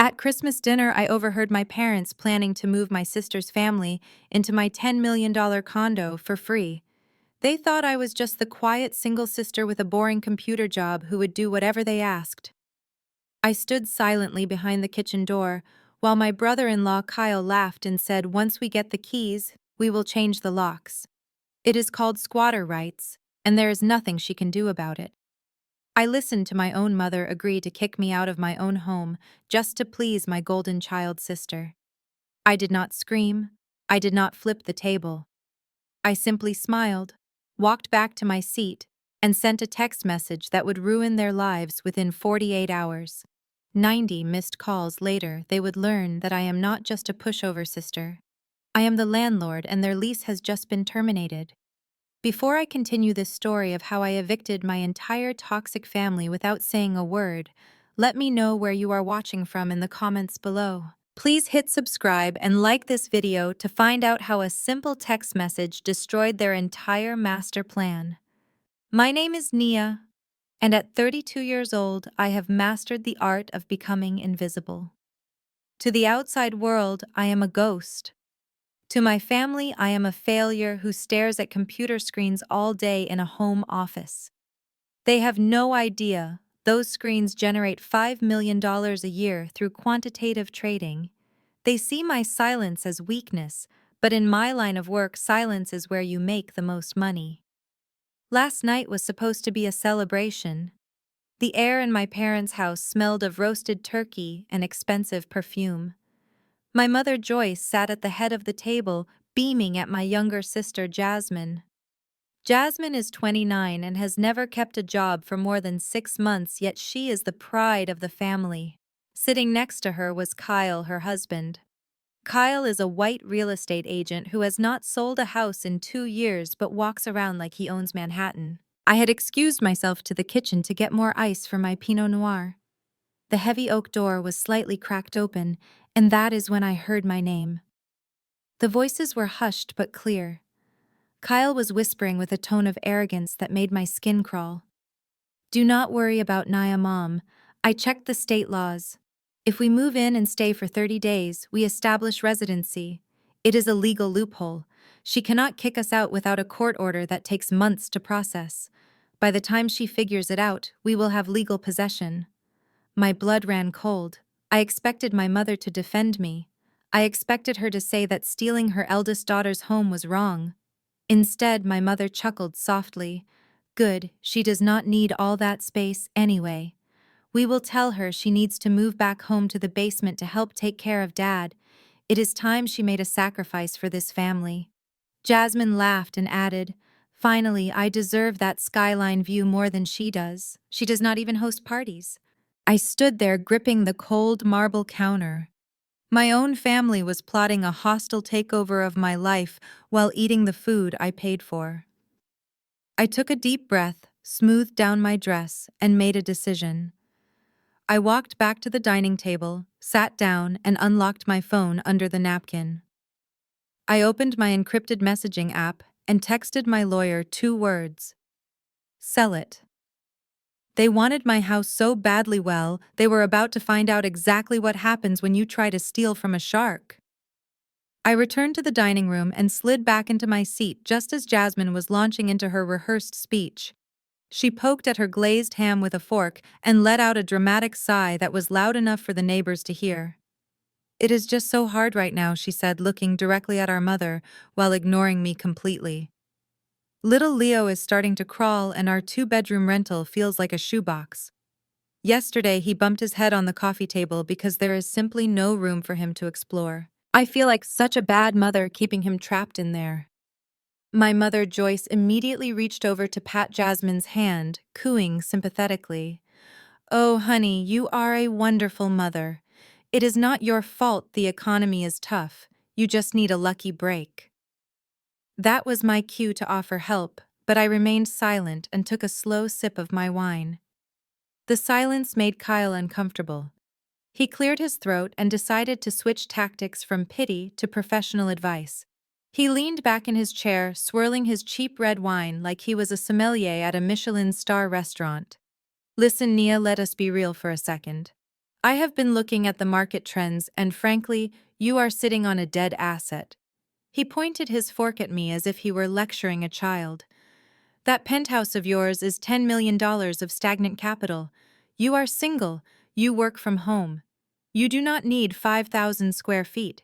At Christmas dinner, I overheard my parents planning to move my sister's family into my $10 million condo for free. They thought I was just the quiet single sister with a boring computer job who would do whatever they asked. I stood silently behind the kitchen door, while my brother-in-law Kyle laughed and said, "Once we get the keys, we will change the locks. It is called squatter rights, and there is nothing she can do about it." I listened to my own mother agree to kick me out of my own home just to please my golden child sister. I did not scream. I did not flip the table. I simply smiled, walked back to my seat, and sent a text message that would ruin their lives within 48 hours. 90 missed calls later, they would learn that I am not just a pushover sister. I am the landlord, and their lease has just been terminated. Before I continue this story of how I evicted my entire toxic family without saying a word, let me know where you are watching from in the comments below. Please hit subscribe and like this video to find out how a simple text message destroyed their entire master plan. My name is Nia, and at 32 years old, I have mastered the art of becoming invisible. To the outside world, I am a ghost. To my family, I am a failure who stares at computer screens all day in a home office. They have no idea those screens generate $5 million a year through quantitative trading. They see my silence as weakness, but in my line of work, silence is where you make the most money. Last night was supposed to be a celebration. The air in my parents' house smelled of roasted turkey and expensive perfume. My mother Joyce sat at the head of the table, beaming at my younger sister Jasmine. Jasmine is 29 and has never kept a job for more than 6 months, yet she is the pride of the family. Sitting next to her was Kyle, her husband. Kyle is a white real estate agent who has not sold a house in 2 years but walks around like he owns Manhattan. I had excused myself to the kitchen to get more ice for my Pinot Noir. The heavy oak door was slightly cracked open, and that is when I heard my name. The voices were hushed but clear. Kyle was whispering with a tone of arrogance that made my skin crawl. "Do not worry about Naya, Mom. I checked the state laws. If we move in and stay for 30 days, we establish residency. It is a legal loophole. She cannot kick us out without a court order that takes months to process. By the time she figures it out, we will have legal possession." My blood ran cold. I expected my mother to defend me. I expected her to say that stealing her eldest daughter's home was wrong. Instead, my mother chuckled softly. "Good, she does not need all that space anyway. We will tell her she needs to move back home to the basement to help take care of Dad. It is time she made a sacrifice for this family." Jasmine laughed and added, "Finally, I deserve that skyline view more than she does. She does not even host parties." I stood there gripping the cold marble counter. My own family was plotting a hostile takeover of my life while eating the food I paid for. I took a deep breath, smoothed down my dress, and made a decision. I walked back to the dining table, sat down, and unlocked my phone under the napkin. I opened my encrypted messaging app and texted my lawyer 2 words: "Sell it." They wanted my house so badly, well, they were about to find out exactly what happens when you try to steal from a shark. I returned to the dining room and slid back into my seat just as Jasmine was launching into her rehearsed speech. She poked at her glazed ham with a fork and let out a dramatic sigh that was loud enough for the neighbors to hear. "It is just so hard right now," she said, looking directly at our mother while ignoring me completely. "Little Leo is starting to crawl and our 2-bedroom rental feels like a shoebox. Yesterday, he bumped his head on the coffee table because there is simply no room for him to explore. I feel like such a bad mother keeping him trapped in there." My mother Joyce immediately reached over to pat Jasmine's hand, cooing sympathetically. "Oh, honey, you are a wonderful mother. It is not your fault the economy is tough. You just need a lucky break." That was my cue to offer help, but I remained silent and took a slow sip of my wine. The silence made Kyle uncomfortable. He cleared his throat and decided to switch tactics from pity to professional advice. He leaned back in his chair, swirling his cheap red wine like he was a sommelier at a Michelin star restaurant. "Listen, Nia, let us be real for a second. I have been looking at the market trends, and frankly, you are sitting on a dead asset. He pointed his fork at me as if he were lecturing a child. That penthouse of yours is $10 million of stagnant capital. You are single. You work from home. You do not need 5,000 square feet.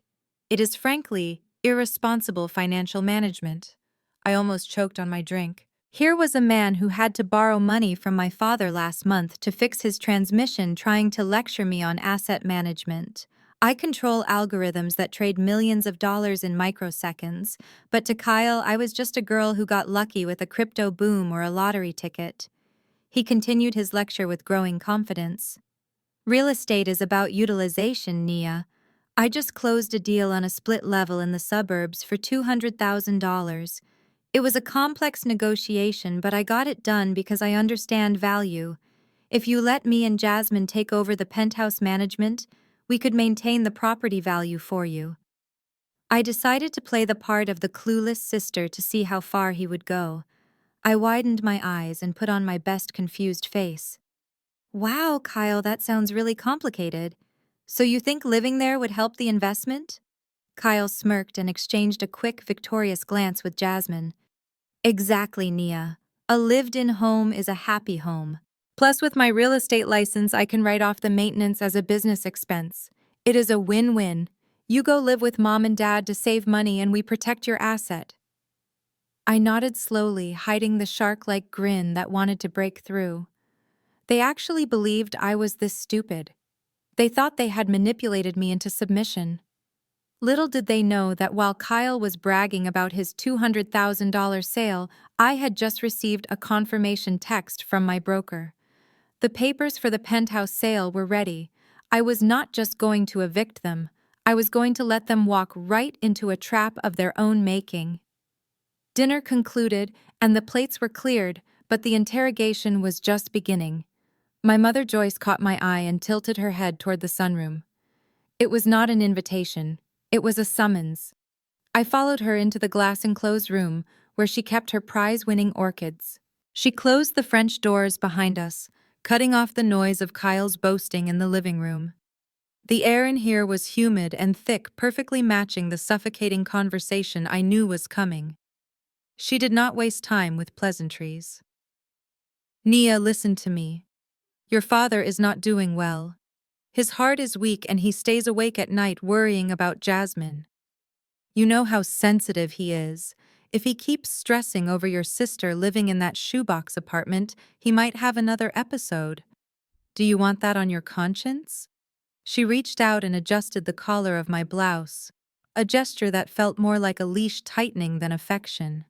It is frankly irresponsible financial management. I almost choked on my drink. Here was a man who had to borrow money from my father last month to fix his transmission, trying to lecture me on asset management. I control algorithms that trade millions of dollars in microseconds, but to Kyle, I was just a girl who got lucky with a crypto boom or a lottery ticket. He continued his lecture with growing confidence. Real estate is about utilization, Nia. I just closed a deal on a split level in the suburbs for $200,000. It was a complex negotiation, but I got it done because I understand value. If you let me and Jasmine take over the penthouse management, we could maintain the property value for you. I decided to play the part of the clueless sister to see how far he would go. I widened my eyes and put on my best confused face. Wow, Kyle, that sounds really complicated. So you think living there would help the investment? Kyle smirked and exchanged a quick, victorious glance with Jasmine. Exactly, Nia. A lived-in home is a happy home. Plus, with my real estate license, I can write off the maintenance as a business expense. It is a win-win. You go live with mom and dad to save money, and we protect your asset. I nodded slowly, hiding the shark-like grin that wanted to break through. They actually believed I was this stupid. They thought they had manipulated me into submission. Little did they know that while Kyle was bragging about his $200,000 sale, I had just received a confirmation text from my broker. The papers for the penthouse sale were ready. I was not just going to evict them. I was going to let them walk right into a trap of their own making. Dinner concluded, and the plates were cleared, but the interrogation was just beginning. My mother Joyce caught my eye and tilted her head toward the sunroom. It was not an invitation. It was a summons. I followed her into the glass-enclosed room, where she kept her prize-winning orchids. She closed the French doors behind us, cutting off the noise of Kyle's boasting in the living room. The air in here was humid and thick, perfectly matching the suffocating conversation I knew was coming. She did not waste time with pleasantries. Nia, listen to me. Your father is not doing well. His heart is weak and he stays awake at night worrying about Jasmine. You know how sensitive he is. If he keeps stressing over your sister living in that shoebox apartment, he might have another episode. Do you want that on your conscience? She reached out and adjusted the collar of my blouse, a gesture that felt more like a leash tightening than affection.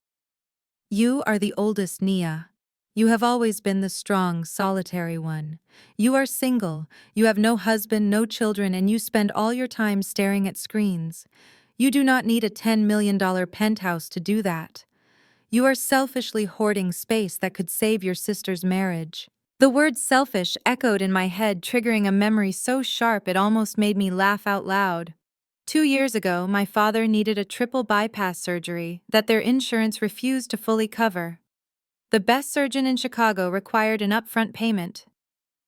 You are the oldest, Nia. You have always been the strong, solitary one. You are single, you have no husband, no children, and you spend all your time staring at screens. You do not need a $10 million penthouse to do that. You are selfishly hoarding space that could save your sister's marriage. The word selfish echoed in my head, triggering a memory so sharp it almost made me laugh out loud. 2 years ago, my father needed a triple bypass surgery that their insurance refused to fully cover. The best surgeon in Chicago required an upfront payment.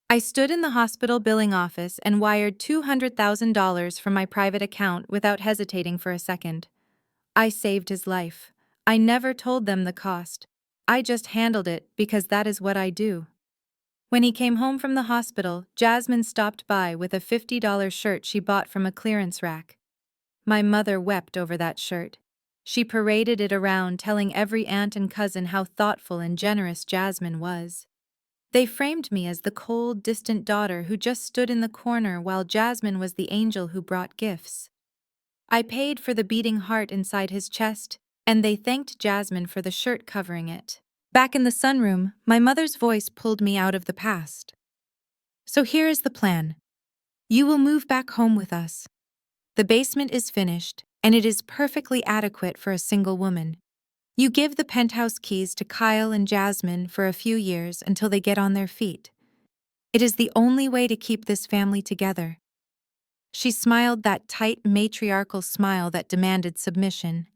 I stood in the hospital billing office and wired $200,000 from my private account without hesitating for a second. I saved his life. I never told them the cost. I just handled it because that is what I do. When he came home from the hospital, Jasmine stopped by with a $50 shirt she bought from a clearance rack. My mother wept over that shirt. She paraded it around, telling every aunt and cousin how thoughtful and generous Jasmine was. They framed me as the cold, distant daughter who just stood in the corner while Jasmine was the angel who brought gifts. I paid for the beating heart inside his chest, and they thanked Jasmine for the shirt covering it. Back in the sunroom, my mother's voice pulled me out of the past. So here is the plan. You will move back home with us. The basement is finished, and it is perfectly adequate for a single woman. You give the penthouse keys to Kyle and Jasmine for a few years until they get on their feet. It is the only way to keep this family together. She smiled that tight matriarchal smile that demanded submission.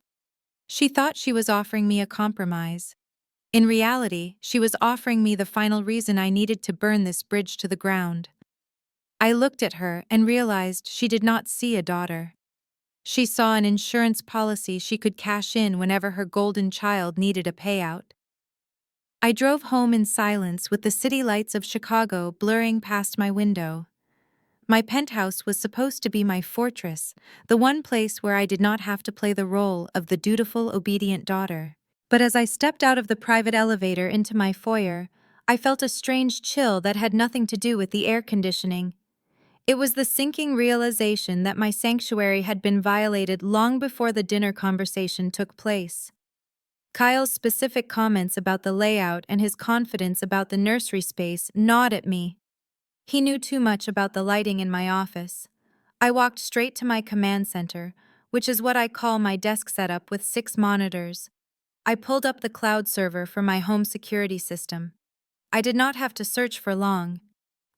She thought she was offering me a compromise. In reality, she was offering me the final reason I needed to burn this bridge to the ground. I looked at her and realized she did not see a daughter. She saw an insurance policy she could cash in whenever her golden child needed a payout. I drove home in silence with the city lights of Chicago blurring past my window. My penthouse was supposed to be my fortress, the one place where I did not have to play the role of the dutiful, obedient daughter. But as I stepped out of the private elevator into my foyer, I felt a strange chill that had nothing to do with the air conditioning. It was the sinking realization that my sanctuary had been violated long before the dinner conversation took place. Kyle's specific comments about the layout and his confidence about the nursery space gnawed at me. He knew too much about the lighting in my office. I walked straight to my command center, which is what I call my desk setup with 6 monitors. I pulled up the cloud server for my home security system. I did not have to search for long.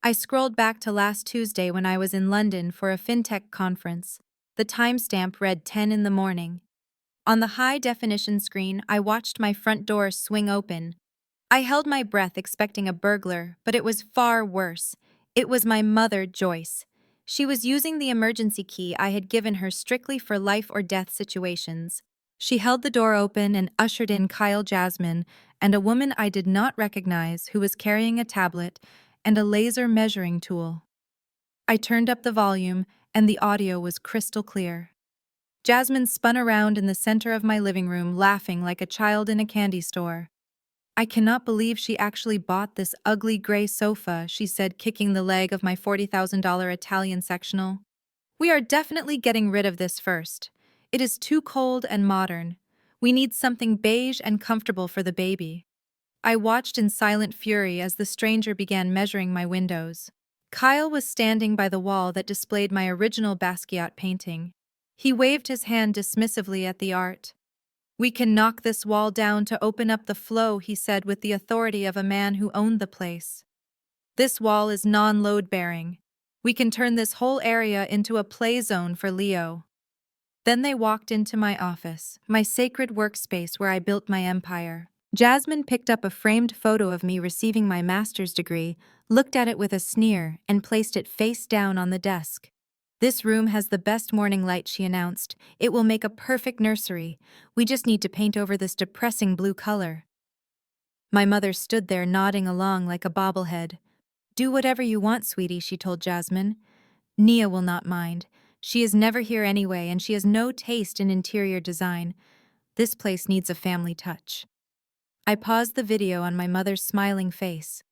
I scrolled back to last Tuesday when I was in London for a fintech conference. The timestamp read 10 in the morning. On the high-definition screen, I watched my front door swing open. I held my breath expecting a burglar, but it was far worse. It was my mother, Joyce. She was using the emergency key I had given her strictly for life-or-death situations. She held the door open and ushered in Kyle Jasmine and a woman I did not recognize who was carrying a tablet and a laser measuring tool. I turned up the volume, and the audio was crystal clear. Jasmine spun around in the center of my living room, laughing like a child in a candy store. "I cannot believe she actually bought this ugly gray sofa," she said, kicking the leg of my $40,000 Italian sectional. "We are definitely getting rid of this first. It is too cold and modern. We need something beige and comfortable for the baby." I watched in silent fury as the stranger began measuring my windows. Kyle was standing by the wall that displayed my original Basquiat painting. He waved his hand dismissively at the art. "We can knock this wall down to open up the flow," he said with the authority of a man who owned the place. "This wall is non-load-bearing. We can turn this whole area into a play zone for Leo." Then they walked into my office, my sacred workspace where I built my empire. Jasmine picked up a framed photo of me receiving my master's degree, looked at it with a sneer, and placed it face down on the desk. "This room has the best morning light," she announced. "It will make a perfect nursery. We just need to paint over this depressing blue color." My mother stood there nodding along like a bobblehead. "Do whatever you want, sweetie," she told Jasmine. "Nia will not mind. She is never here anyway, and she has no taste in interior design. This place needs a family touch." I paused the video on my mother's smiling face.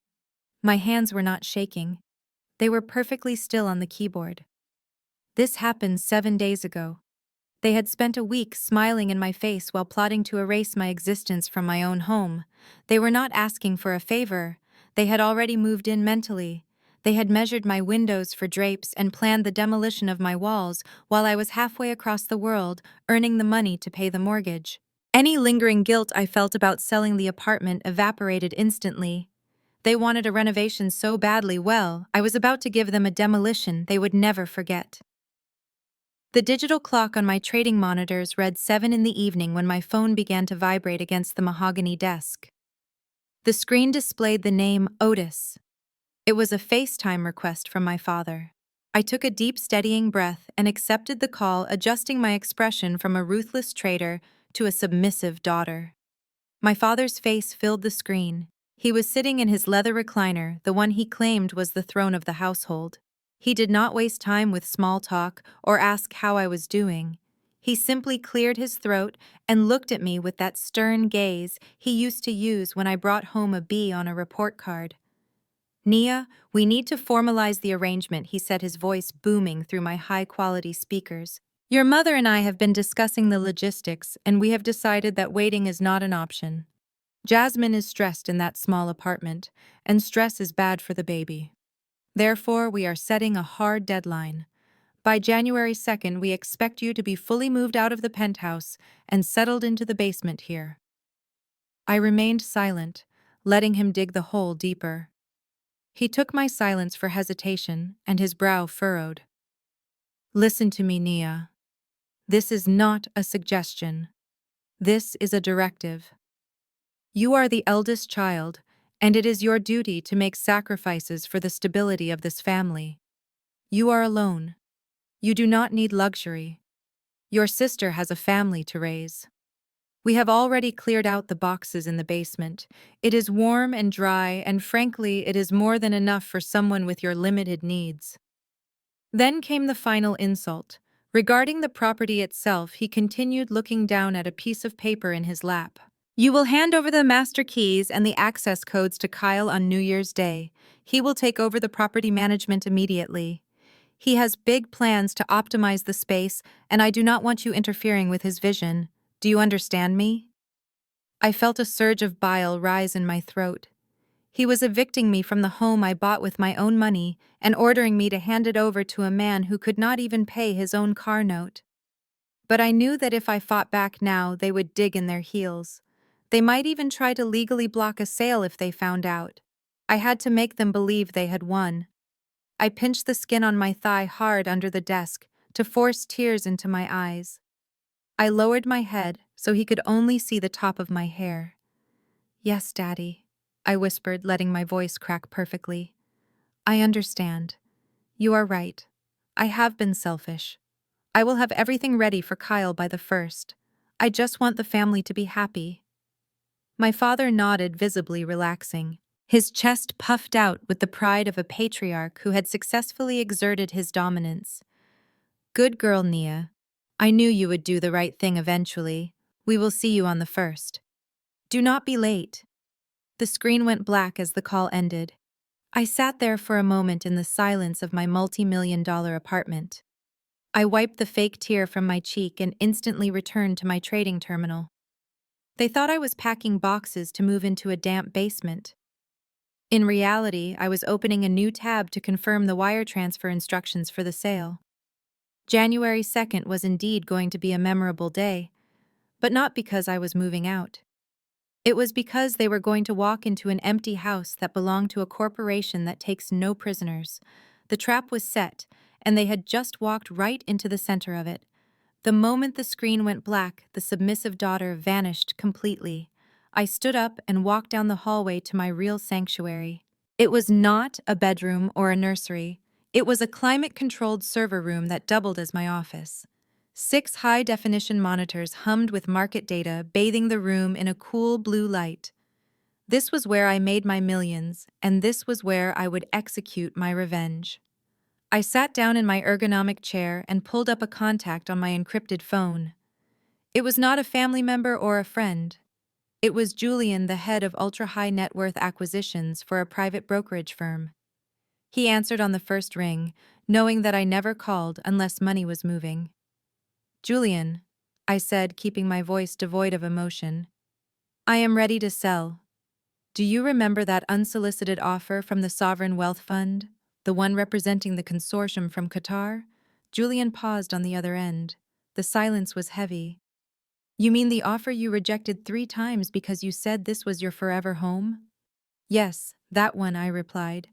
My hands were not shaking. They were perfectly still on the keyboard. This happened 7 days ago. They had spent a week smiling in my face while plotting to erase my existence from my own home. They were not asking for a favor. They had already moved in mentally. They had measured my windows for drapes and planned the demolition of my walls while I was halfway across the world, earning the money to pay the mortgage. Any lingering guilt I felt about selling the apartment evaporated instantly. They wanted a renovation so badly, well, I was about to give them a demolition they would never forget. The digital clock on my trading monitors read 7 in the evening when my phone began to vibrate against the mahogany desk. The screen displayed the name Otis. It was a FaceTime request from my father. I took a deep, steadying breath and accepted the call, adjusting my expression from a ruthless trader to a submissive daughter. My father's face filled the screen. He was sitting in his leather recliner, the one he claimed was the throne of the household. He did not waste time with small talk or ask how I was doing. He simply cleared his throat and looked at me with that stern gaze he used to use when I brought home a B on a report card. "Nia, we need to formalize the arrangement," he said, his voice booming through my high-quality speakers. "Your mother and I have been discussing the logistics, and we have decided that waiting is not an option. Jasmine is stressed in that small apartment, and stress is bad for the baby. Therefore, we are setting a hard deadline. By January 2nd, we expect you to be fully moved out of the penthouse and settled into the basement here." I remained silent, letting him dig the hole deeper. He took my silence for hesitation, and his brow furrowed. "Listen to me, Nia. This is not a suggestion. This is a directive. You are the eldest child, and it is your duty to make sacrifices for the stability of this family. You are alone. You do not need luxury. Your sister has a family to raise. We have already cleared out the boxes in the basement. It is warm and dry, and frankly, it is more than enough for someone with your limited needs. Then came the final insult. Regarding the property itself, he continued looking down at a piece of paper in his lap. You will hand over the master keys and the access codes to Kyle on New Year's Day. He will take over the property management immediately. He has big plans to optimize the space, and I do not want you interfering with his vision. Do you understand me? I felt a surge of bile rise in my throat. He was evicting me from the home I bought with my own money and ordering me to hand it over to a man who could not even pay his own car note. But I knew that if I fought back now, they would dig in their heels. They might even try to legally block a sale if they found out. I had to make them believe they had won. I pinched the skin on my thigh hard under the desk to force tears into my eyes. I lowered my head so he could only see the top of my hair. Yes, Daddy, I whispered, letting my voice crack perfectly. I understand. You are right. I have been selfish. I will have everything ready for Kyle by the 1st. I just want the family to be happy. My father nodded, visibly relaxing. His chest puffed out with the pride of a patriarch who had successfully exerted his dominance. Good girl, Nia. I knew you would do the right thing eventually. We will see you on the 1st. Do not be late. The screen went black as the call ended. I sat there for a moment in the silence of my multi-million-dollar apartment. I wiped the fake tear from my cheek and instantly returned to my trading terminal. They thought I was packing boxes to move into a damp basement. In reality, I was opening a new tab to confirm the wire transfer instructions for the sale. January 2nd was indeed going to be a memorable day, but not because I was moving out. It was because they were going to walk into an empty house that belonged to a corporation that takes no prisoners. The trap was set, and they had just walked right into the center of it. The moment the screen went black, the submissive daughter vanished completely. I stood up and walked down the hallway to my real sanctuary. It was not a bedroom or a nursery. It was a climate-controlled server room that doubled as my office. 6 high-definition monitors hummed with market data, bathing the room in a cool blue light. This was where I made my millions, and this was where I would execute my revenge. I sat down in my ergonomic chair and pulled up a contact on my encrypted phone. It was not a family member or a friend. It was Julian, the head of ultra-high net worth acquisitions for a private brokerage firm. He answered on the first ring, knowing that I never called unless money was moving. Julian, I said, keeping my voice devoid of emotion. I am ready to sell. Do you remember that unsolicited offer from the Sovereign Wealth Fund? The one representing the consortium from Qatar? Julian paused on the other end. The silence was heavy. You mean the offer you rejected 3 times because you said this was your forever home? Yes, that one, I replied.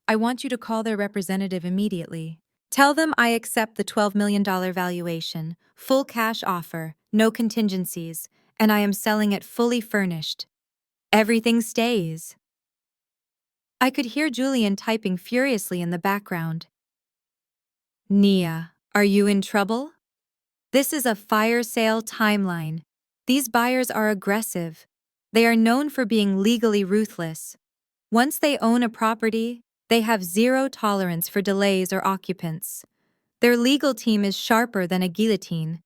I want you to call their representative immediately. Tell them I accept the $12 million valuation, full cash offer, no contingencies, and I am selling it fully furnished. Everything stays. I could hear Julian typing furiously in the background. Nia, are you in trouble? This is a fire sale timeline. These buyers are aggressive. They are known for being legally ruthless. Once they own a property, they have zero tolerance for delays or occupants. Their legal team is sharper than a guillotine.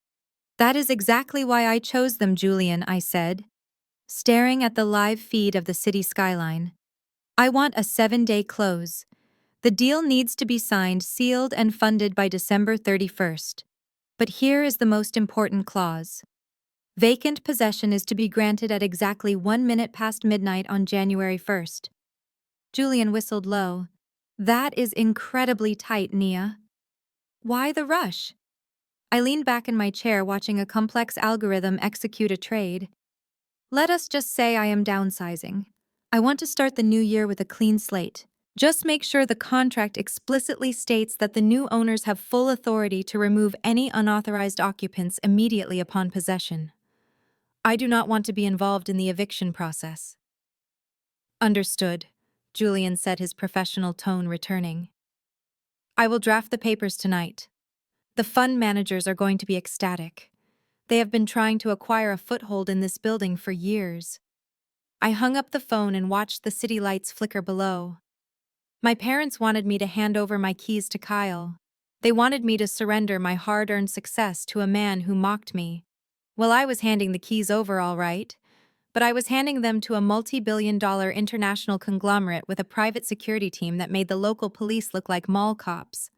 That is exactly why I chose them, Julian, I said, staring at the live feed of the city skyline. I want a 7-day close. The deal needs to be signed, sealed, and funded by December 31st. But here is the most important clause. Vacant possession is to be granted at exactly 1 minute past midnight on January 1st. Julian whistled low. That is incredibly tight, Nia. Why the rush? I leaned back in my chair watching a complex algorithm execute a trade. Let us just say I am downsizing. I want to start the new year with a clean slate. Just make sure the contract explicitly states that the new owners have full authority to remove any unauthorized occupants immediately upon possession. I do not want to be involved in the eviction process. Understood, Julian said, his professional tone returning. I will draft the papers tonight. The fund managers are going to be ecstatic. They have been trying to acquire a foothold in this building for years. I hung up the phone and watched the city lights flicker below. My parents wanted me to hand over my keys to Kyle. They wanted me to surrender my hard-earned success to a man who mocked me. Well, I was handing the keys over all right, but I was handing them to a multi-billion-dollar international conglomerate with a private security team that made the local police look like mall cops.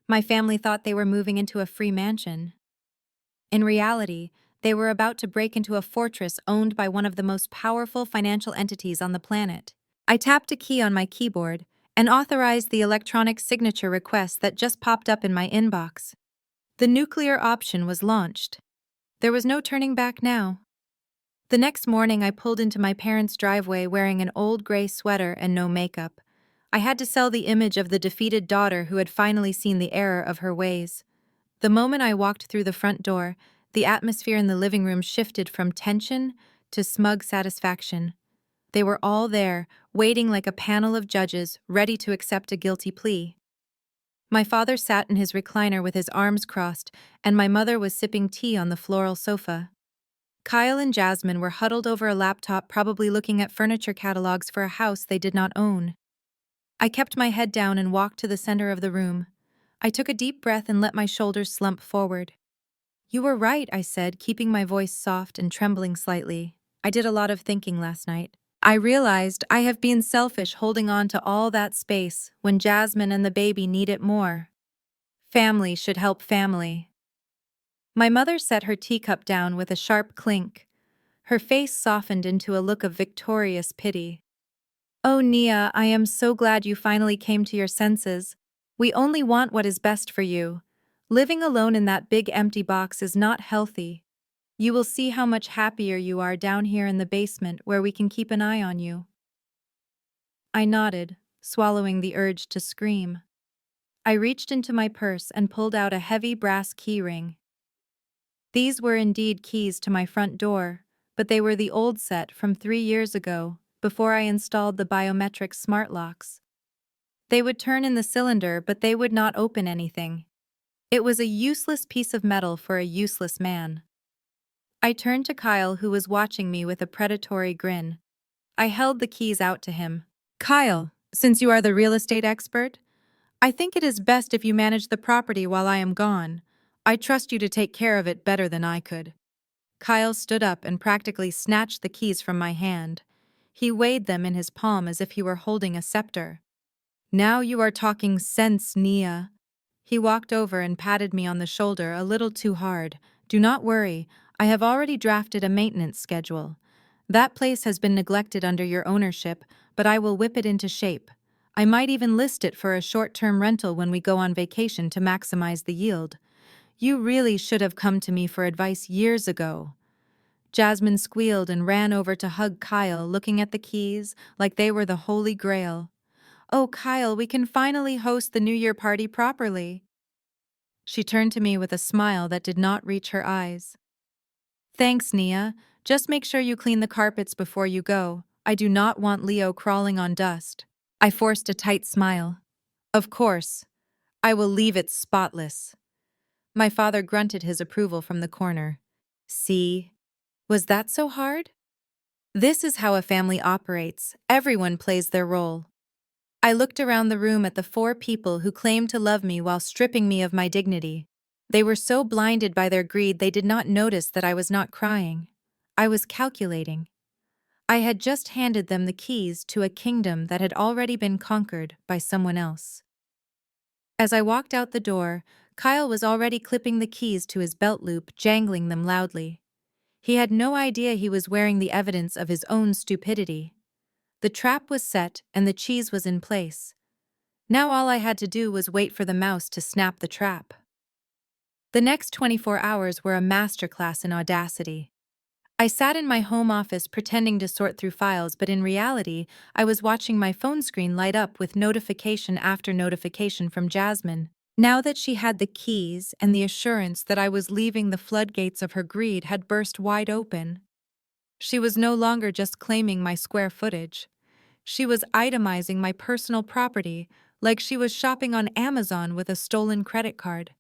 My family thought they were moving into a free mansion. In reality, they were about to break into a fortress owned by one of the most powerful financial entities on the planet. I tapped a key on my keyboard and authorized the electronic signature request that just popped up in my inbox. The nuclear option was launched. There was no turning back now. The next morning, I pulled into my parents' driveway wearing an old gray sweater and no makeup. I had to sell the image of the defeated daughter who had finally seen the error of her ways. The moment I walked through the front door, the atmosphere in the living room shifted from tension to smug satisfaction. They were all there, waiting like a panel of judges, ready to accept a guilty plea. My father sat in his recliner with his arms crossed, and my mother was sipping tea on the floral sofa. Kyle and Jasmine were huddled over a laptop, probably looking at furniture catalogs for a house they did not own. I kept my head down and walked to the center of the room. I took a deep breath and let my shoulders slump forward. "You were right," I said, keeping my voice soft and trembling slightly. "I did a lot of thinking last night. I realized I have been selfish holding on to all that space when Jasmine and the baby need it more. Family should help family." My mother set her teacup down with a sharp clink. Her face softened into a look of victorious pity. "Oh, Nia, I am so glad you finally came to your senses. We only want what is best for you. Living alone in that big empty box is not healthy. You will see how much happier you are down here in the basement where we can keep an eye on you." I nodded, swallowing the urge to scream. I reached into my purse and pulled out a heavy brass key ring. These were indeed keys to my front door, but they were the old set from 3 years ago, before I installed the biometric smart locks. They would turn in the cylinder, but they would not open anything. It was a useless piece of metal for a useless man. I turned to Kyle, who was watching me with a predatory grin. I held the keys out to him. "Kyle, since you are the real estate expert, I think it is best if you manage the property while I am gone. I trust you to take care of it better than I could." Kyle stood up and practically snatched the keys from my hand. He weighed them in his palm as if he were holding a scepter. "Now you are talking sense, Nia." He walked over and patted me on the shoulder a little too hard. "Do not worry, I have already drafted a maintenance schedule. That place has been neglected under your ownership, but I will whip it into shape. I might even list it for a short-term rental when we go on vacation to maximize the yield. You really should have come to me for advice years ago." Jasmine squealed and ran over to hug Kyle, looking at the keys like they were the holy grail. "Oh, Kyle, we can finally host the New Year party properly." She turned to me with a smile that did not reach her eyes. "Thanks, Nia. Just make sure you clean the carpets before you go. I do not want Leo crawling on dust." I forced a tight smile. "Of course. I will leave it spotless." My father grunted his approval from the corner. "See? Was that so hard? This is how a family operates. Everyone plays their role." I looked around the room at the 4 people who claimed to love me while stripping me of my dignity. They were so blinded by their greed they did not notice that I was not crying. I was calculating. I had just handed them the keys to a kingdom that had already been conquered by someone else. As I walked out the door, Kyle was already clipping the keys to his belt loop, jangling them loudly. He had no idea he was wearing the evidence of his own stupidity. The trap was set and the cheese was in place. Now all I had to do was wait for the mouse to snap the trap. The next 24 hours were a masterclass in audacity. I sat in my home office pretending to sort through files, but in reality, I was watching my phone screen light up with notification after notification from Jasmine. Now that she had the keys and the assurance that I was leaving, the floodgates of her greed had burst wide open. She was no longer just claiming my square footage. She was itemizing my personal property, like she was shopping on Amazon with a stolen credit card.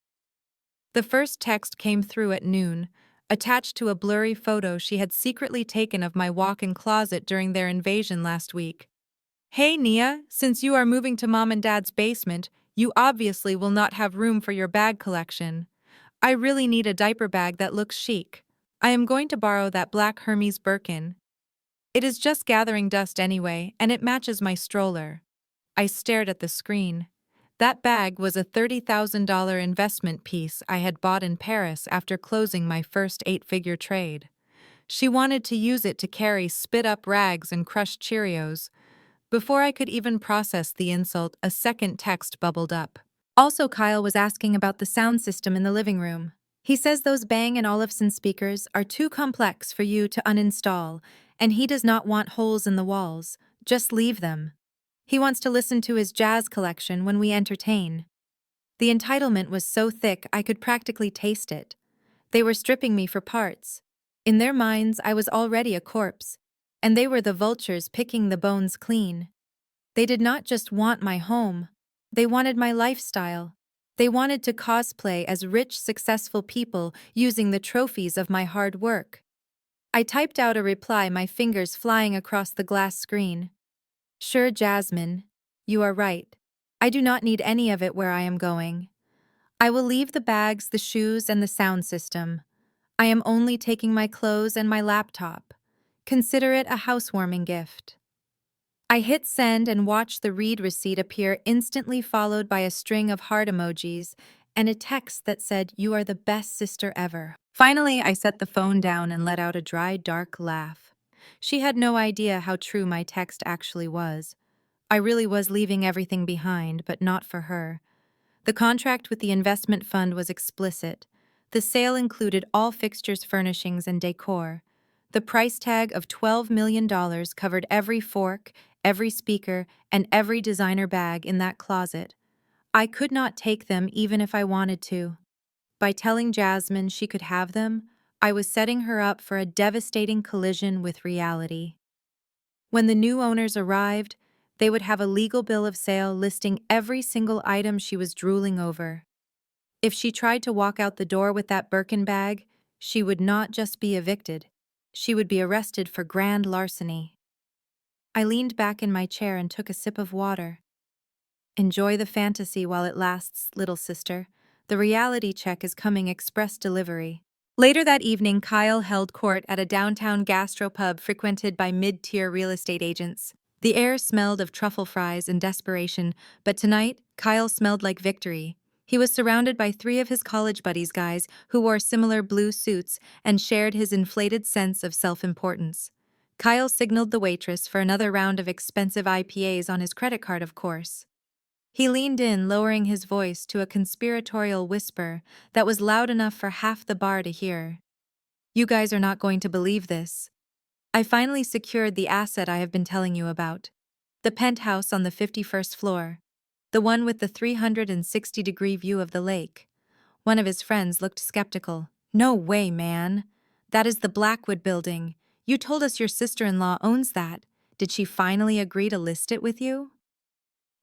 The first text came through at noon, attached to a blurry photo she had secretly taken of my walk-in closet during their invasion last week. "Hey Nia, since you are moving to Mom and Dad's basement, you obviously will not have room for your bag collection. I really need a diaper bag that looks chic. I am going to borrow that black Hermes Birkin. It is just gathering dust anyway, and it matches my stroller." I stared at the screen. That bag was a $30,000 investment piece I had bought in Paris after closing my first eight-figure trade. She wanted to use it to carry spit-up rags and crushed Cheerios. Before I could even process the insult, a second text bubbled up. Also, Kyle was asking about the sound system in the living room. He says those Bang & Olufsen speakers are too complex for you to uninstall, and he does not want holes in the walls. Just leave them. He wants to listen to his jazz collection when we entertain. The entitlement was so thick I could practically taste it. They were stripping me for parts. In their minds, I was already a corpse, and they were the vultures picking the bones clean. They did not just want my home. They wanted my lifestyle. They wanted to cosplay as rich, successful people using the trophies of my hard work. I typed out a reply, my fingers flying across the glass screen. "Sure, Jasmine. You are right. I do not need any of it where I am going. I will leave the bags, the shoes, and the sound system. I am only taking my clothes and my laptop. Consider it a housewarming gift." I hit send and watched the read receipt appear, instantly followed by a string of heart emojis and a text that said, "You are the best sister ever." Finally, I set the phone down and let out a dry, dark laugh. She had no idea how true my text actually was. I really was leaving everything behind, but not for her. The contract with the investment fund was explicit. The sale included all fixtures, furnishings, and decor. The price tag of $12 million covered every fork, every speaker, and every designer bag in that closet. I could not take them even if I wanted to. By telling Jasmine she could have them, I was setting her up for a devastating collision with reality. When the new owners arrived, they would have a legal bill of sale listing every single item she was drooling over. If she tried to walk out the door with that Birkin bag, she would not just be evicted. She would be arrested for grand larceny. I leaned back in my chair and took a sip of water. "Enjoy the fantasy while it lasts, little sister. The reality check is coming express delivery." Later that evening, Kyle held court at a downtown gastropub frequented by mid-tier real estate agents. The air smelled of truffle fries and desperation, but tonight, Kyle smelled like victory. He was surrounded by three of his college buddies, guys who wore similar blue suits and shared his inflated sense of self-importance. Kyle signaled the waitress for another round of expensive IPAs on his credit card, of course. He leaned in, lowering his voice to a conspiratorial whisper that was loud enough for half the bar to hear. "You guys are not going to believe this. I finally secured the asset I have been telling you about. The penthouse on the 51st floor. The one with the 360-degree view of the lake." One of his friends looked skeptical. "No way, man. That is the Blackwood building. You told us your sister-in-law owns that. Did she finally agree to list it with you?"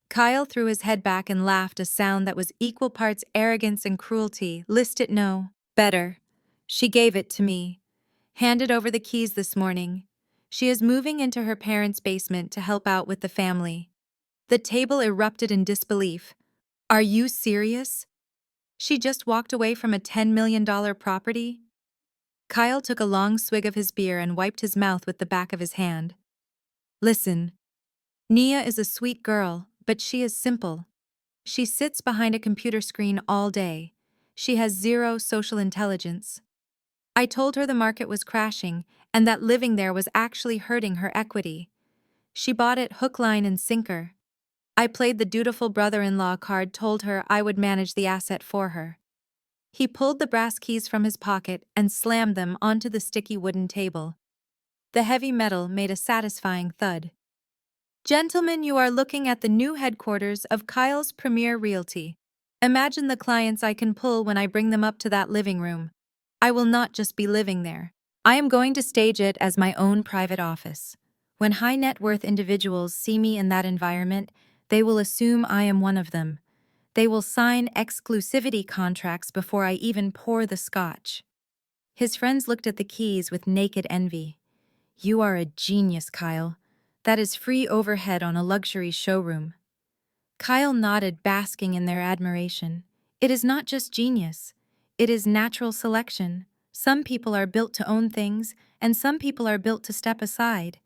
Kyle threw his head back and laughed, a sound that was equal parts arrogance and cruelty. "List it? No. Better. She gave it to me. Handed over the keys this morning. She is moving into her parents' basement to help out with the family." The table erupted in disbelief. "Are you serious? She just walked away from a $10 million property?" Kyle took a long swig of his beer and wiped his mouth with the back of his hand. "Listen, Nia is a sweet girl, but she is simple. She sits behind a computer screen all day. She has zero social intelligence. I told her the market was crashing and that living there was actually hurting her equity. She bought it hook, line, and sinker. I played the dutiful brother-in-law card, told her I would manage the asset for her." He pulled the brass keys from his pocket and slammed them onto the sticky wooden table. The heavy metal made a satisfying thud. "Gentlemen, you are looking at the new headquarters of Kyle's Premier Realty. Imagine the clients I can pull when I bring them up to that living room. I will not just be living there. I am going to stage it as my own private office. When high net worth individuals see me in that environment, They will assume I am one of them. They will sign exclusivity contracts before I even pour the scotch. His friends looked at the keys with naked envy. You are a genius, Kyle. That is free overhead on a luxury showroom. Kyle nodded, basking in their admiration. It is not just genius. It is natural selection. Some people are built to own things, and some people are built to step aside.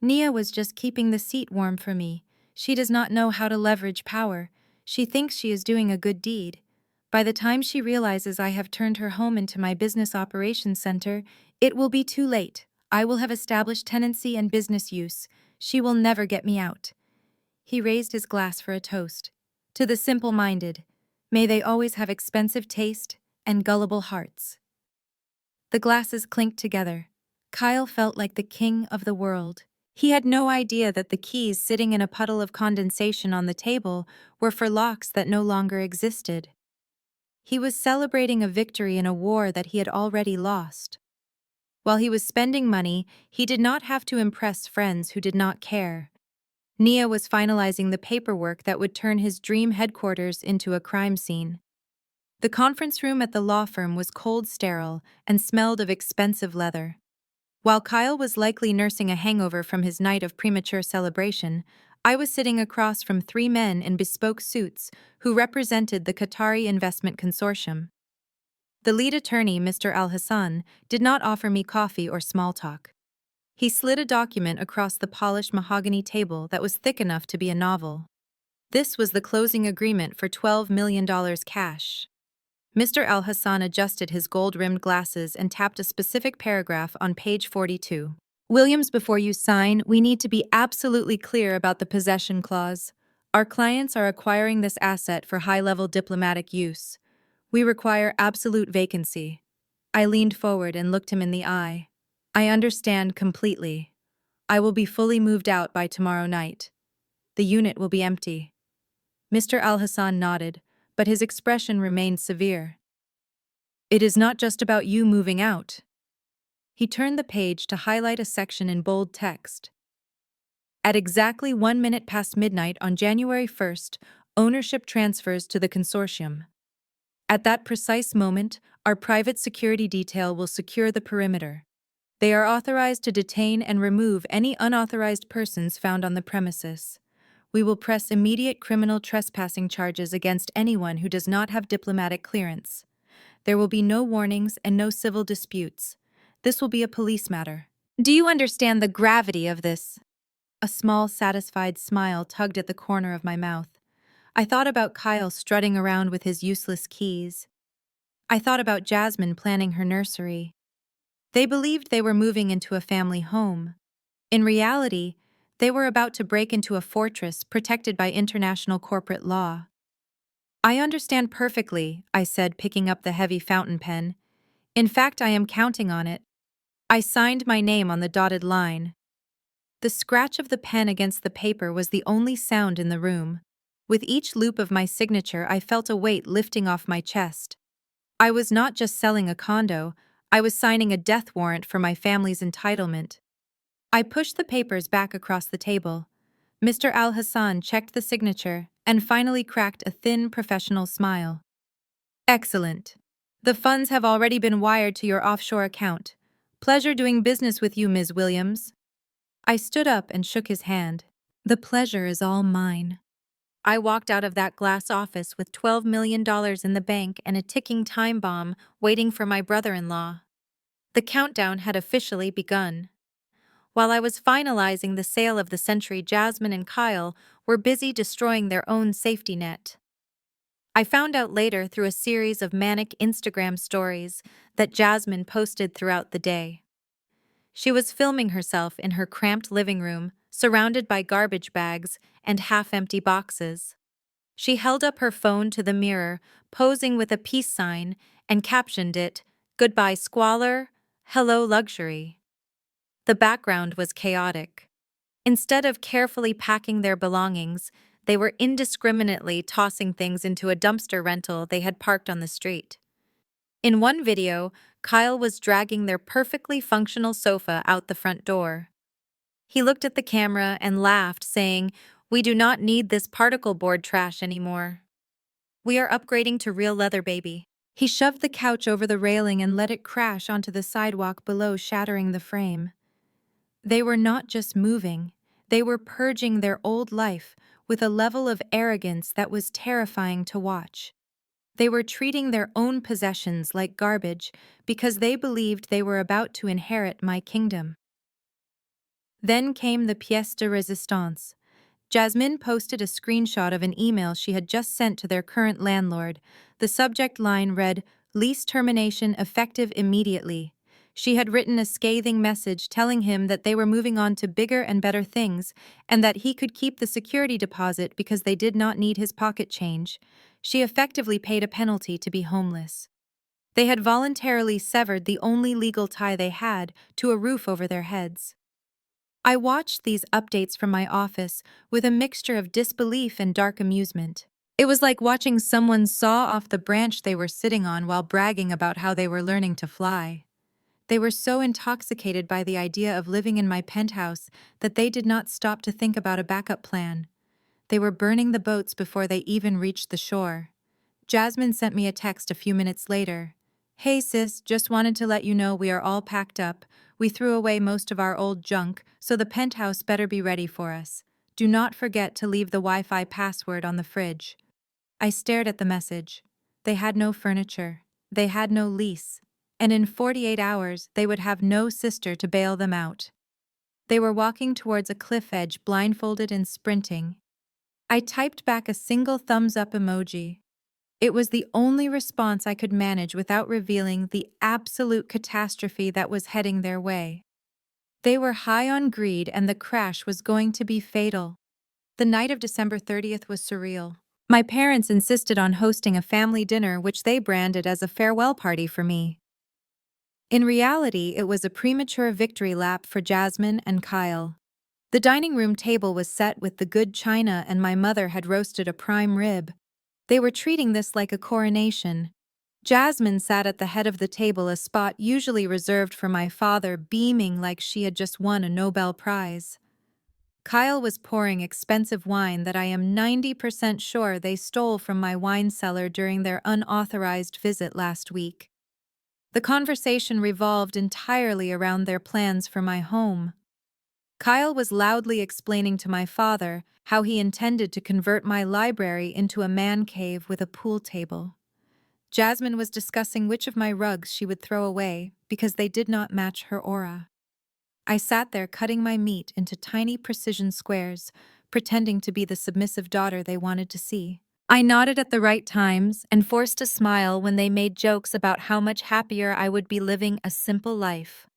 Nia was just keeping the seat warm for me. She does not know how to leverage power. She thinks she is doing a good deed. By the time she realizes I have turned her home into my business operations center, it will be too late. I will have established tenancy and business use. She will never get me out. He raised his glass for a toast. To the simple-minded, may they always have expensive taste and gullible hearts. The glasses clinked together. Kyle felt like the king of the world. He had no idea that the keys sitting in a puddle of condensation on the table were for locks that no longer existed. He was celebrating a victory in a war that he had already lost. While he was spending money, he did not have to impress friends who did not care. Nia was finalizing the paperwork that would turn his dream headquarters into a crime scene. The conference room at the law firm was cold, sterile, and smelled of expensive leather. While Kyle was likely nursing a hangover from his night of premature celebration, I was sitting across from three men in bespoke suits who represented the Qatari Investment Consortium. The lead attorney, Mr. Al-Hassan, did not offer me coffee or small talk. He slid a document across the polished mahogany table that was thick enough to be a novel. This was the closing agreement for $12 million cash. Mr. Al-Hassan adjusted his gold-rimmed glasses and tapped a specific paragraph on page 42. Williams, before you sign, we need to be absolutely clear about the possession clause. Our clients are acquiring this asset for high-level diplomatic use. We require absolute vacancy. I leaned forward and looked him in the eye. I understand completely. I will be fully moved out by tomorrow night. The unit will be empty. Mr. Al-Hassan nodded, but his expression remained severe. It is not just about you moving out. He turned the page to highlight a section in bold text. At exactly 1 minute past midnight on January 1st, ownership transfers to the consortium. At that precise moment, our private security detail will secure the perimeter. They are authorized to detain and remove any unauthorized persons found on the premises. We will press immediate criminal trespassing charges against anyone who does not have diplomatic clearance. There will be no warnings and no civil disputes. This will be a police matter. Do you understand the gravity of this? A small, satisfied smile tugged at the corner of my mouth. I thought about Kyle strutting around with his useless keys. I thought about Jasmine planning her nursery. They believed they were moving into a family home. In reality, they were about to break into a fortress protected by international corporate law. I understand perfectly, I said, picking up the heavy fountain pen. In fact, I am counting on it. I signed my name on the dotted line. The scratch of the pen against the paper was the only sound in the room. With each loop of my signature, I felt a weight lifting off my chest. I was not just selling a condo, I was signing a death warrant for my family's entitlement. I pushed the papers back across the table. Mr. Al-Hassan checked the signature and finally cracked a thin, professional smile. Excellent. The funds have already been wired to your offshore account. Pleasure doing business with you, Ms. Williams. I stood up and shook his hand. The pleasure is all mine. I walked out of that glass office with $12 million in the bank and a ticking time bomb waiting for my brother-in-law. The countdown had officially begun. While I was finalizing the sale of the Century, Jasmine and Kyle were busy destroying their own safety net. I found out later through a series of manic Instagram stories that Jasmine posted throughout the day. She was filming herself in her cramped living room, surrounded by garbage bags and half-empty boxes. She held up her phone to the mirror, posing with a peace sign, and captioned it, "Goodbye squalor, hello luxury." The background was chaotic. Instead of carefully packing their belongings, they were indiscriminately tossing things into a dumpster rental they had parked on the street. In one video, Kyle was dragging their perfectly functional sofa out the front door. He looked at the camera and laughed, saying, We do not need this particle board trash anymore. We are upgrading to real leather, baby. He shoved the couch over the railing and let it crash onto the sidewalk below, shattering the frame. They were not just moving, they were purging their old life with a level of arrogance that was terrifying to watch. They were treating their own possessions like garbage because they believed they were about to inherit my kingdom. Then came the pièce de résistance. Jasmine posted a screenshot of an email she had just sent to their current landlord. The subject line read, "Lease termination effective immediately." She had written a scathing message telling him that they were moving on to bigger and better things, and that he could keep the security deposit because they did not need his pocket change. She effectively paid a penalty to be homeless. They had voluntarily severed the only legal tie they had to a roof over their heads. I watched these updates from my office with a mixture of disbelief and dark amusement. It was like watching someone saw off the branch they were sitting on while bragging about how they were learning to fly. They were so intoxicated by the idea of living in my penthouse that they did not stop to think about a backup plan. They were burning the boats before they even reached the shore. Jasmine sent me a text a few minutes later. "Hey sis, just wanted to let you know we are all packed up. We threw away most of our old junk, so the penthouse better be ready for us. Do not forget to leave the Wi-Fi password on the fridge." I stared at the message. They had no furniture. They had no lease. And in 48 hours, they would have no sister to bail them out. They were walking towards a cliff edge, blindfolded and sprinting. I typed back a single thumbs-up emoji. It was the only response I could manage without revealing the absolute catastrophe that was heading their way. They were high on greed, and the crash was going to be fatal. The night of December 30th was surreal. My parents insisted on hosting a family dinner which they branded as a farewell party for me. In reality, it was a premature victory lap for Jasmine and Kyle. The dining room table was set with the good china, and my mother had roasted a prime rib. They were treating this like a coronation. Jasmine sat at the head of the table, a spot usually reserved for my father, beaming like she had just won a Nobel Prize. Kyle was pouring expensive wine that I am 90% sure they stole from my wine cellar during their unauthorized visit last week. The conversation revolved entirely around their plans for my home. Kyle was loudly explaining to my father how he intended to convert my library into a man cave with a pool table. Jasmine was discussing which of my rugs she would throw away because they did not match her aura. I sat there cutting my meat into tiny precision squares, pretending to be the submissive daughter they wanted to see. I nodded at the right times and forced a smile when they made jokes about how much happier I would be living a simple life.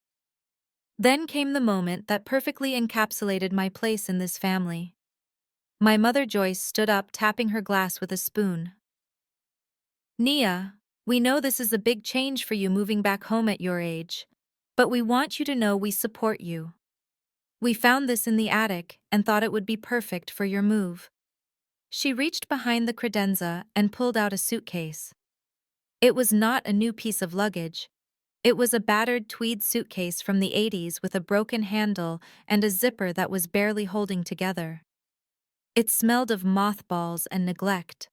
Then came the moment that perfectly encapsulated my place in this family. My mother Joyce stood up, tapping her glass with a spoon. "Nia, we know this is a big change for you moving back home at your age, but we want you to know we support you. We found this in the attic and thought it would be perfect for your move." She reached behind the credenza and pulled out a suitcase. It was not a new piece of luggage. It was a battered tweed suitcase from the 80s with a broken handle and a zipper that was barely holding together. It smelled of mothballs and neglect.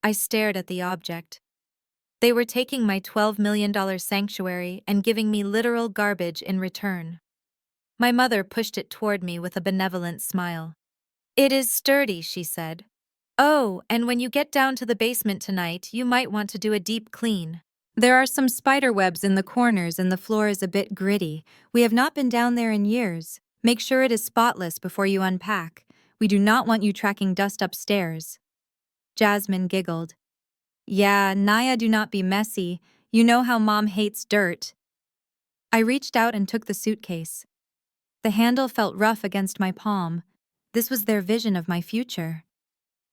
I stared at the object. They were taking my $12 million sanctuary and giving me literal garbage in return. My mother pushed it toward me with a benevolent smile. "It is sturdy," she said. "Oh, and when you get down to the basement tonight, you might want to do a deep clean. There are some spider webs in the corners and the floor is a bit gritty. We have not been down there in years. Make sure it is spotless before you unpack. We do not want you tracking dust upstairs." Jasmine giggled. "Yeah, Naya, do not be messy. You know how Mom hates dirt." I reached out and took the suitcase. The handle felt rough against my palm. This was their vision of my future.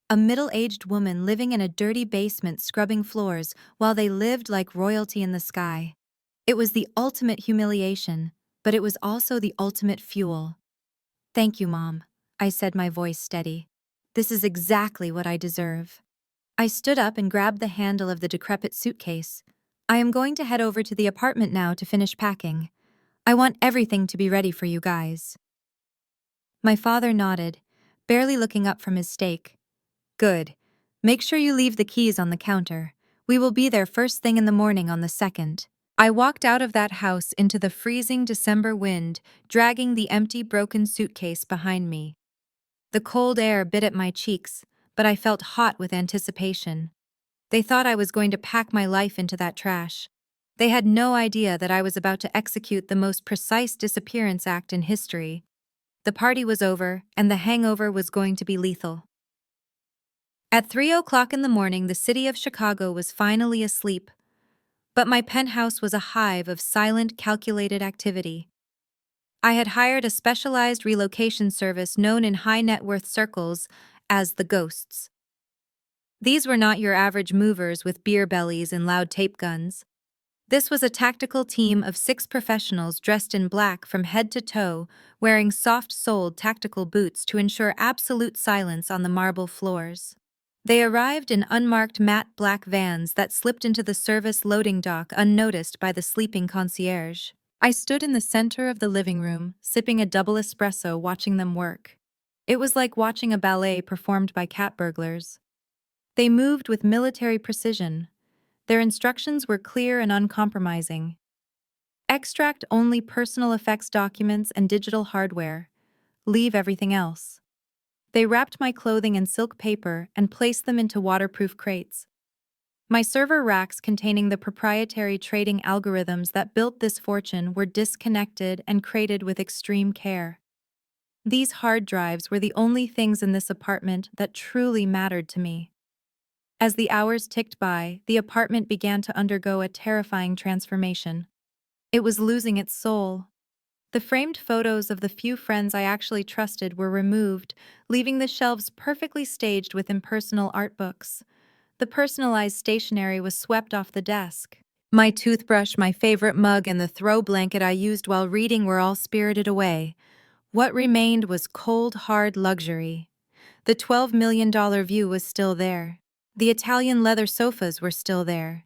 A middle-aged woman living in a dirty basement scrubbing floors while they lived like royalty in the sky. It was the ultimate humiliation, but it was also the ultimate fuel. "Thank you, Mom," I said, my voice steady. "This is exactly what I deserve." I stood up and grabbed the handle of the decrepit suitcase. "I am going to head over to the apartment now to finish packing. I want everything to be ready for you guys." My father nodded. barely looking up from his steak. Good. Make sure you leave the keys on the counter. We will be there first thing in the morning on the 2nd. I walked out of that house into the freezing December wind, dragging the empty, broken suitcase behind me. The cold air bit at my cheeks, but I felt hot with anticipation. They thought I was going to pack my life into that trash. They had no idea that I was about to execute the most precise disappearance act in history. The party was over, and the hangover was going to be lethal. At 3 o'clock in the morning, the city of Chicago was finally asleep, but my penthouse was a hive of silent, calculated activity. I had hired a specialized relocation service known in high-net-worth circles as the Ghosts. These were not your average movers with beer bellies and loud tape guns. This was a tactical team of 6 professionals dressed in black from head to toe, wearing soft-soled tactical boots to ensure absolute silence on the marble floors. They arrived in unmarked matte black vans that slipped into the service loading dock unnoticed by the sleeping concierge. I stood in the center of the living room, sipping a double espresso, watching them work. It was like watching a ballet performed by cat burglars. They moved with military precision. Their instructions were clear and uncompromising. Extract only personal effects documents and digital hardware. Leave everything else. They wrapped my clothing in silk paper and placed them into waterproof crates. My server racks containing the proprietary trading algorithms that built this fortune were disconnected and crated with extreme care. These hard drives were the only things in this apartment that truly mattered to me. As the hours ticked by, the apartment began to undergo a terrifying transformation. It was losing its soul. The framed photos of the few friends I actually trusted were removed, leaving the shelves perfectly staged with impersonal art books. The personalized stationery was swept off the desk. My toothbrush, my favorite mug, and the throw blanket I used while reading were all spirited away. What remained was cold, hard luxury. The $12 million view was still there. The Italian leather sofas were still there.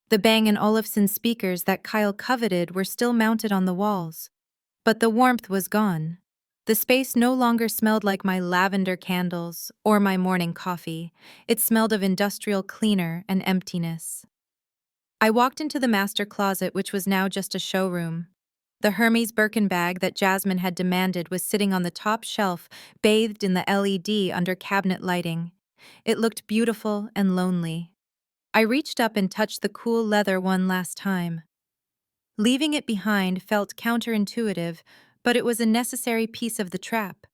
The Bang & Olufsen speakers that Kyle coveted were still mounted on the walls. But the warmth was gone. The space no longer smelled like my lavender candles or my morning coffee. It smelled of industrial cleaner and emptiness. I walked into the master closet, which was now just a showroom. The Hermes Birkin bag that Jasmine had demanded was sitting on the top shelf, bathed in the LED under cabinet lighting. It looked beautiful and lonely. I reached up and touched the cool leather one last time. Leaving it behind felt counterintuitive, but it was a necessary piece of the trap.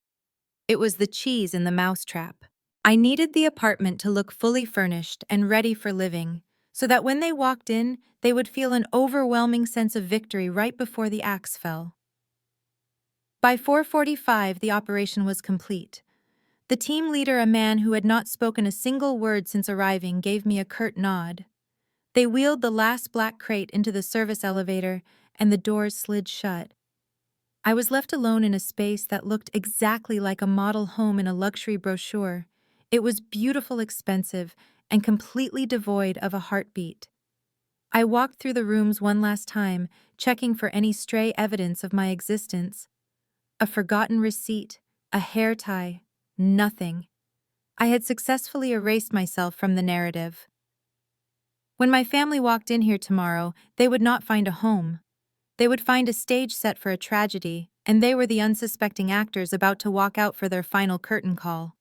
It was the cheese in the mousetrap. I needed the apartment to look fully furnished and ready for living, so that when they walked in, they would feel an overwhelming sense of victory right before the axe fell. By 4:45, the operation was complete. The team leader, a man who had not spoken a single word since arriving, gave me a curt nod. They wheeled the last black crate into the service elevator, and the doors slid shut. I was left alone in a space that looked exactly like a model home in a luxury brochure. It was beautiful, expensive, and completely devoid of a heartbeat. I walked through the rooms one last time, checking for any stray evidence of my existence. A forgotten receipt, a hair tie, nothing. I had successfully erased myself from the narrative. When my family walked in here tomorrow, they would not find a home. They would find a stage set for a tragedy, and they were the unsuspecting actors about to walk out for their final curtain call.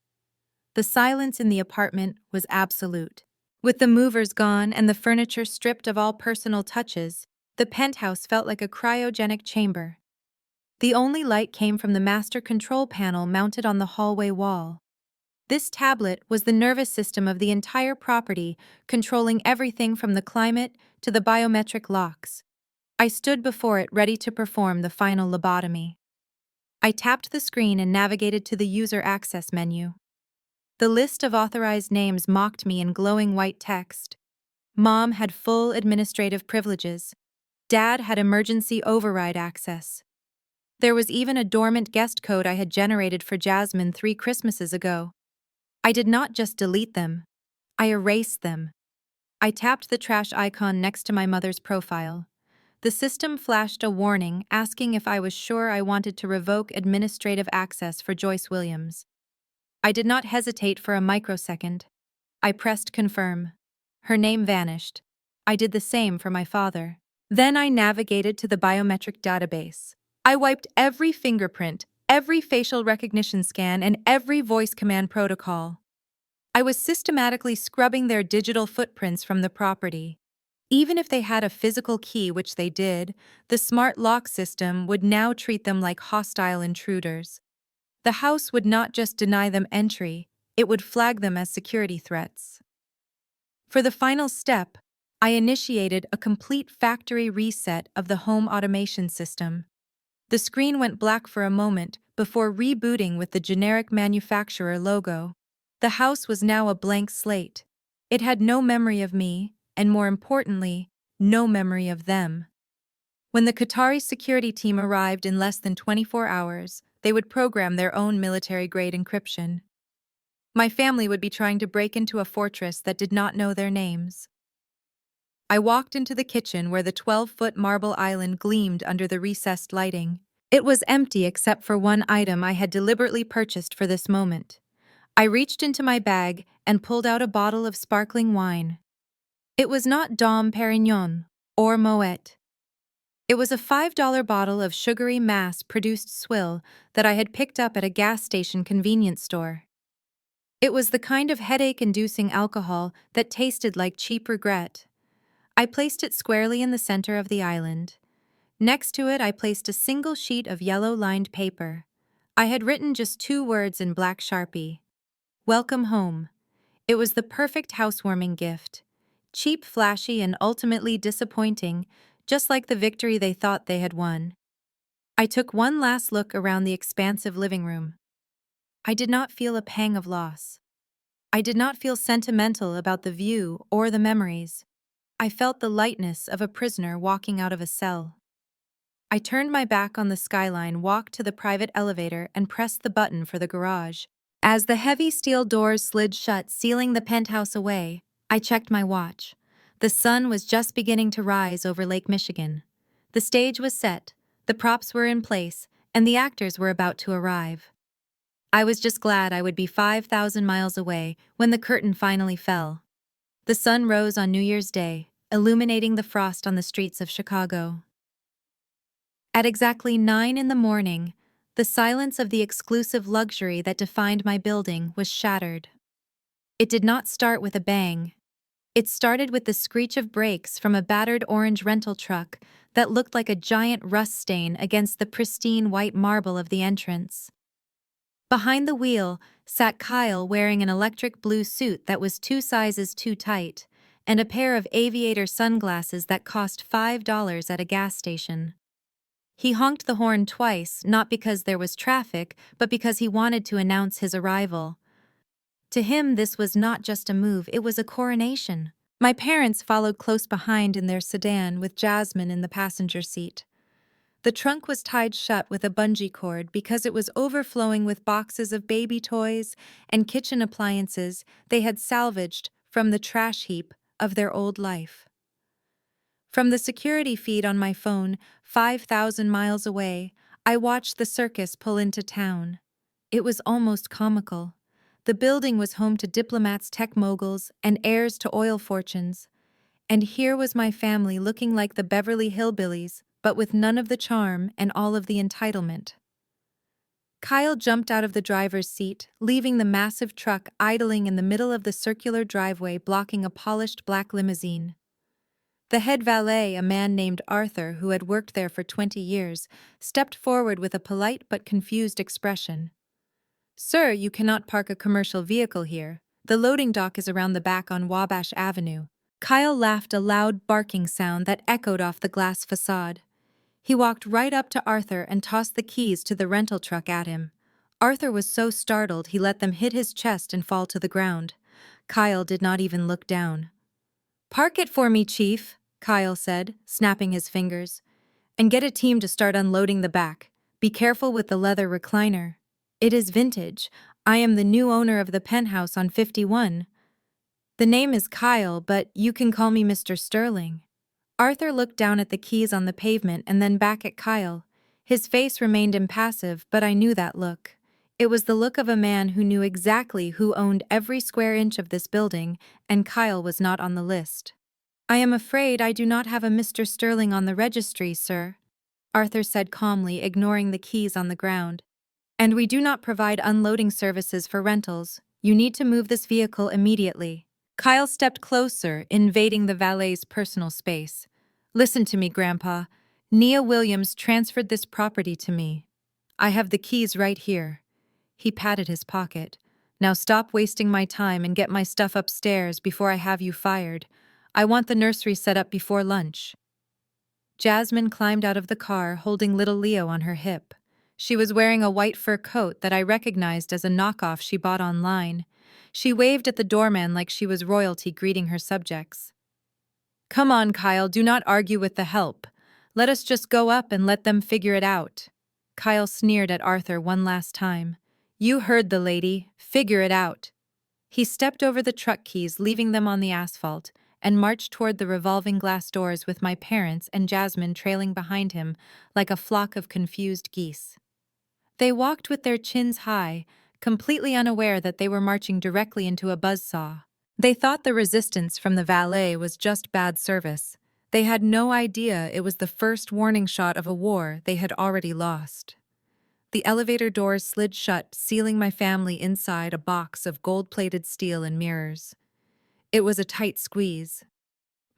The silence in the apartment was absolute. With the movers gone and the furniture stripped of all personal touches, the penthouse felt like a cryogenic chamber. The only light came from the master control panel mounted on the hallway wall. This tablet was the nervous system of the entire property, controlling everything from the climate to the biometric locks. I stood before it, ready to perform the final lobotomy. I tapped the screen and navigated to the user access menu. The list of authorized names mocked me in glowing white text. Mom had full administrative privileges. Dad had emergency override access. There was even a dormant guest code I had generated for Jasmine 3 Christmases ago. I did not just delete them. I erased them. I tapped the trash icon next to my mother's profile. The system flashed a warning asking if I was sure I wanted to revoke administrative access for Joyce Williams. I did not hesitate for a microsecond. I pressed confirm. Her name vanished. I did the same for my father. Then I navigated to the biometric database. I wiped every fingerprint, every facial recognition scan, and every voice command protocol. I was systematically scrubbing their digital footprints from the property. Even if they had a physical key, which they did, the smart lock system would now treat them like hostile intruders. The house would not just deny them entry, it would flag them as security threats. For the final step, I initiated a complete factory reset of the home automation system. The screen went black for a moment before rebooting with the generic manufacturer logo. The house was now a blank slate. It had no memory of me, and more importantly, no memory of them. When the Qatari security team arrived in less than 24 hours, they would program their own military-grade encryption. My family would be trying to break into a fortress that did not know their names. I walked into the kitchen where the 12-foot marble island gleamed under the recessed lighting. It was empty except for one item I had deliberately purchased for this moment. I reached into my bag and pulled out a bottle of sparkling wine. It was not Dom Perignon or Moet. It was a $5 bottle of sugary mass-produced swill that I had picked up at a gas station convenience store. It was the kind of headache-inducing alcohol that tasted like cheap regret. I placed it squarely in the center of the island. Next to it, I placed a single sheet of yellow-lined paper. I had written just 2 words in black Sharpie. Welcome home. It was the perfect housewarming gift. Cheap, flashy, and ultimately disappointing, just like the victory they thought they had won. I took one last look around the expansive living room. I did not feel a pang of loss. I did not feel sentimental about the view or the memories. I felt the lightness of a prisoner walking out of a cell. I turned my back on the skyline, walked to the private elevator, and pressed the button for the garage. As the heavy steel doors slid shut, sealing the penthouse away, I checked my watch. The sun was just beginning to rise over Lake Michigan. The stage was set, the props were in place, and the actors were about to arrive. I was just glad I would be 5,000 miles away when the curtain finally fell. The sun rose on New Year's Day, illuminating the frost on the streets of Chicago. At exactly 9 in the morning, the silence of the exclusive luxury that defined my building was shattered. It did not start with a bang. It started with the screech of brakes from a battered orange rental truck that looked like a giant rust stain against the pristine white marble of the entrance. Behind the wheel sat Kyle wearing an electric blue suit that was 2 sizes too tight, and a pair of aviator sunglasses that cost $5 at a gas station. He honked the horn twice, not because there was traffic, but because he wanted to announce his arrival. To him, this was not just a move, it was a coronation. My parents followed close behind in their sedan with Jasmine in the passenger seat. The trunk was tied shut with a bungee cord because it was overflowing with boxes of baby toys and kitchen appliances they had salvaged from the trash heap of their old life. From the security feed on my phone, 5,000 miles away, I watched the circus pull into town. It was almost comical. The building was home to diplomats, tech moguls, and heirs to oil fortunes. And here was my family looking like the Beverly Hillbillies, but with none of the charm and all of the entitlement. Kyle jumped out of the driver's seat, leaving the massive truck idling in the middle of the circular driveway blocking a polished black limousine. The head valet, a man named Arthur who had worked there for 20 years, stepped forward with a polite but confused expression. "Sir, you cannot park a commercial vehicle here. The loading dock is around the back on Wabash Avenue." Kyle laughed a loud barking sound that echoed off the glass facade. He walked right up to Arthur and tossed the keys to the rental truck at him. Arthur was so startled he let them hit his chest and fall to the ground. Kyle did not even look down. "Park it for me, Chief," Kyle said, snapping his fingers. "And get a team to start unloading the back. Be careful with the leather recliner. It is vintage. I am the new owner of the penthouse on 51. The name is Kyle, but you can call me Mr. Sterling." Arthur looked down at the keys on the pavement and then back at Kyle. His face remained impassive, but I knew that look. It was the look of a man who knew exactly who owned every square inch of this building, and Kyle was not on the list. "I am afraid I do not have a Mr. Sterling on the registry, sir," Arthur said calmly, ignoring the keys on the ground. "And we do not provide unloading services for rentals. You need to move this vehicle immediately." Kyle stepped closer, invading the valet's personal space. "Listen to me, Grandpa. Nia Williams transferred this property to me. I have the keys right here." He patted his pocket. "Now stop wasting my time and get my stuff upstairs before I have you fired. I want the nursery set up before lunch." Jasmine climbed out of the car, holding little Leo on her hip. She was wearing a white fur coat that I recognized as a knockoff she bought online. She waved at the doorman like she was royalty greeting her subjects. "Come on, Kyle, do not argue with the help. Let us just go up and let them figure it out." Kyle sneered at Arthur one last time. "You heard the lady. Figure it out." He stepped over the truck keys, leaving them on the asphalt, and marched toward the revolving glass doors with my parents and Jasmine trailing behind him like a flock of confused geese. They walked with their chins high, completely unaware that they were marching directly into a buzzsaw. They thought the resistance from the valet was just bad service. They had no idea it was the first warning shot of a war they had already lost. The elevator doors slid shut, sealing my family inside a box of gold-plated steel and mirrors. It was a tight squeeze.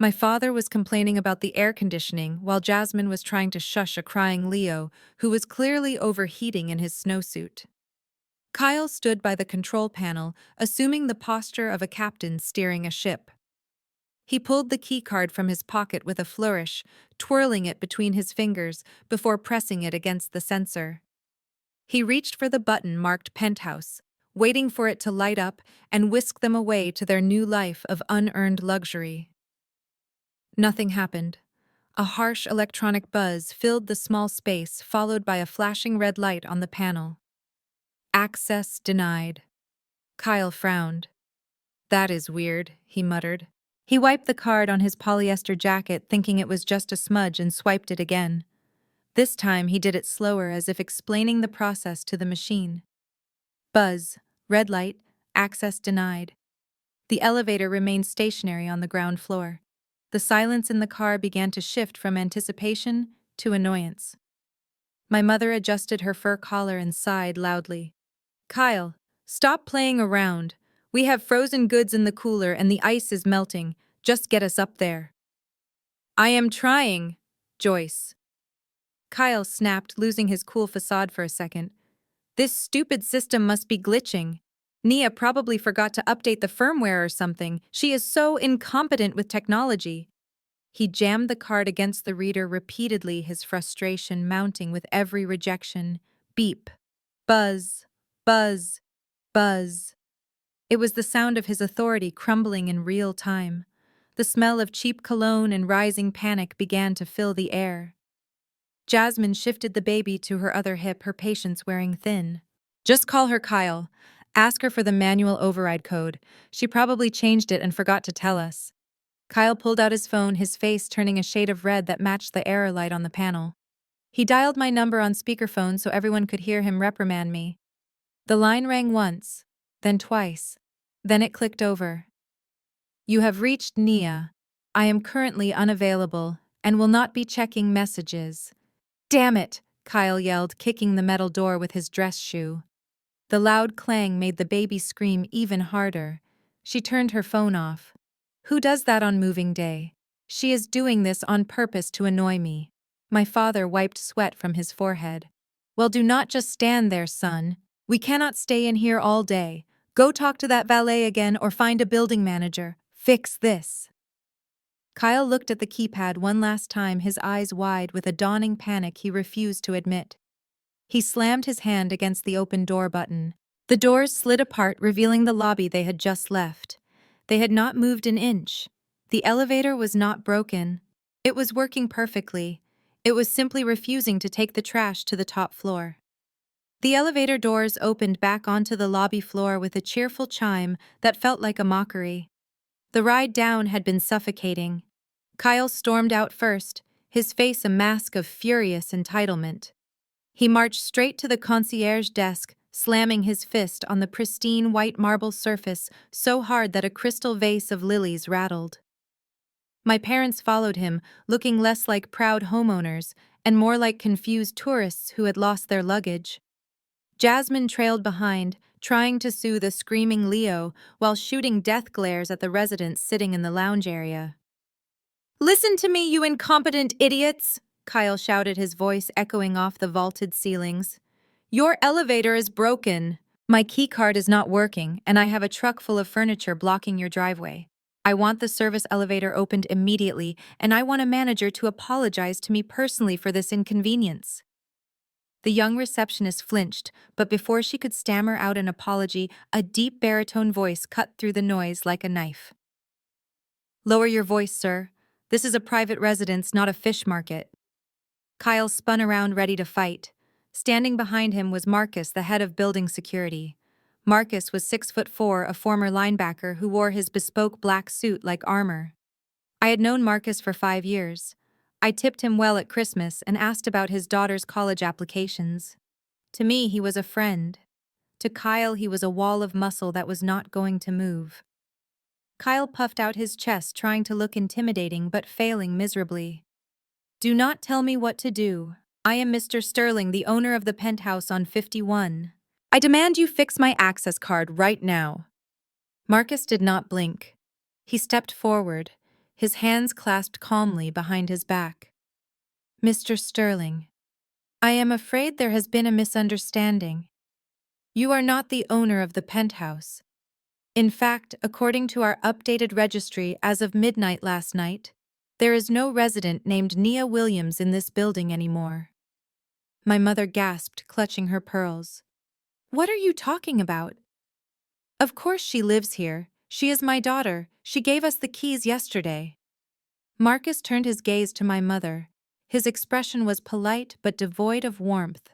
My father was complaining about the air conditioning while Jasmine was trying to shush a crying Leo who was clearly overheating in his snowsuit. Kyle stood by the control panel, assuming the posture of a captain steering a ship. He pulled the keycard from his pocket with a flourish, twirling it between his fingers before pressing it against the sensor. He reached for the button marked Penthouse, waiting for it to light up and whisk them away to their new life of unearned luxury. Nothing happened. A harsh electronic buzz filled the small space, followed by a flashing red light on the panel. "Access denied." Kyle frowned. "That is weird," he muttered. He wiped the card on his polyester jacket, thinking it was just a smudge, and swiped it again. This time he did it slower, as if explaining the process to the machine. Buzz, red light, access denied. The elevator remained stationary on the ground floor. The silence in the car began to shift from anticipation to annoyance. My mother adjusted her fur collar and sighed loudly. "Kyle, stop playing around. We have frozen goods in the cooler and the ice is melting. Just get us up there." "I am trying, Joyce." Kyle snapped, losing his cool facade for a second. "This stupid system must be glitching. Nia probably forgot to update the firmware or something. She is so incompetent with technology." He jammed the card against the reader repeatedly, his frustration mounting with every rejection. Beep. Buzz. Buzz. Buzz. It was the sound of his authority crumbling in real time. The smell of cheap cologne and rising panic began to fill the air. Jasmine shifted the baby to her other hip, her patience wearing thin. "Just call her Kyle. Ask her for the manual override code. She probably changed it and forgot to tell us." Kyle pulled out his phone, his face turning a shade of red that matched the error light on the panel. He dialed my number on speakerphone so everyone could hear him reprimand me. The line rang once, then twice. Then it clicked over. "You have reached Nia. I am currently unavailable and will not be checking messages." "Damn it!" Kyle yelled, kicking the metal door with his dress shoe. The loud clang made the baby scream even harder. She turned her phone off. "Who does that on moving day? She is doing this on purpose to annoy me." My father wiped sweat from his forehead. "Well, do not just stand there, son. We cannot stay in here all day. Go talk to that valet again or find a building manager. Fix this." Kyle looked at the keypad one last time, his eyes wide with a dawning panic he refused to admit. He slammed his hand against the open door button. The doors slid apart, revealing the lobby they had just left. They had not moved an inch. The elevator was not broken. It was working perfectly. It was simply refusing to take the trash to the top floor. The elevator doors opened back onto the lobby floor with a cheerful chime that felt like a mockery. The ride down had been suffocating. Kyle stormed out first, his face a mask of furious entitlement. He marched straight to the concierge desk, slamming his fist on the pristine white marble surface so hard that a crystal vase of lilies rattled. My parents followed him, looking less like proud homeowners and more like confused tourists who had lost their luggage. Jasmine trailed behind, trying to soothe a screaming Leo while shooting death glares at the residents sitting in the lounge area. "Listen to me, you incompetent idiots!" Kyle shouted, his voice echoing off the vaulted ceilings. "Your elevator is broken. My keycard is not working, and I have a truck full of furniture blocking your driveway. I want the service elevator opened immediately, and I want a manager to apologize to me personally for this inconvenience." The young receptionist flinched, but before she could stammer out an apology, a deep baritone voice cut through the noise like a knife. "Lower your voice, sir. This is a private residence, not a fish market." Kyle spun around ready to fight. Standing behind him was Marcus, the head of building security. Marcus was 6'4", a former linebacker who wore his bespoke black suit like armor. I had known Marcus for 5 years. I tipped him well at Christmas and asked about his daughter's college applications. To me, he was a friend. To Kyle, he was a wall of muscle that was not going to move. Kyle puffed out his chest, trying to look intimidating but failing miserably. "Do not tell me what to do. I am Mr. Sterling, the owner of the penthouse on 51. I demand you fix my access card right now." Marcus did not blink. He stepped forward, his hands clasped calmly behind his back. "Mr. Sterling, I am afraid there has been a misunderstanding. You are not the owner of the penthouse. In fact, according to our updated registry as of midnight last night, there is no resident named Nia Williams in this building anymore." My mother gasped, clutching her pearls. "What are you talking about?" "Of course she lives here. She is my daughter. She gave us the keys yesterday." Marcus turned his gaze to my mother. His expression was polite but devoid of warmth.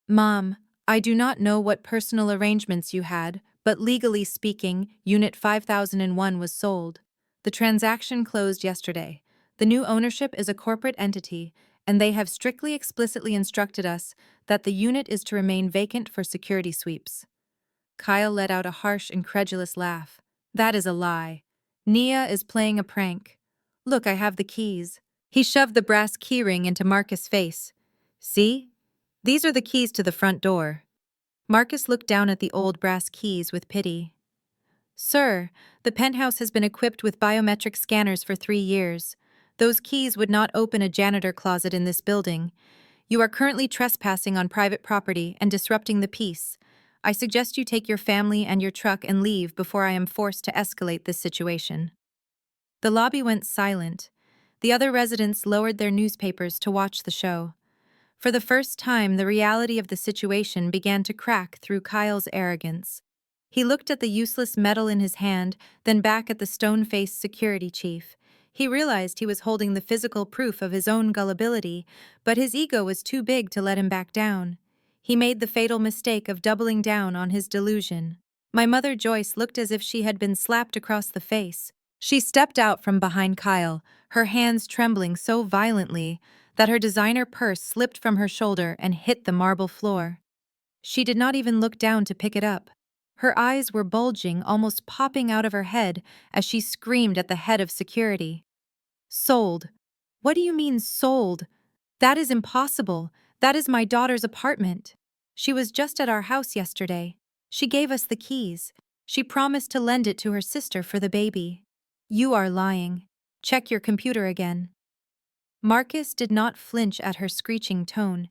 "Mom, I do not know what personal arrangements you had, but legally speaking, Unit 5001 was sold. The transaction closed yesterday. The new ownership is a corporate entity, and they have strictly explicitly instructed us that the unit is to remain vacant for security sweeps." Kyle let out a harsh, incredulous laugh. "That is a lie. Nia is playing a prank. Look, I have the keys." He shoved the brass keyring into Marcus' face. "See? These are the keys to the front door." Marcus looked down at the old brass keys with pity. "Sir, the penthouse has been equipped with biometric scanners for 3 years. Those keys would not open a janitor closet in this building. You are currently trespassing on private property and disrupting the peace. I suggest you take your family and your truck and leave before I am forced to escalate this situation." The lobby went silent. The other residents lowered their newspapers to watch the show. For the first time, the reality of the situation began to crack through Kyle's arrogance. He looked at the useless metal in his hand, then back at the stone-faced security chief. He realized he was holding the physical proof of his own gullibility, but his ego was too big to let him back down. He made the fatal mistake of doubling down on his delusion. My mother Joyce looked as if she had been slapped across the face. She stepped out from behind Kyle, her hands trembling so violently that her designer purse slipped from her shoulder and hit the marble floor. She did not even look down to pick it up. Her eyes were bulging, almost popping out of her head as she screamed at the head of security. "Sold? What do you mean sold? That is impossible. That is my daughter's apartment. She was just at our house yesterday. She gave us the keys. She promised to lend it to her sister for the baby." "You are lying. Check your computer again." Marcus did not flinch at her screeching tone.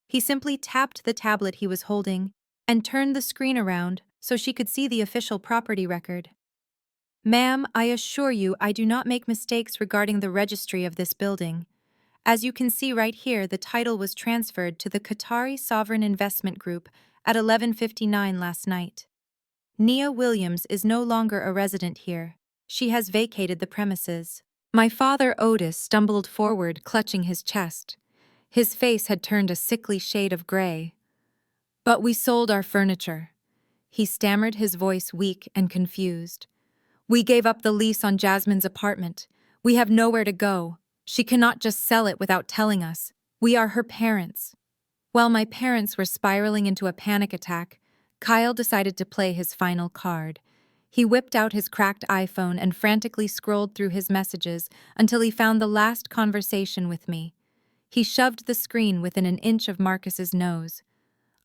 He simply tapped the tablet he was holding and turned the screen around so she could see the official property record. "Ma'am, I assure you I do not make mistakes regarding the registry of this building. As you can see right here, the title was transferred to the Qatari Sovereign Investment Group at 11:59 last night. Nia Williams is no longer a resident here. She has vacated the premises." My father Otis stumbled forward, clutching his chest. His face had turned a sickly shade of gray. "But we sold our furniture." He stammered, his voice weak and confused. "We gave up the lease on Jasmine's apartment. We have nowhere to go. She cannot just sell it without telling us. We are her parents." While my parents were spiraling into a panic attack, Kyle decided to play his final card. He whipped out his cracked iPhone and frantically scrolled through his messages until he found the last conversation with me. He shoved the screen within an inch of Marcus's nose.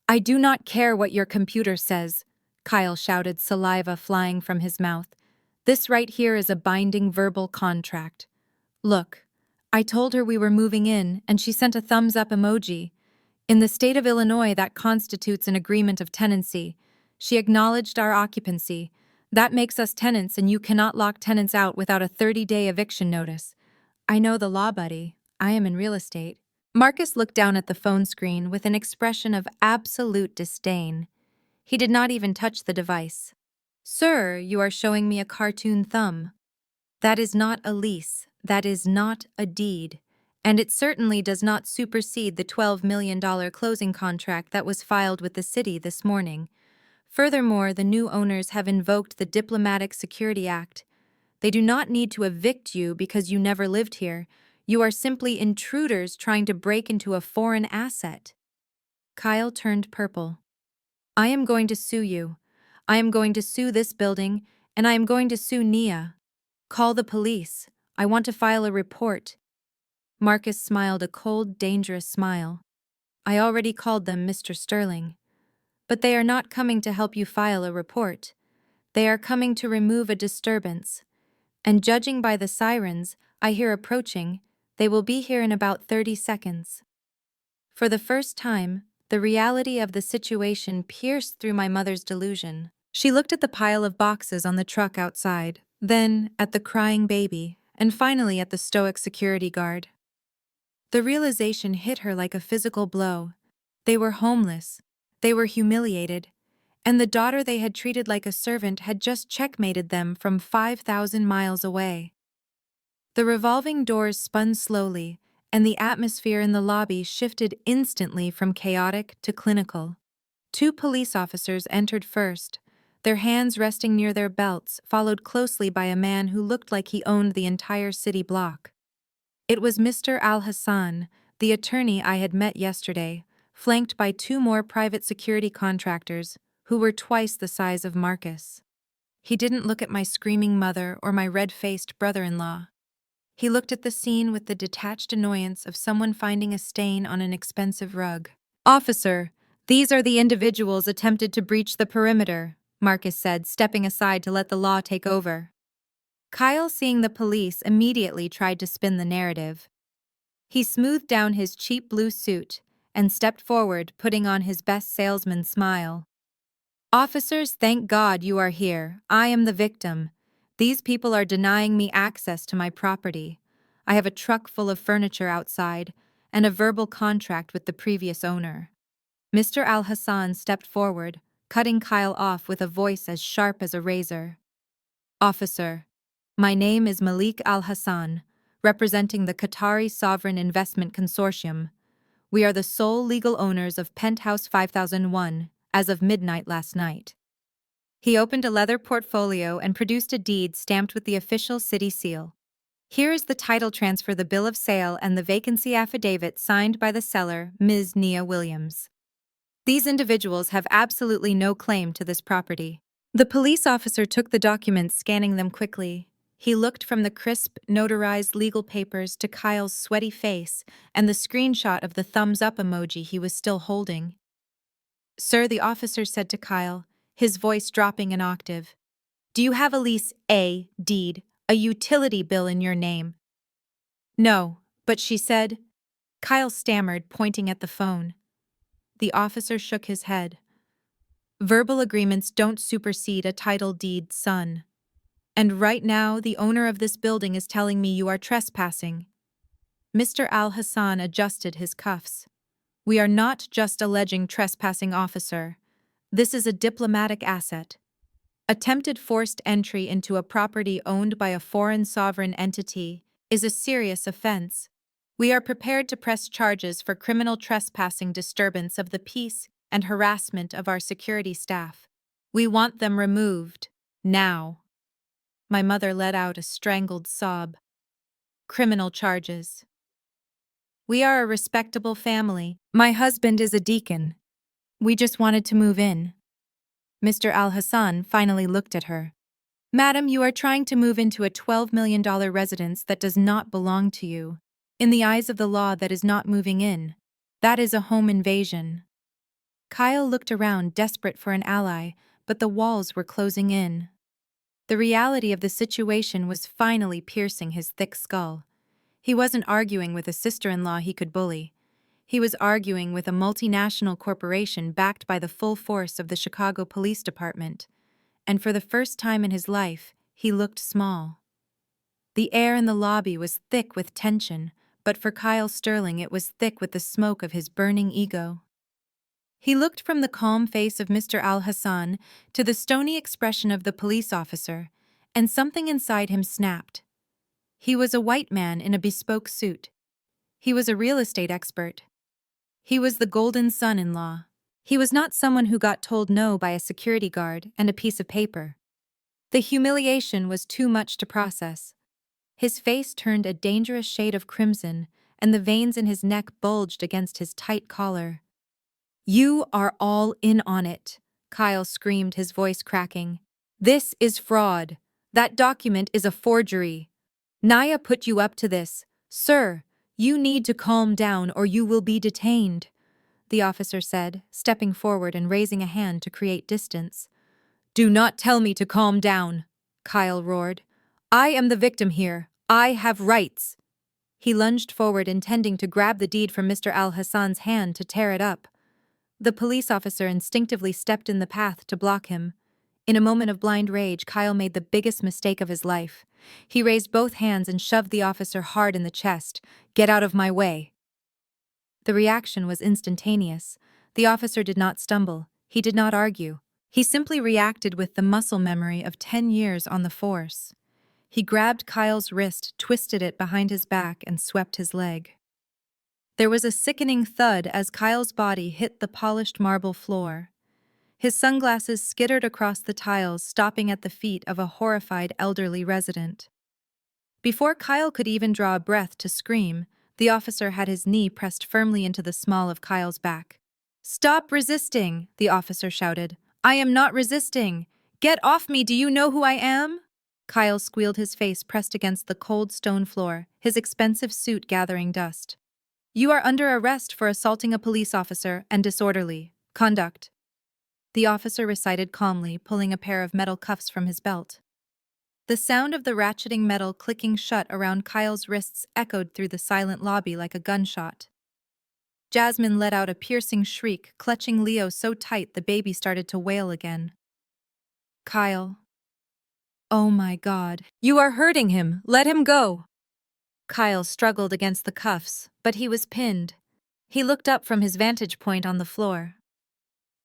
"I do not care what your computer says," Kyle shouted, saliva flying from his mouth. "This right here is a binding verbal contract. Look, I told her we were moving in, and she sent a thumbs up emoji. In the state of Illinois, that constitutes an agreement of tenancy. She acknowledged our occupancy. That makes us tenants, and you cannot lock tenants out without a 30-day eviction notice. I know the law, buddy. I am in real estate." Marcus looked down at the phone screen with an expression of absolute disdain. He did not even touch the device. "Sir, you are showing me a cartoon thumb. That is not a lease. That is not a deed. And it certainly does not supersede the $12 million closing contract that was filed with the city this morning. Furthermore, the new owners have invoked the Diplomatic Security Act. They do not need to evict you because you never lived here. You are simply intruders trying to break into a foreign asset." Kyle turned purple. "I am going to sue you. I am going to sue this building, and I am going to sue Nia. Call the police. I want to file a report." Marcus smiled a cold, dangerous smile. "I already called them, Mr. Sterling. But they are not coming to help you file a report. They are coming to remove a disturbance. And judging by the sirens I hear approaching, they will be here in about 30 seconds. For the first time, the reality of the situation pierced through my mother's delusion. She looked at the pile of boxes on the truck outside, then at the crying baby, and finally at the stoic security guard. The realization hit her like a physical blow. They were homeless. They were humiliated. And the daughter they had treated like a servant had just checkmated them from 5,000 miles away. The revolving doors spun slowly, and the atmosphere in the lobby shifted instantly from chaotic to clinical. 2 police officers entered first, their hands resting near their belts, followed closely by a man who looked like he owned the entire city block. It was Mr. Al-Hassan, the attorney I had met yesterday, flanked by 2 more private security contractors who were twice the size of Marcus. He didn't look at my screaming mother or my red-faced brother-in-law. He looked at the scene with the detached annoyance of someone finding a stain on an expensive rug. "Officer, these are the individuals attempted to breach the perimeter," Marcus said, stepping aside to let the law take over. Kyle, seeing the police, immediately tried to spin the narrative. He smoothed down his cheap blue suit and stepped forward, putting on his best salesman smile. "Officers, thank God you are here. I am the victim. These people are denying me access to my property. I have a truck full of furniture outside and a verbal contract with the previous owner." Mr. Al-Hassan stepped forward, cutting Kyle off with a voice as sharp as a razor. "Officer, my name is Malik Al-Hassan, representing the Qatari Sovereign Investment Consortium. We are the sole legal owners of Penthouse 5001 as of midnight last night." He opened a leather portfolio and produced a deed stamped with the official city seal. "Here is the title transfer, the bill of sale, and the vacancy affidavit signed by the seller, Ms. Nia Williams. These individuals have absolutely no claim to this property." The police officer took the documents, scanning them quickly. He looked from the crisp, notarized legal papers to Kyle's sweaty face and the screenshot of the thumbs-up emoji he was still holding. "Sir," the officer said to Kyle, his voice dropping an octave, "do you have a lease, a deed, a utility bill in your name?" "No, but she said—" Kyle stammered, pointing at the phone. The officer shook his head. "Verbal agreements don't supersede a title deed, son. And right now, the owner of this building is telling me you are trespassing." Mr. Al-Hassan adjusted his cuffs. "We are not just alleging trespassing, officer. This is a diplomatic asset. Attempted forced entry into a property owned by a foreign sovereign entity is a serious offense. We are prepared to press charges for criminal trespassing, disturbance of the peace, and harassment of our security staff. We want them removed. Now." My mother let out a strangled sob. "Criminal charges." We are a respectable family. My husband is a deacon. We just wanted to move in. Mr. Al-Hassan finally looked at her. Madam, you are trying to move into a $12 million residence that does not belong to you. In the eyes of the law, that is not moving in. That is a home invasion. Kyle looked around, desperate for an ally, but the walls were closing in. The reality of the situation was finally piercing his thick skull. He wasn't arguing with a sister-in-law he could bully. He was arguing with a multinational corporation backed by the full force of the Chicago Police Department. And for the first time in his life, he looked small. The air in the lobby was thick with tension, but for Kyle Sterling it was thick with the smoke of his burning ego. He looked from the calm face of Mr. Al-Hassan to the stony expression of the police officer, and something inside him snapped. He was a white man in a bespoke suit. He was a real estate expert. He was the golden son-in-law. He was not someone who got told no by a security guard and a piece of paper. The humiliation was too much to process. His face turned a dangerous shade of crimson, and the veins in his neck bulged against his tight collar. "You are all in on it," Kyle screamed, his voice cracking. "This is fraud. That document is a forgery. Naya put you up to this. Sir, you need to calm down or you will be detained," the officer said, stepping forward and raising a hand to create distance. "Do not tell me to calm down," Kyle roared. "I am the victim here. I have rights." He lunged forward, intending to grab the deed from Mr. Al-Hassan's hand to tear it up. The police officer instinctively stepped in the path to block him. In a moment of blind rage, Kyle made the biggest mistake of his life. He raised both hands and shoved the officer hard in the chest. "Get out of my way." The reaction was instantaneous. The officer did not stumble. He did not argue. He simply reacted with the muscle memory of 10 years on the force. He grabbed Kyle's wrist, twisted it behind his back, and swept his leg. There was a sickening thud as Kyle's body hit the polished marble floor. His sunglasses skittered across the tiles, stopping at the feet of a horrified elderly resident. Before Kyle could even draw a breath to scream, the officer had his knee pressed firmly into the small of Kyle's back. "Stop resisting," the officer shouted. "I am not resisting. Get off me, do you know who I am?" Kyle squealed, his face pressed against the cold stone floor, his expensive suit gathering dust. "You are under arrest for assaulting a police officer and disorderly conduct," the officer recited calmly, pulling a pair of metal cuffs from his belt. The sound of the ratcheting metal clicking shut around Kyle's wrists echoed through the silent lobby like a gunshot. Jasmine let out a piercing shriek, clutching Leo so tight the baby started to wail again. "Kyle. Oh my God. You are hurting him. Let him go." Kyle struggled against the cuffs, but he was pinned. He looked up from his vantage point on the floor.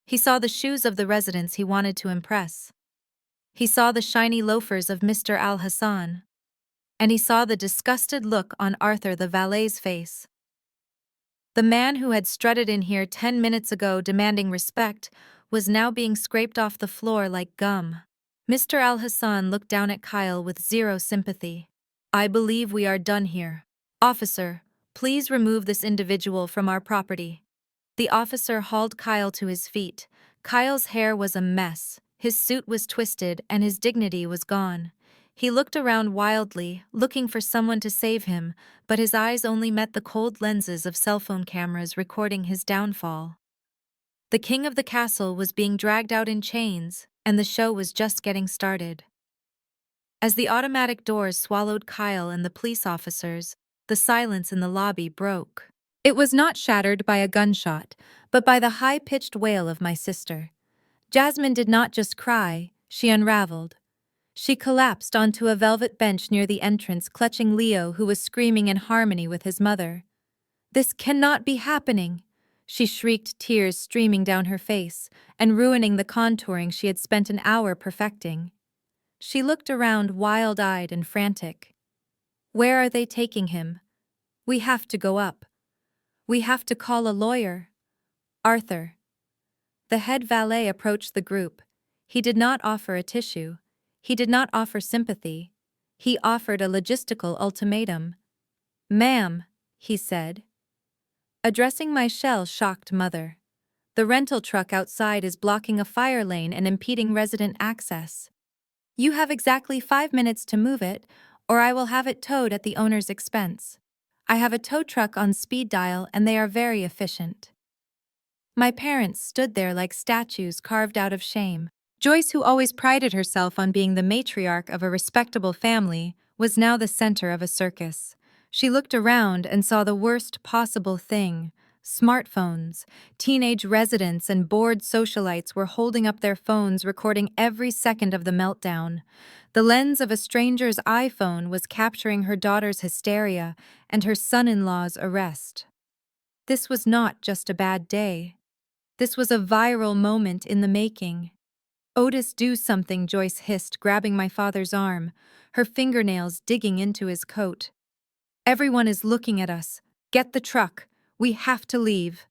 He saw the shoes of the residents he wanted to impress. He saw the shiny loafers of Mr. Al-Hassan. And he saw the disgusted look on Arthur the valet's face. The man who had strutted in here 10 minutes ago demanding respect was now being scraped off the floor like gum. Mr. Al-Hassan looked down at Kyle with zero sympathy. "I believe we are done here. Officer, please remove this individual from our property." The officer hauled Kyle to his feet. Kyle's hair was a mess, his suit was twisted, and his dignity was gone. He looked around wildly, looking for someone to save him, but his eyes only met the cold lenses of cell phone cameras recording his downfall. The king of the castle was being dragged out in chains, and the show was just getting started. As the automatic doors swallowed Kyle and the police officers, the silence in the lobby broke. It was not shattered by a gunshot, but by the high-pitched wail of my sister. Jasmine did not just cry, she unraveled. She collapsed onto a velvet bench near the entrance, clutching Leo, who was screaming in harmony with his mother. "This cannot be happening," she shrieked, tears streaming down her face, and ruining the contouring she had spent an hour perfecting. She looked around wild-eyed and frantic. "Where are they taking him? We have to go up. We have to call a lawyer." "Arthur." The head valet approached the group. He did not offer a tissue. He did not offer sympathy. He offered a logistical ultimatum. "Ma'am," he said, Addressing my shell shocked mother. The rental truck outside is blocking a fire lane and impeding resident access. You have exactly 5 minutes to move it, or I will have it towed at the owner's expense. I have a tow truck on speed dial and they are very efficient. My parents stood there like statues carved out of shame. Joyce, who always prided herself on being the matriarch of a respectable family, was now the center of a circus. She looked around and saw the worst possible thing. Smartphones, teenage residents and bored socialites were holding up their phones recording every second of the meltdown. The lens of a stranger's iPhone was capturing her daughter's hysteria and her son-in-law's arrest. This was not just a bad day. This was a viral moment in the making. Otis, do something, Joyce hissed, grabbing my father's arm, her fingernails digging into his coat. Everyone is looking at us. Get the truck. We have to leave.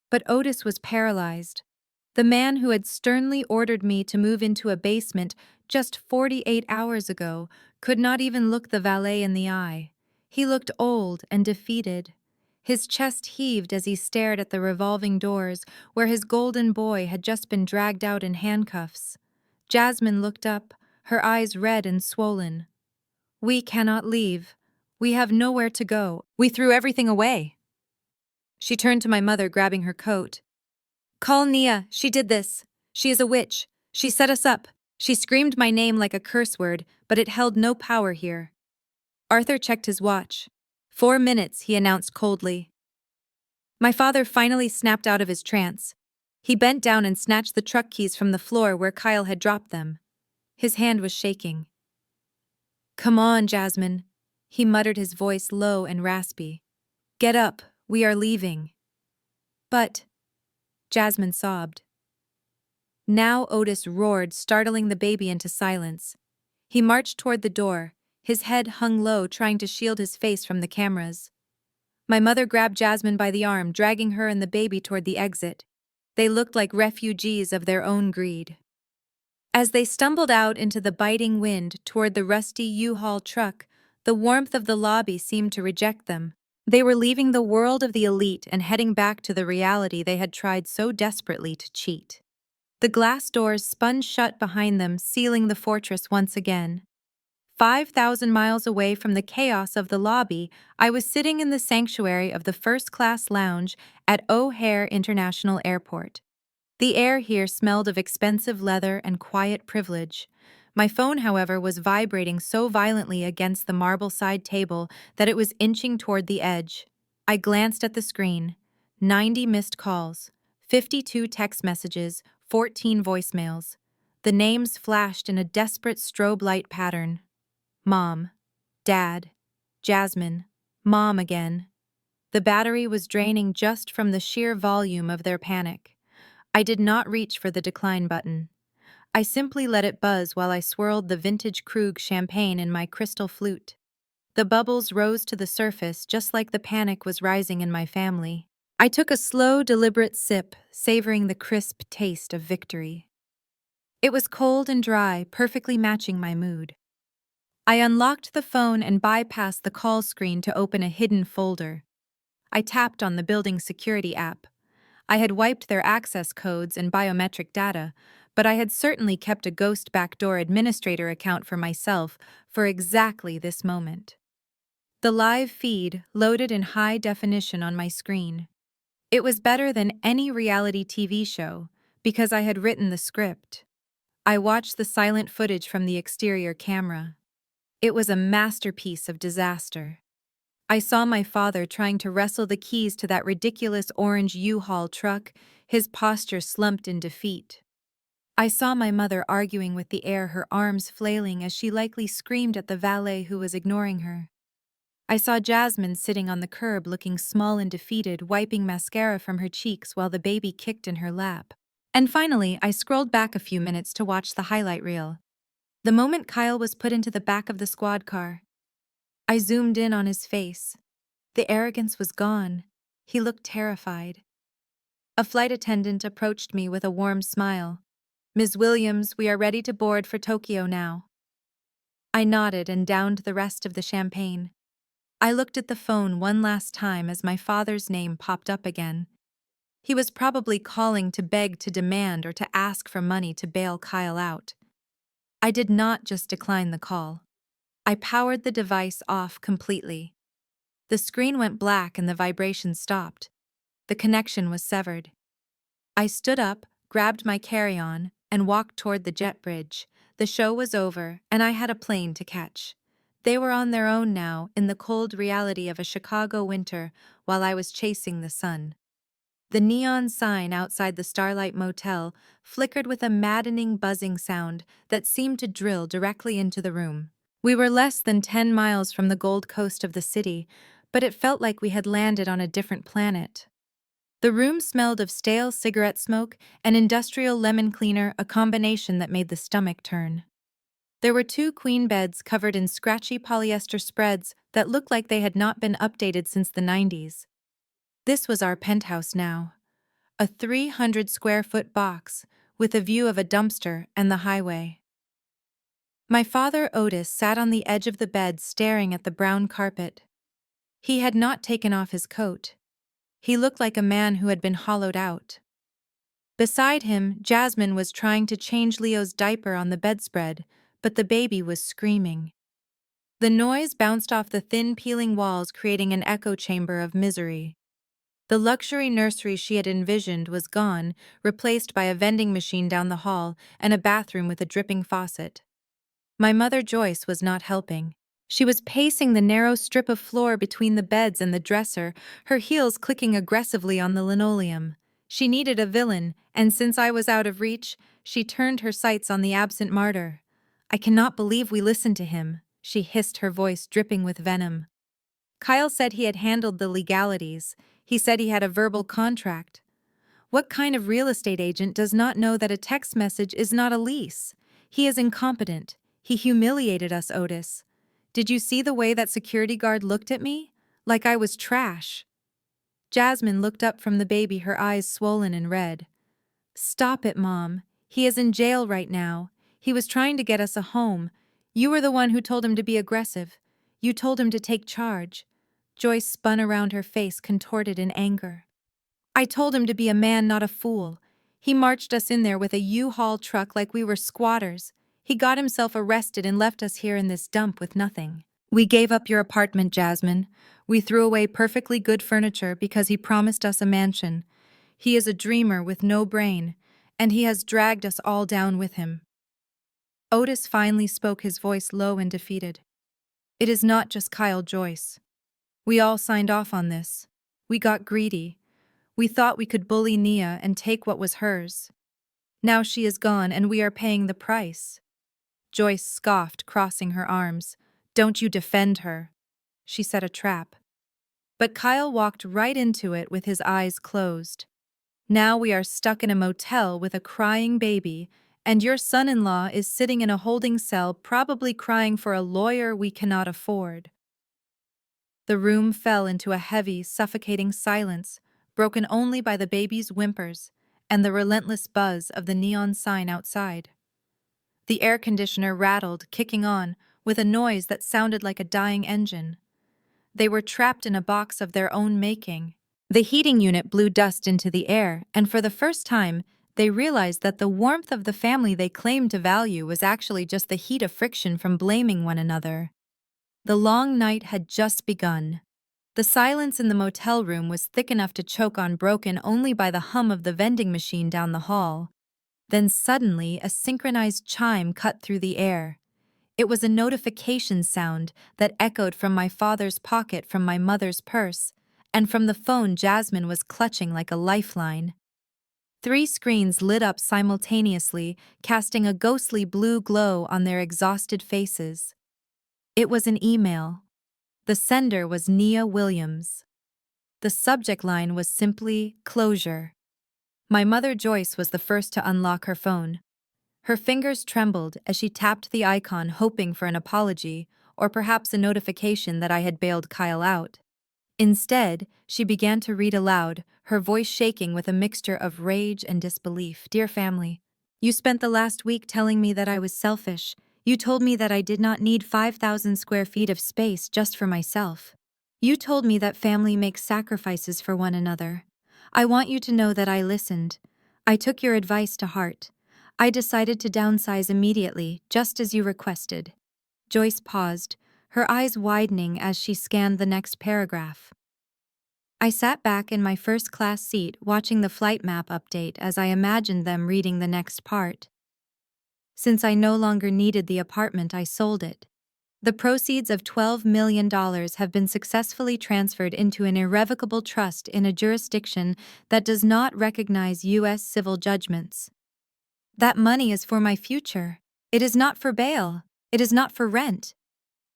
But Otis was paralyzed. The man who had sternly ordered me to move into a basement just 48 hours ago could not even look the valet in the eye. He looked old and defeated. His chest heaved as he stared at the revolving doors where his golden boy had just been dragged out in handcuffs. Jasmine looked up, her eyes red and swollen. We cannot leave. We have nowhere to go. We threw everything away. She turned to my mother, grabbing her coat. Call Nia, she did this. She is a witch. She set us up. She screamed my name like a curse word, but it held no power here. Arthur checked his watch. 4 minutes, he announced coldly. My father finally snapped out of his trance. He bent down and snatched the truck keys from the floor where Kyle had dropped them. His hand was shaking. Come on, Jasmine, he muttered, his voice low and raspy. Get up, we are leaving. But, Jasmine sobbed. Now Otis roared, startling the baby into silence. He marched toward the door, his head hung low, trying to shield his face from the cameras. My mother grabbed Jasmine by the arm, dragging her and the baby toward the exit. They looked like refugees of their own greed. As they stumbled out into the biting wind toward the rusty U-Haul truck, the warmth of the lobby seemed to reject them. They were leaving the world of the elite and heading back to the reality they had tried so desperately to cheat. The glass doors spun shut behind them, sealing the fortress once again. 5,000 miles away from the chaos of the lobby, I was sitting in the sanctuary of the first-class lounge at O'Hare International Airport. The air here smelled of expensive leather and quiet privilege. My phone, however, was vibrating so violently against the marble side table that it was inching toward the edge. I glanced at the screen. 90 missed calls, 52 text messages, 14 voicemails. The names flashed in a desperate strobe light pattern. Mom, Dad, Jasmine, Mom again. The battery was draining just from the sheer volume of their panic. I did not reach for the decline button. I simply let it buzz while I swirled the vintage Krug champagne in my crystal flute. The bubbles rose to the surface just like the panic was rising in my family. I took a slow, deliberate sip, savoring the crisp taste of victory. It was cold and dry, perfectly matching my mood. I unlocked the phone and bypassed the call screen to open a hidden folder. I tapped on the building security app. I had wiped their access codes and biometric data, but I had certainly kept a ghost backdoor administrator account for myself for exactly this moment. The live feed loaded in high definition on my screen. It was better than any reality TV show because I had written the script. I watched the silent footage from the exterior camera. It was a masterpiece of disaster. I saw my father trying to wrestle the keys to that ridiculous orange U-Haul truck, his posture slumped in defeat. I saw my mother arguing with the air, her arms flailing as she likely screamed at the valet who was ignoring her. I saw Jasmine sitting on the curb looking small and defeated, wiping mascara from her cheeks while the baby kicked in her lap. And finally, I scrolled back a few minutes to watch the highlight reel. The moment Kyle was put into the back of the squad car, I zoomed in on his face. The arrogance was gone. He looked terrified. A flight attendant approached me with a warm smile. Ms. Williams, we are ready to board for Tokyo now. I nodded and downed the rest of the champagne. I looked at the phone one last time as my father's name popped up again. He was probably calling to beg, to demand, or to ask for money to bail Kyle out. I did not just decline the call. I powered the device off completely. The screen went black and the vibration stopped. The connection was severed. I stood up, grabbed my carry-on, and walked toward the jet bridge. The show was over, and I had a plane to catch. They were on their own now, in the cold reality of a Chicago winter, while I was chasing the sun. The neon sign outside the Starlight Motel flickered with a maddening buzzing sound that seemed to drill directly into the room. We were less than 10 miles from the Gold Coast of the city, but it felt like we had landed on a different planet. The room smelled of stale cigarette smoke and industrial lemon cleaner, a combination that made the stomach turn. There were 2 queen beds covered in scratchy polyester spreads that looked like they had not been updated since the 90s. This was our penthouse now. A 300-square-foot box with a view of a dumpster and the highway. My father, Otis, sat on the edge of the bed staring at the brown carpet. He had not taken off his coat. He looked like a man who had been hollowed out. Beside him, Jasmine was trying to change Leo's diaper on the bedspread, but the baby was screaming. The noise bounced off the thin, peeling walls, creating an echo chamber of misery. The luxury nursery she had envisioned was gone, replaced by a vending machine down the hall and a bathroom with a dripping faucet. My mother, Joyce, was not helping. She was pacing the narrow strip of floor between the beds and the dresser, her heels clicking aggressively on the linoleum. She needed a villain, and since I was out of reach, she turned her sights on the absent martyr. "I cannot believe we listened to him," she hissed, her voice dripping with venom. Kyle said he had handled the legalities. He said he had a verbal contract. What kind of real estate agent does not know that a text message is not a lease? He is incompetent. He humiliated us, Otis. Did you see the way that security guard looked at me? Like I was trash. Jasmine looked up from the baby, her eyes swollen and red. "Stop it, Mom. He is in jail right now. He was trying to get us a home. You were the one who told him to be aggressive. You told him to take charge." Joyce spun around, her face contorted in anger. "I told him to be a man, not a fool. He marched us in there with a U-Haul truck like we were squatters. He got himself arrested and left us here in this dump with nothing. We gave up your apartment, Jasmine. We threw away perfectly good furniture because he promised us a mansion. He is a dreamer with no brain, and he has dragged us all down with him." Otis finally spoke, his voice low and defeated. "It is not just Kyle, Joyce. We all signed off on this. We got greedy. We thought we could bully Nia and take what was hers. Now she is gone and we are paying the price." Joyce scoffed, crossing her arms. "Don't you defend her. She set a trap." But Kyle walked right into it with his eyes closed. "Now we are stuck in a motel with a crying baby, and your son-in-law is sitting in a holding cell, probably crying for a lawyer we cannot afford." The room fell into a heavy, suffocating silence, broken only by the baby's whimpers and the relentless buzz of the neon sign outside. The air conditioner rattled, kicking on, with a noise that sounded like a dying engine. They were trapped in a box of their own making. The heating unit blew dust into the air, and for the first time, they realized that the warmth of the family they claimed to value was actually just the heat of friction from blaming one another. The long night had just begun. The silence in the motel room was thick enough to choke on, broken only by the hum of the vending machine down the hall. Then suddenly, a synchronized chime cut through the air. It was a notification sound that echoed from my father's pocket, from my mother's purse, and from the phone Jasmine was clutching like a lifeline. 3 screens lit up simultaneously, casting a ghostly blue glow on their exhausted faces. It was an email. The sender was Nia Williams. The subject line was simply "Closure." My mother, Joyce, was the first to unlock her phone. Her fingers trembled as she tapped the icon, hoping for an apology or perhaps a notification that I had bailed Kyle out. Instead, she began to read aloud, her voice shaking with a mixture of rage and disbelief. "Dear family, you spent the last week telling me that I was selfish. You told me that I did not need 5,000 square feet of space just for myself. You told me that family makes sacrifices for one another. I want you to know that I listened. I took your advice to heart. I decided to downsize immediately, just as you requested. Joyce paused, her eyes widening as she scanned the next paragraph. I sat back in my first-class seat watching the flight map update as I imagined them reading the next part. Since I no longer needed the apartment, I sold it. The proceeds of $12 million have been successfully transferred into an irrevocable trust in a jurisdiction that does not recognize U.S. civil judgments. That money is for my future. It is not for bail. It is not for rent.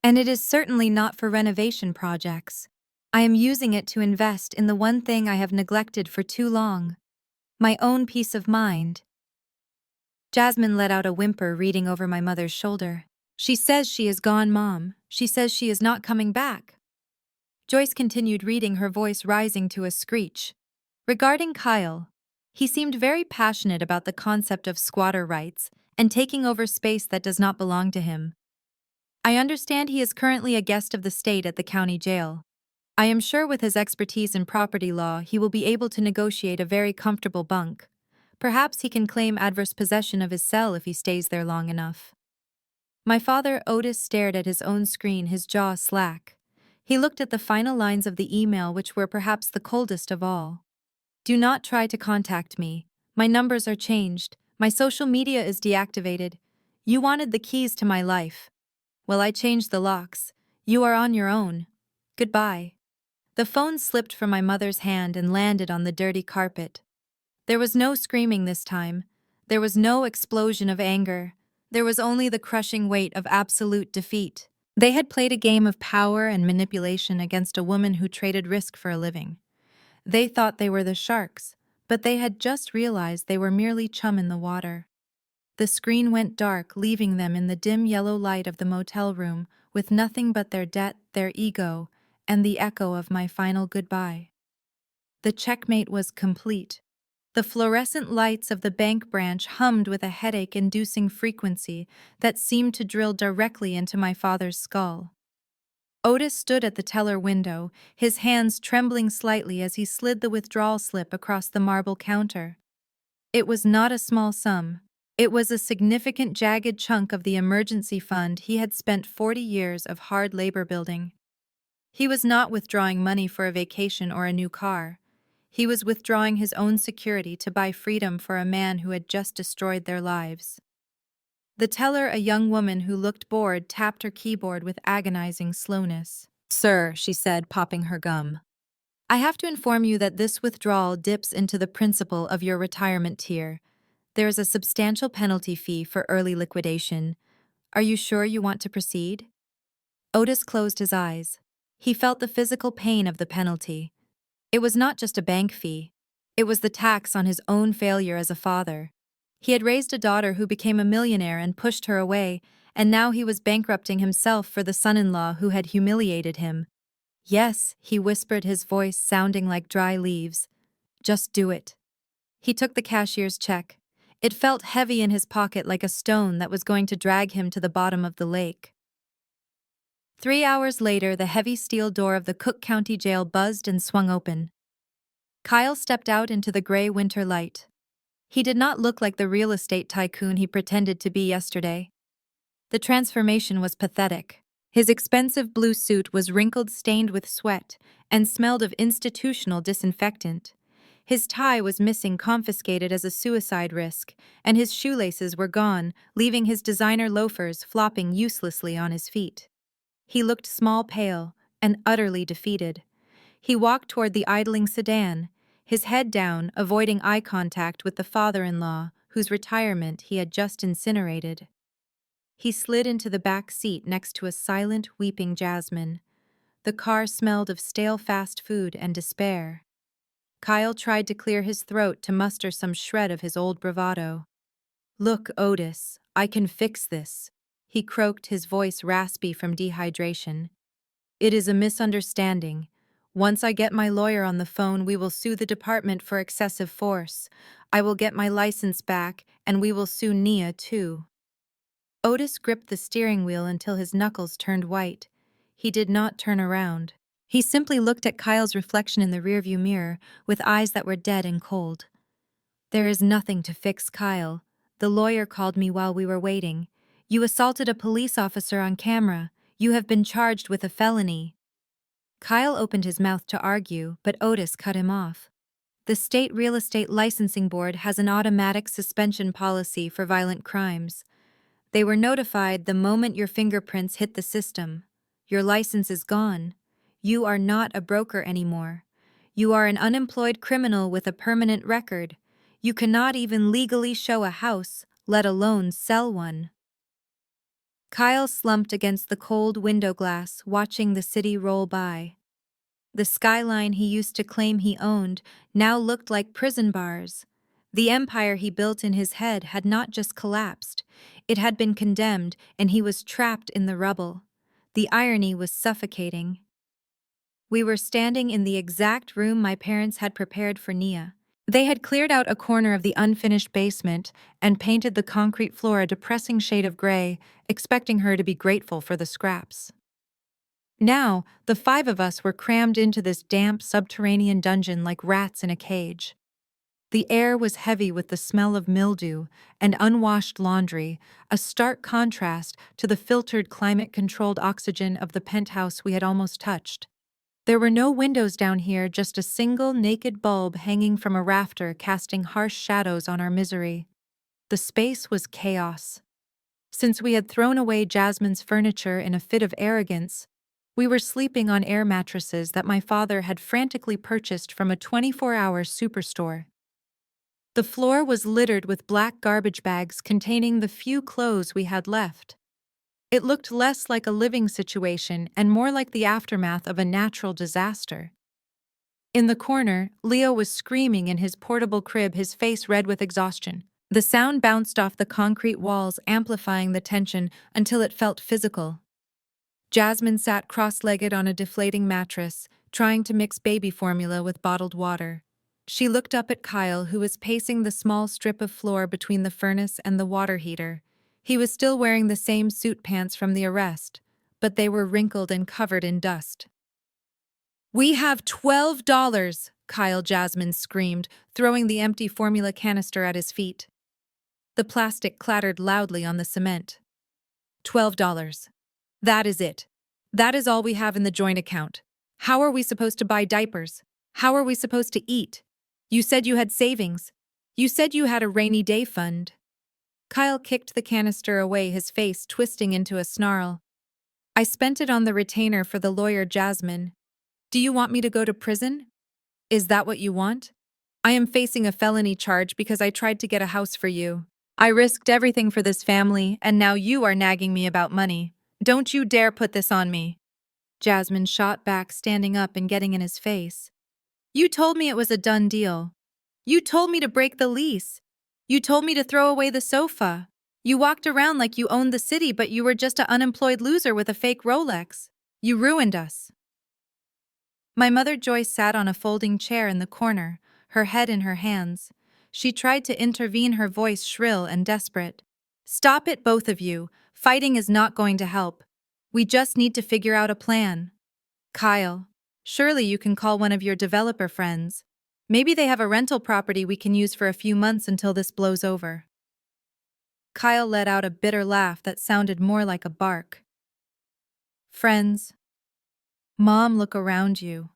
And it is certainly not for renovation projects. I am using it to invest in the one thing I have neglected for too long: my own peace of mind. Jasmine let out a whimper, reading over my mother's shoulder. She says she is gone, Mom. She says she is not coming back. Joyce continued reading, her voice rising to a screech. Regarding Kyle, he seemed very passionate about the concept of squatter rights and taking over space that does not belong to him. I understand he is currently a guest of the state at the county jail. I am sure with his expertise in property law, he will be able to negotiate a very comfortable bunk. Perhaps he can claim adverse possession of his cell if he stays there long enough. My father, Otis, stared at his own screen, his jaw slack. He looked at the final lines of the email, which were perhaps the coldest of all. Do not try to contact me. My numbers are changed. My social media is deactivated. You wanted the keys to my life. Well, I changed the locks. You are on your own. Goodbye. The phone slipped from my mother's hand and landed on the dirty carpet. There was no screaming this time. There was no explosion of anger. There was only the crushing weight of absolute defeat. They had played a game of power and manipulation against a woman who traded risk for a living. They thought they were the sharks, but they had just realized they were merely chum in the water. The screen went dark, leaving them in the dim yellow light of the motel room with nothing but their debt, their ego, and the echo of my final goodbye. The checkmate was complete. The fluorescent lights of the bank branch hummed with a headache-inducing frequency that seemed to drill directly into my father's skull. Otis stood at the teller window, his hands trembling slightly as he slid the withdrawal slip across the marble counter. It was not a small sum. It was a significant, jagged chunk of the emergency fund he had spent 40 years of hard labor building. He was not withdrawing money for a vacation or a new car. He was withdrawing his own security to buy freedom for a man who had just destroyed their lives. The teller, a young woman who looked bored, tapped her keyboard with agonizing slowness. "Sir," she said, popping her gum, "I have to inform you that this withdrawal dips into the principal of your retirement tier. There is a substantial penalty fee for early liquidation. Are you sure you want to proceed?" Otis closed his eyes. He felt the physical pain of the penalty. It was not just a bank fee. It was the tax on his own failure as a father. He had raised a daughter who became a millionaire and pushed her away, and now he was bankrupting himself for the son-in-law who had humiliated him. "Yes," he whispered, his voice sounding like dry leaves. "Just do it." He took the cashier's check. It felt heavy in his pocket, like a stone that was going to drag him to the bottom of the lake. 3 hours later, the heavy steel door of the Cook County Jail buzzed and swung open. Kyle stepped out into the gray winter light. He did not look like the real estate tycoon he pretended to be yesterday. The transformation was pathetic. His expensive blue suit was wrinkled, stained with sweat, and smelled of institutional disinfectant. His tie was missing, confiscated as a suicide risk, and his shoelaces were gone, leaving his designer loafers flopping uselessly on his feet. He looked small, pale, and utterly defeated. He walked toward the idling sedan, his head down, avoiding eye contact with the father-in-law, whose retirement he had just incinerated. He slid into the back seat next to a silent, weeping Jasmine. The car smelled of stale fast food and despair. Kyle tried to clear his throat to muster some shred of his old bravado. "Look, Otis, I can fix this," he croaked, his voice raspy from dehydration. "It is a misunderstanding. Once I get my lawyer on the phone, we will sue the department for excessive force. I will get my license back, and we will sue Nia, too." Otis gripped the steering wheel until his knuckles turned white. He did not turn around. He simply looked at Kyle's reflection in the rearview mirror with eyes that were dead and cold. There is nothing to fix, Kyle. The lawyer called me while we were waiting. You assaulted a police officer on camera. You have been charged with a felony. Kyle opened his mouth to argue, but Otis cut him off. The state real estate licensing board has an automatic suspension policy for violent crimes. They were notified the moment your fingerprints hit the system. Your license is gone. You are not a broker anymore. You are an unemployed criminal with a permanent record. You cannot even legally show a house, let alone sell one. Kyle slumped against the cold window glass, watching the city roll by. The skyline he used to claim he owned now looked like prison bars. The empire he built in his head had not just collapsed, it had been condemned, and he was trapped in the rubble. The irony was suffocating. We were standing in the exact room my parents had prepared for Nia. They had cleared out a corner of the unfinished basement and painted the concrete floor a depressing shade of gray, expecting her to be grateful for the scraps. Now, the five of us were crammed into this damp subterranean dungeon like rats in a cage. The air was heavy with the smell of mildew and unwashed laundry, a stark contrast to the filtered climate-controlled oxygen of the penthouse we had almost touched. There were no windows down here, just a single naked bulb hanging from a rafter casting harsh shadows on our misery. The space was chaos. Since we had thrown away Jasmine's furniture in a fit of arrogance, we were sleeping on air mattresses that my father had frantically purchased from a 24-hour superstore. The floor was littered with black garbage bags containing the few clothes we had left. It looked less like a living situation and more like the aftermath of a natural disaster. In the corner, Leo was screaming in his portable crib, his face red with exhaustion. The sound bounced off the concrete walls, amplifying the tension until it felt physical. Jasmine sat cross-legged on a deflating mattress, trying to mix baby formula with bottled water. She looked up at Kyle, who was pacing the small strip of floor between the furnace and the water heater. He was still wearing the same suit pants from the arrest, but they were wrinkled and covered in dust. "We have $12, Kyle Jasmine screamed, throwing the empty formula canister at his feet. The plastic clattered loudly on the cement. $12. That is it. That is all we have in the joint account. How are we supposed to buy diapers? How are we supposed to eat? You said you had savings. You said you had a rainy day fund." Kyle kicked the canister away, his face twisting into a snarl. "I spent it on the retainer for the lawyer, Jasmine. Do you want me to go to prison? Is that what you want? I am facing a felony charge because I tried to get a house for you. I risked everything for this family, and now you are nagging me about money. Don't you dare put this on me." Jasmine shot back, standing up and getting in his face. "You told me it was a done deal. You told me to break the lease. You told me to throw away the sofa. You walked around like you owned the city, but you were just an unemployed loser with a fake Rolex. You ruined us." My mother Joyce sat on a folding chair in the corner, her head in her hands. She tried to intervene, her voice shrill and desperate. "Stop it, both of you. Fighting is not going to help. We just need to figure out a plan. Kyle, surely you can call one of your developer friends. Maybe they have a rental property we can use for a few months until this blows over." Kyle let out a bitter laugh that sounded more like a bark. "Friends? Mom, look around you.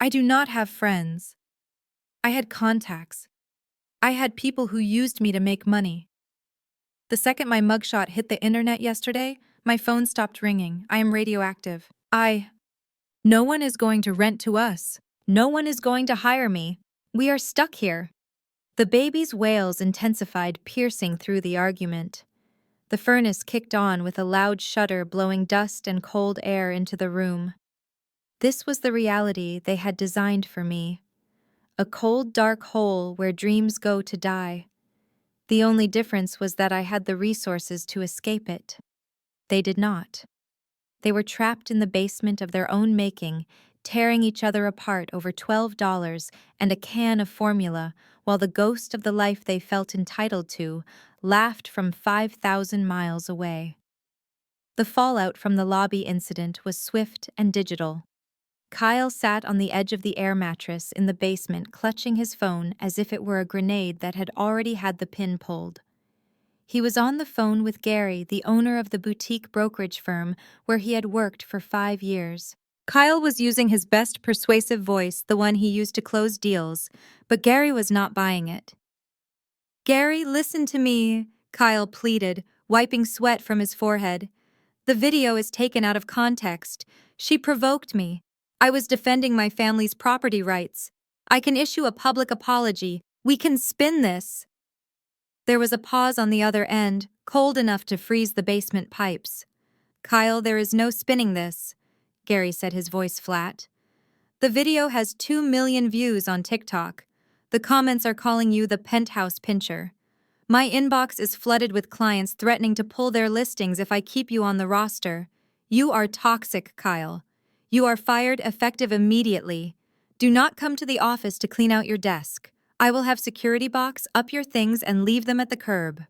I do not have friends. I had contacts. I had people who used me to make money. The second my mugshot hit the internet yesterday, my phone stopped ringing. I am radioactive. No one is going to rent to us. No one is going to hire me. We are stuck here." The baby's wails intensified, piercing through the argument. The furnace kicked on with a loud shudder, blowing dust and cold air into the room. This was the reality they had designed for me. A cold, dark hole where dreams go to die. The only difference was that I had the resources to escape it. They did not. They were trapped in the basement of their own making, tearing each other apart over $12 and a can of formula, while the ghost of the life they felt entitled to laughed from 5,000 miles away. The fallout from the lobby incident was swift and digital. Kyle sat on the edge of the air mattress in the basement, clutching his phone as if it were a grenade that had already had the pin pulled. He was on the phone with Gary, the owner of the boutique brokerage firm where he had worked for 5 years. Kyle was using his best persuasive voice, the one he used to close deals, but Gary was not buying it. "Gary, listen to me," Kyle pleaded, wiping sweat from his forehead. "The video is taken out of context. She provoked me. I was defending my family's property rights. I can issue a public apology. We can spin this." There was a pause on the other end, cold enough to freeze the basement pipes. "Kyle, there is no spinning this," Gary said, his voice flat. "The video has 2 million views on TikTok. The comments are calling you the penthouse pincher. My inbox is flooded with clients threatening to pull their listings if I keep you on the roster. You are toxic, Kyle. You are fired effective immediately. Do not come to the office to clean out your desk. I will have security box up your things and leave them at the curb."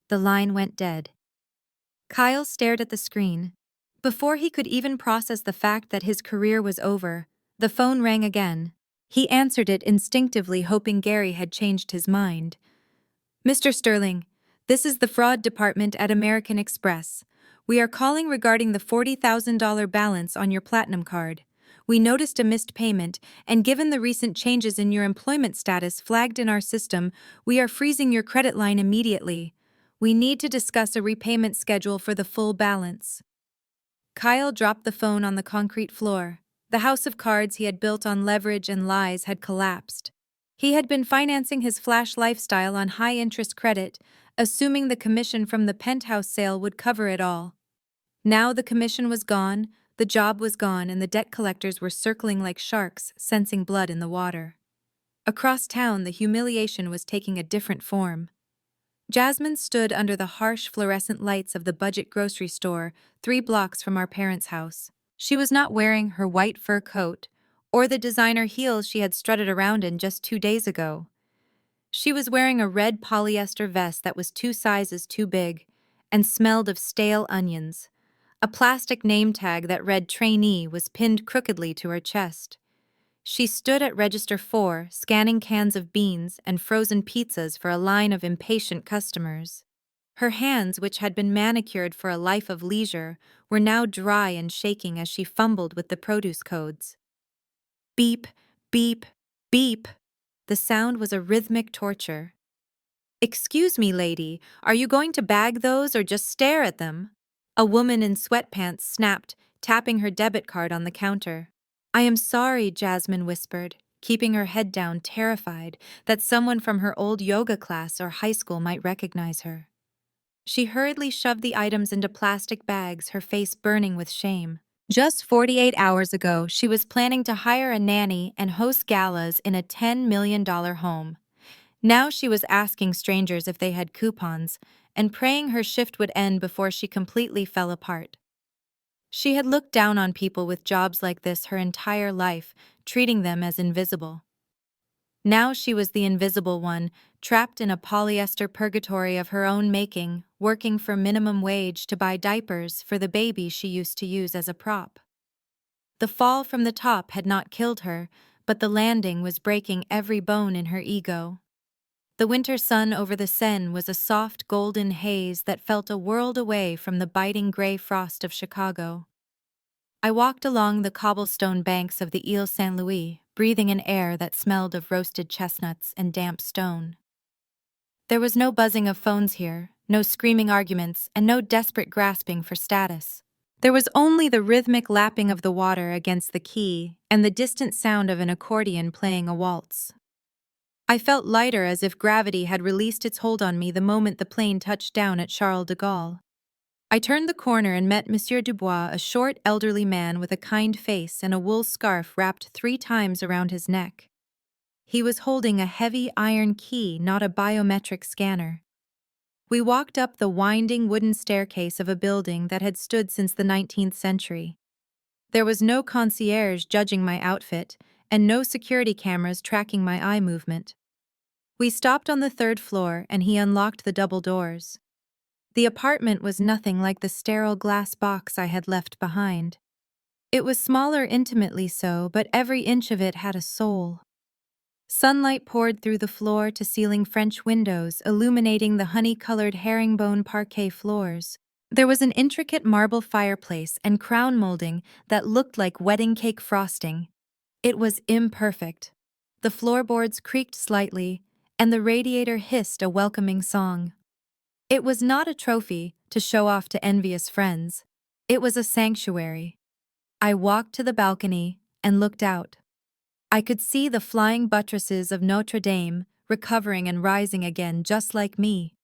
The line went dead. Kyle stared at the screen. Before he could even process the fact that his career was over, the phone rang again. He answered it instinctively, hoping Gary had changed his mind. "Mr. Sterling, this is the fraud department at American Express. We are calling regarding the $40,000 balance on your Platinum card. We noticed a missed payment, and given the recent changes in your employment status flagged in our system, we are freezing your credit line immediately. We need to discuss a repayment schedule for the full balance." Kyle dropped the phone on the concrete floor. The house of cards he had built on leverage and lies had collapsed. He had been financing his flash lifestyle on high-interest credit, assuming the commission from the penthouse sale would cover it all. Now the commission was gone, the job was gone, and the debt collectors were circling like sharks, sensing blood in the water. Across town, the humiliation was taking a different form. Jasmine stood under the harsh fluorescent lights of the budget grocery store 3 blocks from our parents' house. She was not wearing her white fur coat or the designer heels she had strutted around in just 2 days ago. She was wearing a red polyester vest that was 2 sizes too big and smelled of stale onions. A plastic name tag that read trainee was pinned crookedly to her chest. She stood at register 4, scanning cans of beans and frozen pizzas for a line of impatient customers. Her hands, which had been manicured for a life of leisure, were now dry and shaking as she fumbled with the produce codes. Beep, beep, beep. The sound was a rhythmic torture. "Excuse me, lady, are you going to bag those or just stare at them?" A woman in sweatpants snapped, tapping her debit card on the counter. "I am sorry," Jasmine whispered, keeping her head down, terrified that someone from her old yoga class or high school might recognize her. She hurriedly shoved the items into plastic bags, her face burning with shame. Just 48 hours ago, she was planning to hire a nanny and host galas in a $10 million home. Now she was asking strangers if they had coupons and praying her shift would end before she completely fell apart. She had looked down on people with jobs like this her entire life, treating them as invisible. Now she was the invisible one, trapped in a polyester purgatory of her own making, working for minimum wage to buy diapers for the baby she used to use as a prop. The fall from the top had not killed her, but the landing was breaking every bone in her ego. The winter sun over the Seine was a soft golden haze that felt a world away from the biting gray frost of Chicago. I walked along the cobblestone banks of the Ile Saint-Louis, breathing an air that smelled of roasted chestnuts and damp stone. There was no buzzing of phones here, no screaming arguments, and no desperate grasping for status. There was only the rhythmic lapping of the water against the quay and the distant sound of an accordion playing a waltz. I felt lighter, as if gravity had released its hold on me the moment the plane touched down at Charles de Gaulle. I turned the corner and met Monsieur Dubois, a short, elderly man with a kind face and a wool scarf wrapped 3 times around his neck. He was holding a heavy iron key, not a biometric scanner. We walked up the winding wooden staircase of a building that had stood since the 19th century. There was no concierge judging my outfit, and no security cameras tracking my eye movement. We stopped on the 3rd floor, and he unlocked the double doors. The apartment was nothing like the sterile glass box I had left behind. It was smaller intimately so, but every inch of it had a soul. Sunlight poured through the floor-to-ceiling French windows, illuminating the honey-colored herringbone parquet floors. There was an intricate marble fireplace and crown molding that looked like wedding cake frosting. It was imperfect. The floorboards creaked slightly, and the radiator hissed a welcoming song. It was not a trophy to show off to envious friends. It was a sanctuary. I walked to the balcony and looked out. I could see the flying buttresses of Notre Dame, recovering and rising again just like me.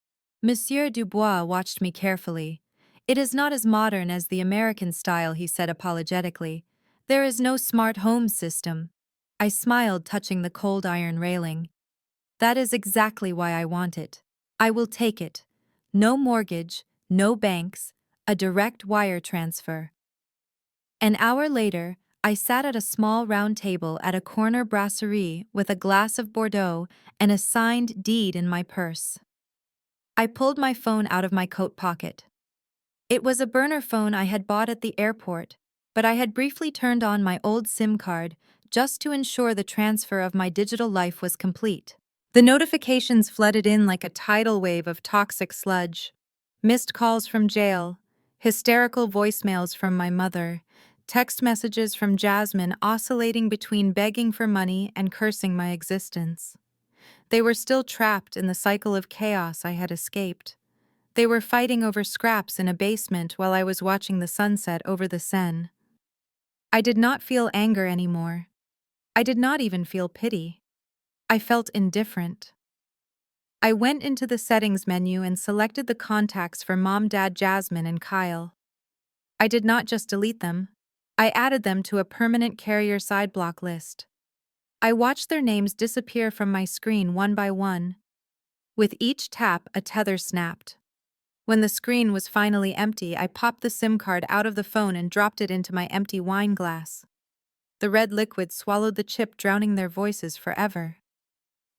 Monsieur Dubois watched me carefully. It is not as modern as the American style, he said apologetically. There is no smart home system. I smiled, touching the cold iron railing. That is exactly why I want it. I will take it. No mortgage, no banks, a direct wire transfer. An hour later, I sat at a small round table at a corner brasserie with a glass of Bordeaux and a signed deed in my purse. I pulled my phone out of my coat pocket. It was a burner phone I had bought at the airport, but I had briefly turned on my old SIM card just to ensure the transfer of my digital life was complete. The notifications flooded in like a tidal wave of toxic sludge. Missed calls from jail, hysterical voicemails from my mother, text messages from Jasmine oscillating between begging for money and cursing my existence. They were still trapped in the cycle of chaos I had escaped. They were fighting over scraps in a basement while I was watching the sunset over the Seine. I did not feel anger anymore. I did not even feel pity. I felt indifferent. I went into the settings menu and selected the contacts for Mom, Dad, Jasmine, and Kyle. I did not just delete them. I added them to a permanent carrier sideblock list. I watched their names disappear from my screen one by one. With each tap, a tether snapped. When the screen was finally empty, I popped the SIM card out of the phone and dropped it into my empty wine glass. The red liquid swallowed the chip, drowning their voices forever.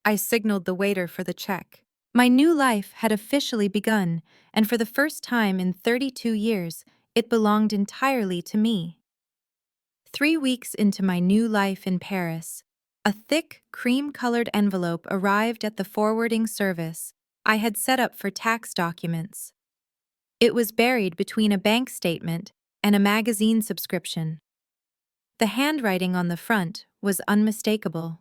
I signaled the waiter for the check. My new life had officially begun, and for the first time in 32 years, it belonged entirely to me. 3 weeks into my new life in Paris, a thick, cream-colored envelope arrived at the forwarding service I had set up for tax documents. It was buried between a bank statement and a magazine subscription. The handwriting on the front was unmistakable.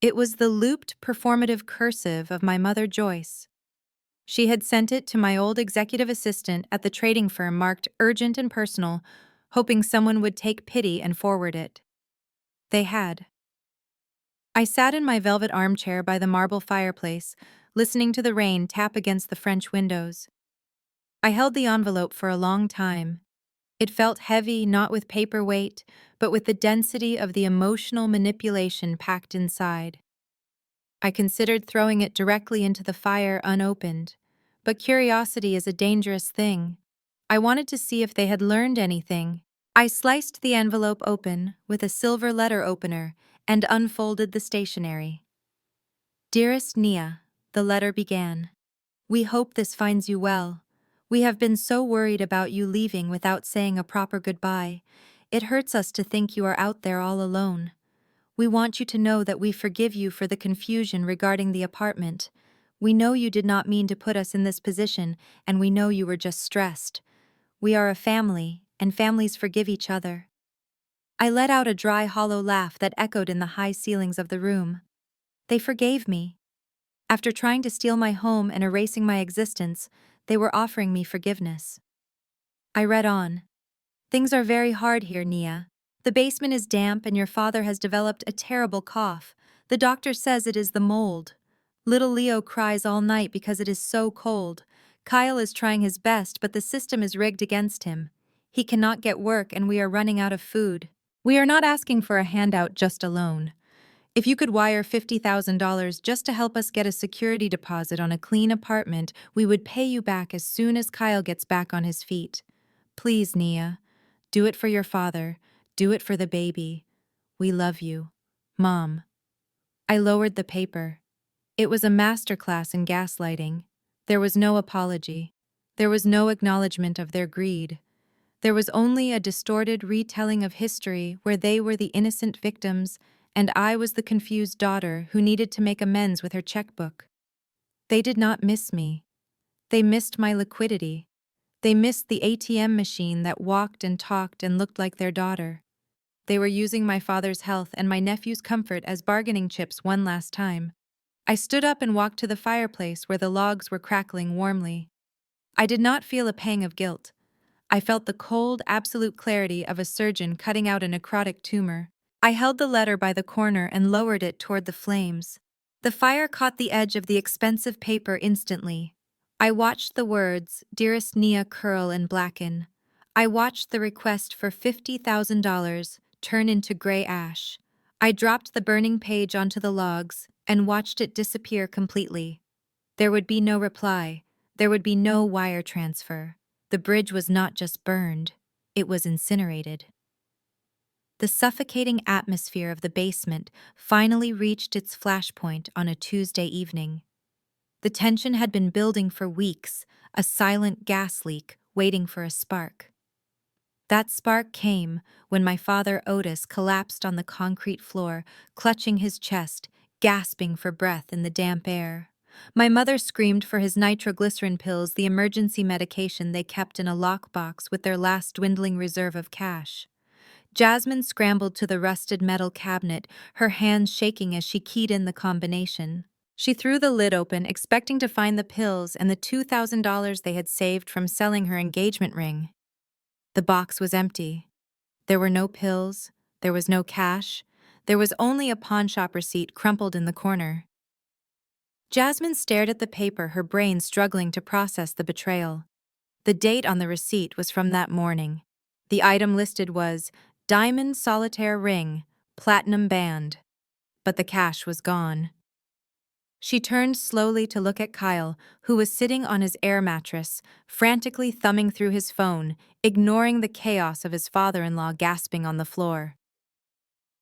It was the looped performative cursive of my mother Joyce. She had sent it to my old executive assistant at the trading firm marked urgent and personal, hoping someone would take pity and forward it. They had. I sat in my velvet armchair by the marble fireplace, listening to the rain tap against the French windows. I held the envelope for a long time. It felt heavy, not with paper weight, but with the density of the emotional manipulation packed inside. I considered throwing it directly into the fire unopened, but curiosity is a dangerous thing. I wanted to see if they had learned anything. I sliced the envelope open with a silver letter opener and unfolded the stationery. Dearest Nia, the letter began. We hope this finds you well. We have been so worried about you leaving without saying a proper goodbye. It hurts us to think you are out there all alone. We want you to know that we forgive you for the confusion regarding the apartment. We know you did not mean to put us in this position, and we know you were just stressed. We are a family, and families forgive each other. I let out a dry, hollow laugh that echoed in the high ceilings of the room. They forgave me. After trying to steal my home and erasing my existence, they were offering me forgiveness. I read on. Things are very hard here, Nia. The basement is damp and your father has developed a terrible cough. The doctor says it is the mold. Little Leo cries all night because it is so cold. Kyle is trying his best, but the system is rigged against him. He cannot get work and we are running out of food. We are not asking for a handout, just a loan. If you could wire $50,000 just to help us get a security deposit on a clean apartment, we would pay you back as soon as Kyle gets back on his feet. Please, Nia. Do it for your father. Do it for the baby. We love you. Mom. I lowered the paper. It was a masterclass in gaslighting. There was no apology. There was no acknowledgement of their greed. There was only a distorted retelling of history where they were the innocent victims and I was the confused daughter who needed to make amends with her checkbook. They did not miss me. They missed my liquidity. They missed the ATM machine that walked and talked and looked like their daughter. They were using my father's health and my nephew's comfort as bargaining chips one last time. I stood up and walked to the fireplace where the logs were crackling warmly. I did not feel a pang of guilt. I felt the cold, absolute clarity of a surgeon cutting out a necrotic tumor. I held the letter by the corner and lowered it toward the flames. The fire caught the edge of the expensive paper instantly. I watched the words, "Dearest Nia," curl and blacken. I watched the request for $50,000 turn into gray ash. I dropped the burning page onto the logs and watched it disappear completely. There would be no reply. There would be no wire transfer. The bridge was not just burned, it was incinerated. The suffocating atmosphere of the basement finally reached its flashpoint on a Tuesday evening. The tension had been building for weeks, a silent gas leak waiting for a spark. That spark came when my father Otis collapsed on the concrete floor, clutching his chest, gasping for breath in the damp air. My mother screamed for his nitroglycerin pills, the emergency medication they kept in a lockbox with their last dwindling reserve of cash. Jasmine scrambled to the rusted metal cabinet, her hands shaking as she keyed in the combination. She threw the lid open, expecting to find the pills and the $2,000 they had saved from selling her engagement ring. The box was empty. There were no pills, there was no cash, there was only a pawnshop receipt crumpled in the corner. Jasmine stared at the paper, her brain struggling to process the betrayal. The date on the receipt was from that morning. The item listed was Diamond Solitaire Ring, Platinum Band. But the cash was gone. She turned slowly to look at Kyle, who was sitting on his air mattress, frantically thumbing through his phone, ignoring the chaos of his father-in-law gasping on the floor.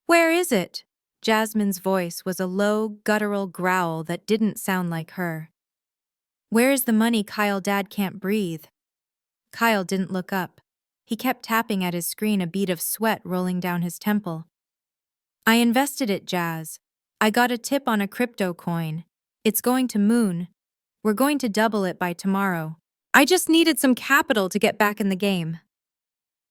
"Where is it?" Jasmine's voice was a low, guttural growl that didn't sound like her. "Where is the money?" Kyle, "Dad can't breathe." Kyle didn't look up. He kept tapping at his screen, a bead of sweat rolling down his temple. "I invested it, Jazz. I got a tip on a crypto coin. It's going to moon. We're going to double it by tomorrow. I just needed some capital to get back in the game."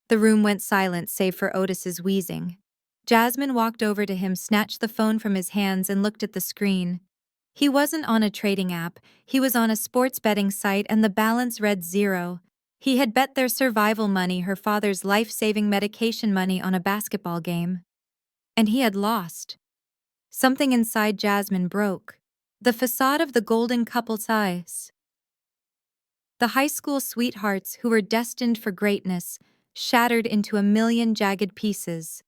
The room went silent save for Otis's wheezing. Jasmine walked over to him, snatched the phone from his hands and looked at the screen. He wasn't on a trading app, he was on a sports betting site and the balance read 0. He had bet their survival money, her father's life-saving medication money, on a basketball game. And he had lost. Something inside Jasmine broke. The facade of the golden couple's eyes. The high school sweethearts who were destined for greatness shattered into a million jagged pieces.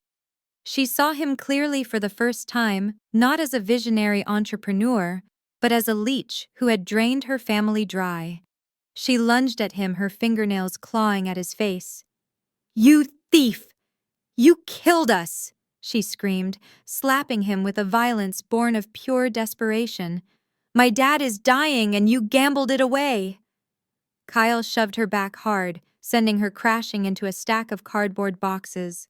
She saw him clearly for the first time, not as a visionary entrepreneur, but as a leech who had drained her family dry. She lunged at him, her fingernails clawing at his face. "You thief! You killed us!" she screamed, slapping him with a violence born of pure desperation. "My dad is dying and you gambled it away!" Kyle shoved her back hard, sending her crashing into a stack of cardboard boxes.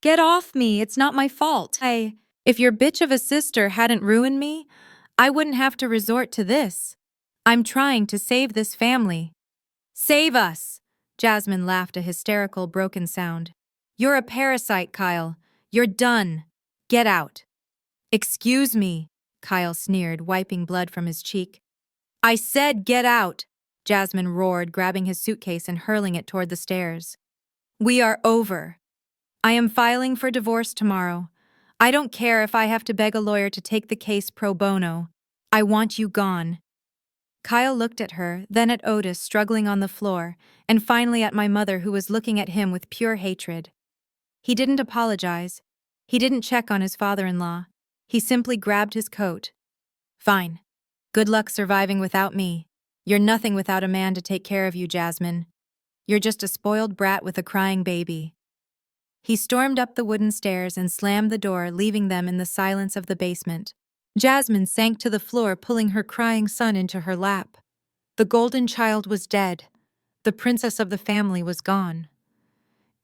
"Get off me, it's not my fault. If your bitch of a sister hadn't ruined me, I wouldn't have to resort to this. I'm trying to save this family." "Save us!" Jasmine laughed, a hysterical, broken sound. "You're a parasite, Kyle. You're done. Get out." "Excuse me," Kyle sneered, wiping blood from his cheek. "I said get out," Jasmine roared, grabbing his suitcase and hurling it toward the stairs. "We are over. I am filing for divorce tomorrow. I don't care if I have to beg a lawyer to take the case pro bono. I want you gone." Kyle looked at her, then at Otis struggling on the floor, and finally at my mother who was looking at him with pure hatred. He didn't apologize. He didn't check on his father-in-law. He simply grabbed his coat. "Fine. Good luck surviving without me. You're nothing without a man to take care of you, Jasmine. You're just a spoiled brat with a crying baby." He stormed up the wooden stairs and slammed the door, leaving them in the silence of the basement. Jasmine sank to the floor, pulling her crying son into her lap. The golden child was dead. The princess of the family was gone.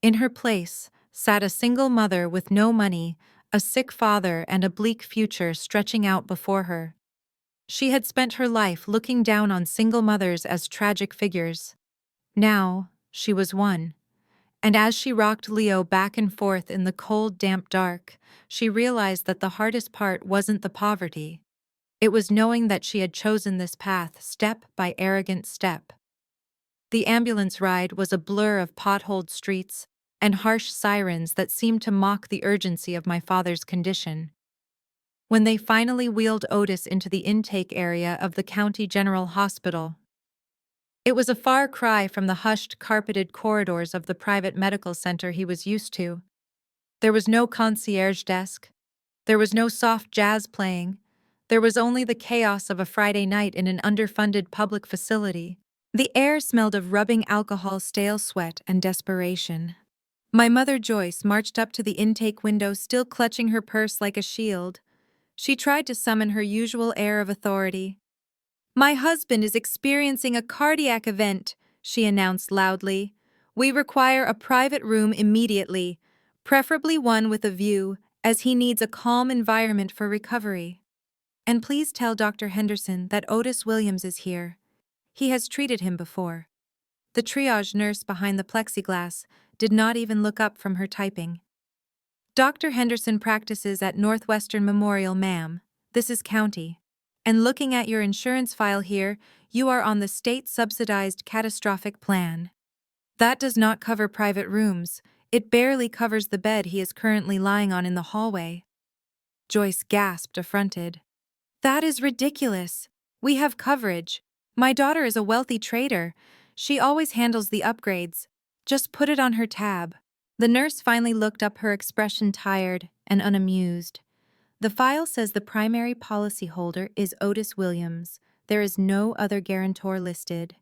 In her place sat a single mother with no money, a sick father, and a bleak future stretching out before her. She had spent her life looking down on single mothers as tragic figures. Now, she was one. And as she rocked Leo back and forth in the cold, damp dark, she realized that the hardest part wasn't the poverty. It was knowing that she had chosen this path step by arrogant step. The ambulance ride was a blur of potholed streets and harsh sirens that seemed to mock the urgency of my father's condition. When they finally wheeled Otis into the intake area of the County General Hospital, it was a far cry from the hushed, carpeted corridors of the private medical center he was used to. There was no concierge desk. There was no soft jazz playing. There was only the chaos of a Friday night in an underfunded public facility. The air smelled of rubbing alcohol, stale sweat, and desperation. My mother Joyce marched up to the intake window, still clutching her purse like a shield. She tried to summon her usual air of authority. "My husband is experiencing a cardiac event," she announced loudly. "We require a private room immediately, preferably one with a view, as he needs a calm environment for recovery. And please tell Dr. Henderson that Otis Williams is here. He has treated him before." The triage nurse behind the plexiglass did not even look up from her typing. "Dr. Henderson practices at Northwestern Memorial, ma'am. This is county. And looking at your insurance file here, you are on the state-subsidized catastrophic plan. That does not cover private rooms. It barely covers the bed he is currently lying on in the hallway." Joyce gasped, affronted. "That is ridiculous. We have coverage. My daughter is a wealthy trader. She always handles the upgrades. Just put it on her tab." The nurse finally looked up, her expression tired and unamused. "The file says the primary policyholder is Otis Williams. There is no other guarantor listed.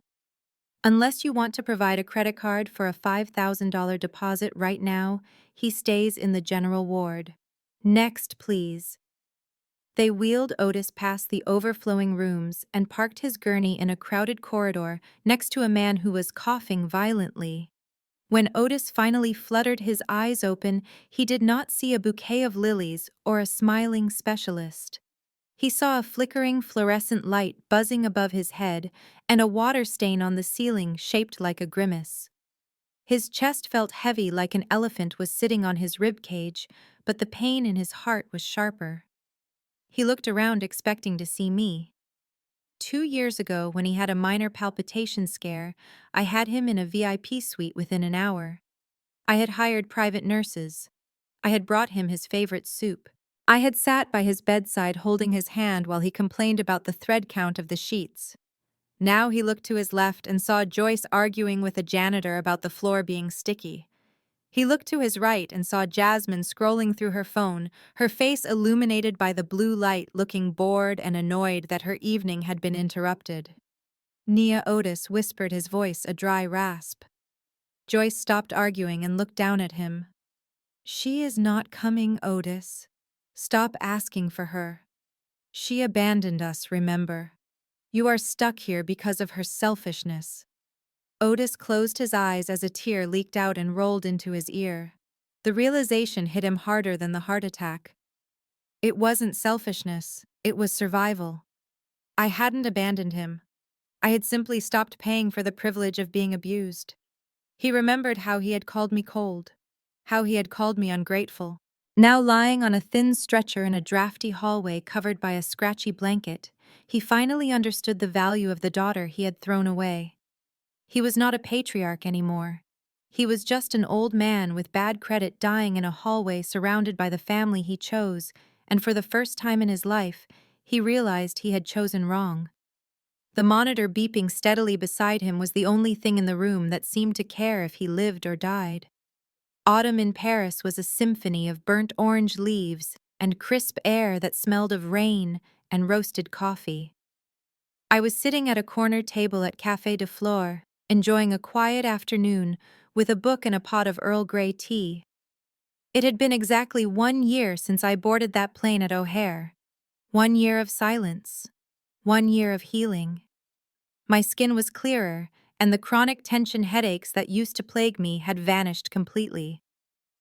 Unless you want to provide a credit card for a $5,000 deposit right now, he stays in the general ward. Next, please." They wheeled Otis past the overflowing rooms and parked his gurney in a crowded corridor next to a man who was coughing violently. When Otis finally fluttered his eyes open, he did not see a bouquet of lilies or a smiling specialist. He saw a flickering fluorescent light buzzing above his head and a water stain on the ceiling shaped like a grimace. His chest felt heavy, like an elephant was sitting on his rib cage, but the pain in his heart was sharper. He looked around, expecting to see me. 2 years ago, when he had a minor palpitation scare, I had him in a VIP suite within an hour. I had hired private nurses. I had brought him his favorite soup. I had sat by his bedside holding his hand while he complained about the thread count of the sheets. Now he looked to his left and saw Joyce arguing with a janitor about the floor being sticky. He looked to his right and saw Jasmine scrolling through her phone, her face illuminated by the blue light, looking bored and annoyed that her evening had been interrupted. "Nia," Otis whispered, his voice a dry rasp. Joyce stopped arguing and looked down at him. "She is not coming, Otis. Stop asking for her. She abandoned us, remember? You are stuck here because of her selfishness." Otis closed his eyes as a tear leaked out and rolled into his ear. The realization hit him harder than the heart attack. It wasn't selfishness, it was survival. I hadn't abandoned him. I had simply stopped paying for the privilege of being abused. He remembered how he had called me cold, how he had called me ungrateful. Now, lying on a thin stretcher in a drafty hallway covered by a scratchy blanket, he finally understood the value of the daughter he had thrown away. He was not a patriarch anymore. He was just an old man with bad credit dying in a hallway surrounded by the family he chose, and for the first time in his life, he realized he had chosen wrong. The monitor beeping steadily beside him was the only thing in the room that seemed to care if he lived or died. Autumn in Paris was a symphony of burnt orange leaves and crisp air that smelled of rain and roasted coffee. I was sitting at a corner table at Café de Flore, enjoying a quiet afternoon with a book and a pot of Earl Grey tea. It had been exactly 1 year since I boarded that plane at O'Hare. 1 year of silence. 1 year of healing. My skin was clearer, and the chronic tension headaches that used to plague me had vanished completely.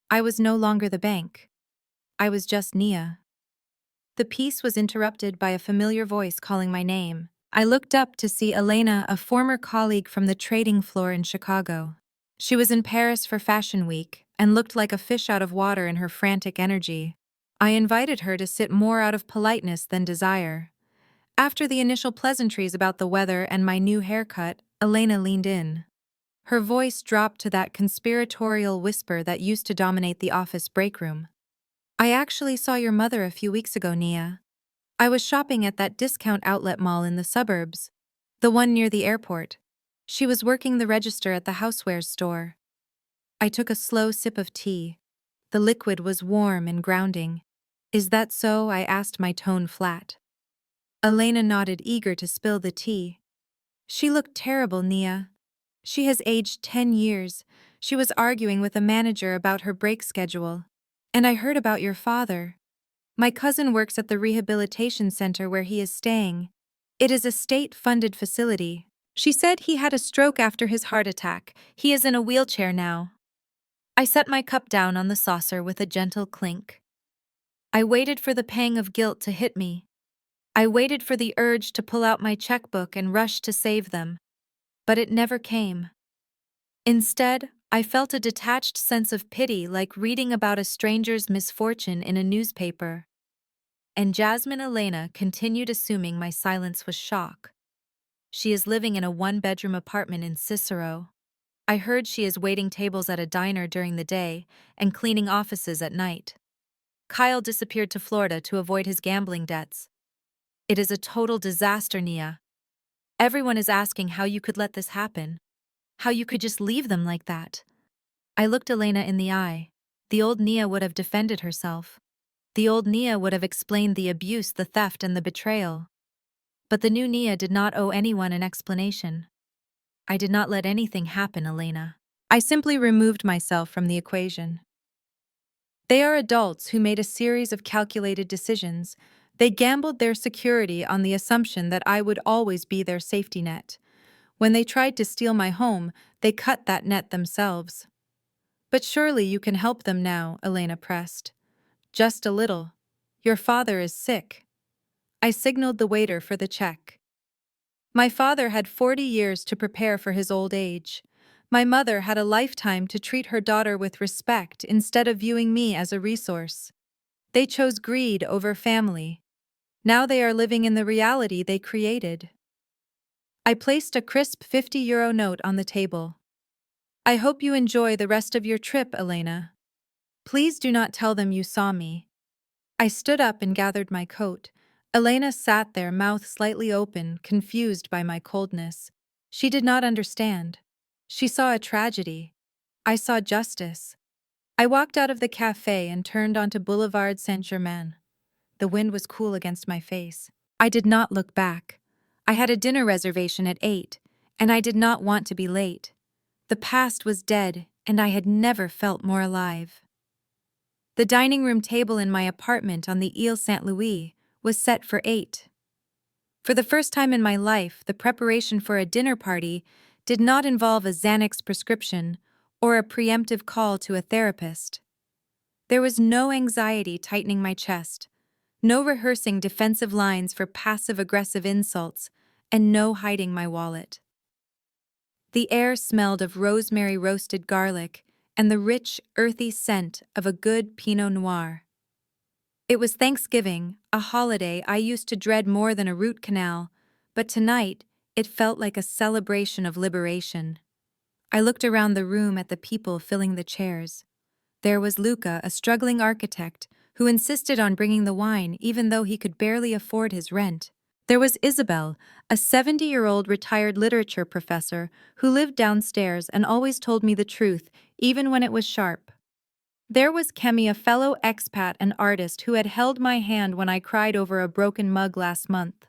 I was no longer the bank. I was just Nia. The peace was interrupted by a familiar voice calling my name. I looked up to see Elena, a former colleague from the trading floor in Chicago. She was in Paris for Fashion Week and looked like a fish out of water in her frantic energy. I invited her to sit more out of politeness than desire. After the initial pleasantries about the weather and my new haircut, Elena leaned in. Her voice dropped to that conspiratorial whisper that used to dominate the office break room. I actually saw your mother a few weeks ago, Nia. I was shopping at that discount outlet mall in the suburbs, the one near the airport. She was working the register at the housewares store. I took a slow sip of tea. The liquid was warm and grounding. Is that so? I asked, my tone flat. Elena nodded, eager to spill the tea. She looked terrible, Nia. She has aged 10 years. She was arguing with a manager about her break schedule. And I heard about your father. My cousin works at the rehabilitation center where he is staying. It is a state-funded facility. She said he had a stroke after his heart attack. He is in a wheelchair now. I set my cup down on the saucer with a gentle clink. I waited for the pang of guilt to hit me. I waited for the urge to pull out my checkbook and rush to save them. But it never came. Instead, I felt a detached sense of pity, like reading about a stranger's misfortune in a newspaper. And Jasmine Elena continued, assuming my silence was shock. She is living in a one-bedroom apartment in Cicero. I heard she is waiting tables at a diner during the day and cleaning offices at night. Kyle disappeared to Florida to avoid his gambling debts. It is a total disaster, Nia. Everyone is asking how you could let this happen. How you could just leave them like that. I looked Elena in the eye. The old Nia would have defended herself. The old Nia would have explained the abuse, the theft, and the betrayal. But the new Nia did not owe anyone an explanation. I did not let anything happen, Elena. I simply removed myself from the equation. They are adults who made a series of calculated decisions. They gambled their security on the assumption that I would always be their safety net. When they tried to steal my home, they cut that net themselves. But surely you can help them now, Elena pressed. Just a little. Your father is sick. I signaled the waiter for the check. My father had 40 years to prepare for his old age. My mother had a lifetime to treat her daughter with respect instead of viewing me as a resource. They chose greed over family. Now they are living in the reality they created. I placed a crisp €50 note on the table. I hope you enjoy the rest of your trip, Elena. Please do not tell them you saw me. I stood up and gathered my coat. Elena sat there, mouth slightly open, confused by my coldness. She did not understand. She saw a tragedy. I saw justice. I walked out of the cafe and turned onto Boulevard Saint-Germain. The wind was cool against my face. I did not look back. I had a dinner reservation at 8, and I did not want to be late. The past was dead, and I had never felt more alive. The dining room table in my apartment on the Ile Saint-Louis was set for 8. For the first time in my life, the preparation for a dinner party did not involve a Xanax prescription or a preemptive call to a therapist. There was no anxiety tightening my chest, no rehearsing defensive lines for passive-aggressive insults, and no hiding my wallet. The air smelled of rosemary, roasted garlic, and the rich, earthy scent of a good Pinot Noir. It was Thanksgiving, a holiday I used to dread more than a root canal, but tonight it felt like a celebration of liberation. I looked around the room at the people filling the chairs. There was Luca, a struggling architect, who insisted on bringing the wine even though he could barely afford his rent. There was Isabel, a 70-year-old retired literature professor who lived downstairs and always told me the truth, even when it was sharp. There was Kemi, a fellow expat and artist who had held my hand when I cried over a broken mug last month.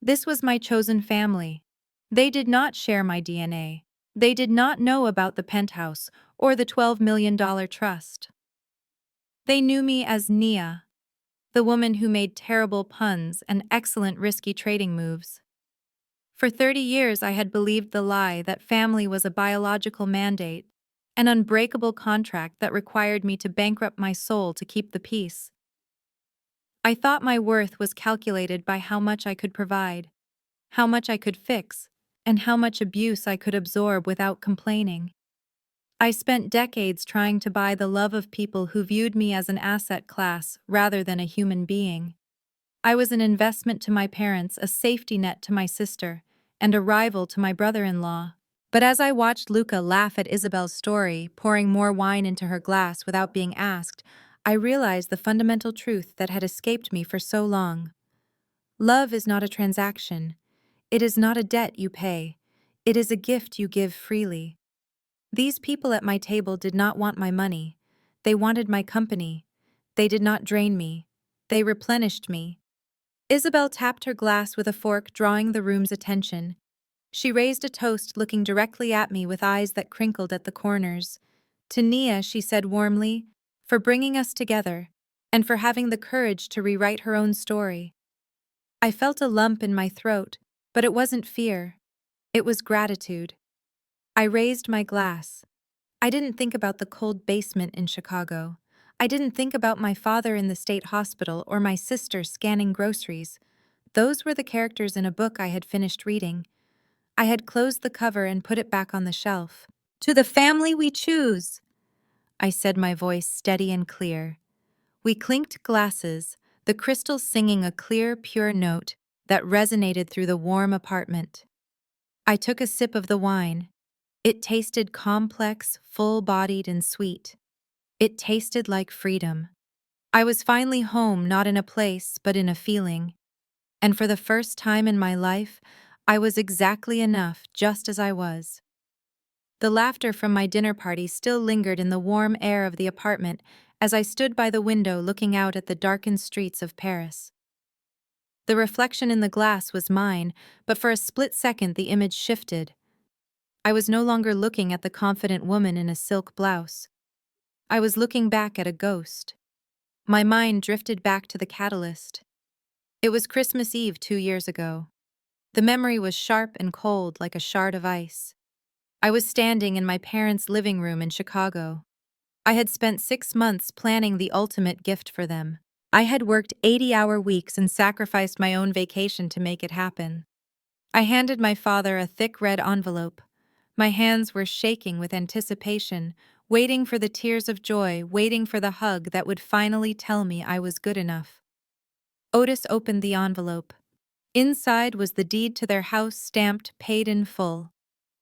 This was my chosen family. They did not share my DNA. They did not know about the penthouse or the $12 million trust. They knew me as Nia, the woman who made terrible puns and excellent risky trading moves. For 30 years, I had believed the lie that family was a biological mandate, an unbreakable contract that required me to bankrupt my soul to keep the peace. I thought my worth was calculated by how much I could provide, how much I could fix, and how much abuse I could absorb without complaining. I spent decades trying to buy the love of people who viewed me as an asset class rather than a human being. I was an investment to my parents, a safety net to my sister, and a rival to my brother-in-law. But as I watched Luca laugh at Isabel's story, pouring more wine into her glass without being asked, I realized the fundamental truth that had escaped me for so long. Love is not a transaction. It is not a debt you pay. It is a gift you give freely. These people at my table did not want my money. They wanted my company. They did not drain me. They replenished me. Isabel tapped her glass with a fork, drawing the room's attention. She raised a toast, looking directly at me with eyes that crinkled at the corners. To Nia, she said warmly, for bringing us together, and for having the courage to rewrite her own story. I felt a lump in my throat, but it wasn't fear. It was gratitude. I raised my glass. I didn't think about the cold basement in Chicago. I didn't think about my father in the state hospital or my sister scanning groceries. Those were the characters in a book I had finished reading. I had closed the cover and put it back on the shelf. To the family we choose, I said, my voice steady and clear. We clinked glasses, the crystal singing a clear, pure note that resonated through the warm apartment. I took a sip of the wine. It tasted complex, full-bodied, and sweet. It tasted like freedom. I was finally home, not in a place, but in a feeling. And for the first time in my life, I was exactly enough, just as I was. The laughter from my dinner party still lingered in the warm air of the apartment as I stood by the window looking out at the darkened streets of Paris. The reflection in the glass was mine, but for a split second the image shifted. I was no longer looking at the confident woman in a silk blouse. I was looking back at a ghost. My mind drifted back to the catalyst. It was Christmas Eve 2 years ago. The memory was sharp and cold like a shard of ice. I was standing in my parents' living room in Chicago. I had spent 6 months planning the ultimate gift for them. I had worked 80-hour weeks and sacrificed my own vacation to make it happen. I handed my father a thick red envelope. My hands were shaking with anticipation, waiting for the tears of joy, waiting for the hug that would finally tell me I was good enough. Otis opened the envelope. Inside was the deed to their house, stamped paid in full.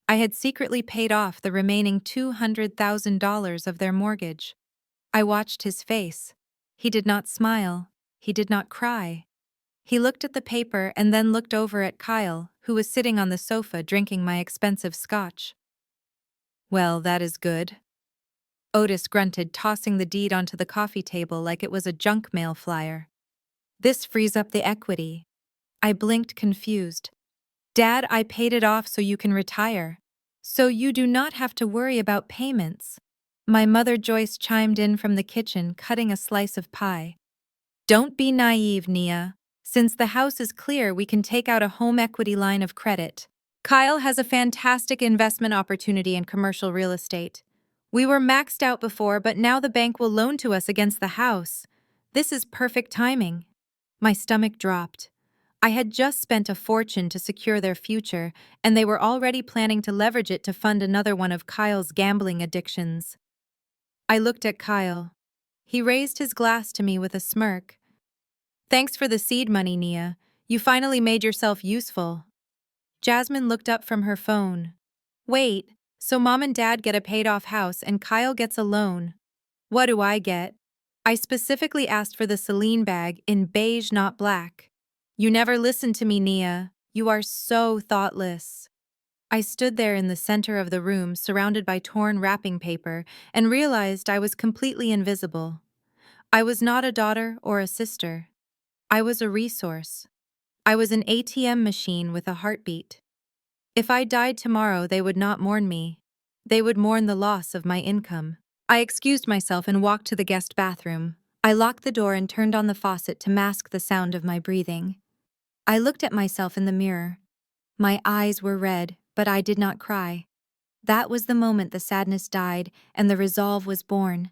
I had secretly paid off the remaining $200,000 of their mortgage. I watched his face. He did not smile. He did not cry. He looked at the paper and then looked over at Kyle, who was sitting on the sofa drinking my expensive scotch. Well, that is good. Otis grunted, tossing the deed onto the coffee table like it was a junk mail flyer. This frees up the equity. I blinked, confused. Dad, I paid it off so you can retire. So you do not have to worry about payments. My mother Joyce chimed in from the kitchen, cutting a slice of pie. Don't be naive, Nia. Since the house is clear, we can take out a home equity line of credit. Kyle has a fantastic investment opportunity in commercial real estate. We were maxed out before, but now the bank will loan to us against the house. This is perfect timing. My stomach dropped. I had just spent a fortune to secure their future, and they were already planning to leverage it to fund another one of Kyle's gambling addictions. I looked at Kyle. He raised his glass to me with a smirk. Thanks for the seed money, Nia. You finally made yourself useful. Jasmine looked up from her phone. Wait, so Mom and Dad get a paid-off house and Kyle gets a loan. What do I get? I specifically asked for the Celine bag in beige, not black. You never listened to me, Nia. You are so thoughtless. I stood there in the center of the room, surrounded by torn wrapping paper, and realized I was completely invisible. I was not a daughter or a sister. I was a resource. I was an ATM machine with a heartbeat. If I died tomorrow, they would not mourn me. They would mourn the loss of my income. I excused myself and walked to the guest bathroom. I locked the door and turned on the faucet to mask the sound of my breathing. I looked at myself in the mirror. My eyes were red, but I did not cry. That was the moment the sadness died and the resolve was born.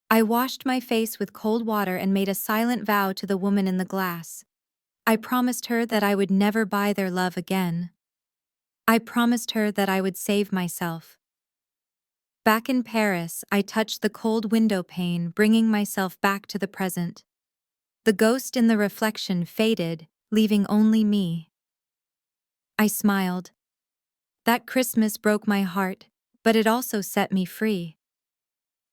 I washed my face with cold water and made a silent vow to the woman in the glass. I promised her that I would never buy their love again. I promised her that I would save myself. Back in Paris, I touched the cold window pane, bringing myself back to the present. The ghost in the reflection faded, leaving only me. I smiled. That Christmas broke my heart, but it also set me free.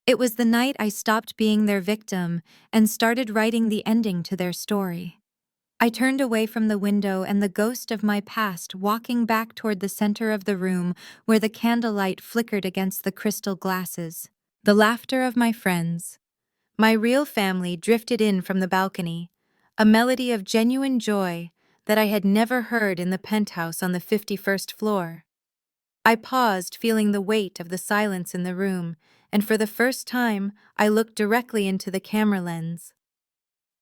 It was the night I stopped being their victim and started writing the ending to their story. I turned away from the window and the ghost of my past walking back toward the center of the room where the candlelight flickered against the crystal glasses. The laughter of my friends. My real family drifted in from the balcony, a melody of genuine joy that I had never heard in the penthouse on the 51st floor. I paused, feeling the weight of the silence in the room, and for the first time, I looked directly into the camera lens.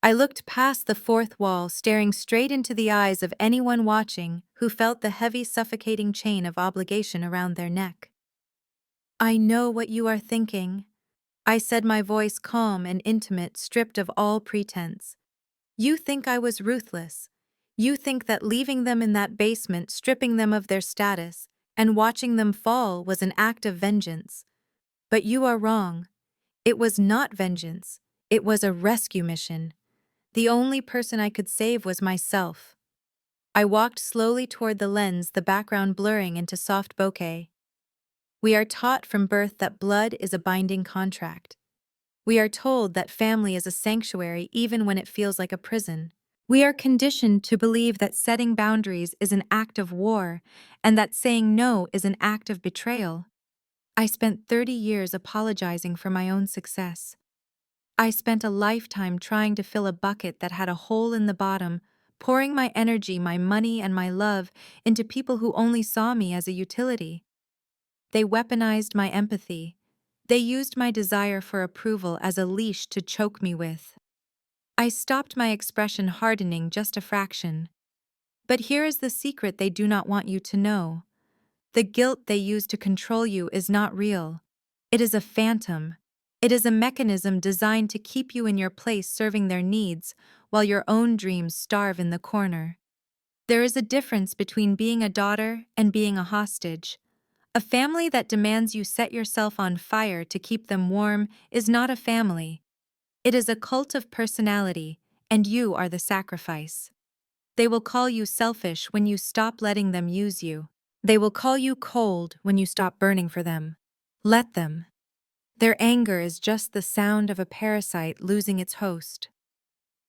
I looked past the fourth wall, staring straight into the eyes of anyone watching who felt the heavy, suffocating chain of obligation around their neck. "I know what you are thinking," I said, my voice calm and intimate, stripped of all pretense. "You think I was ruthless. You think that leaving them in that basement, stripping them of their status, and watching them fall was an act of vengeance. But you are wrong. It was not vengeance. It was a rescue mission. The only person I could save was myself." I walked slowly toward the lens, the background blurring into soft bokeh. We are taught from birth that blood is a binding contract. We are told that family is a sanctuary even when it feels like a prison. We are conditioned to believe that setting boundaries is an act of war and that saying no is an act of betrayal. I spent 30 years apologizing for my own success. I spent a lifetime trying to fill a bucket that had a hole in the bottom, pouring my energy, my money, and my love into people who only saw me as a utility. They weaponized my empathy. They used my desire for approval as a leash to choke me with. I stopped my expression hardening just a fraction. But here is the secret they do not want you to know. The guilt they use to control you is not real. It is a phantom. It is a mechanism designed to keep you in your place serving their needs while your own dreams starve in the corner. There is a difference between being a daughter and being a hostage. A family that demands you set yourself on fire to keep them warm is not a family. It is a cult of personality, and you are the sacrifice. They will call you selfish when you stop letting them use you. They will call you cold when you stop burning for them. Let them. Their anger is just the sound of a parasite losing its host.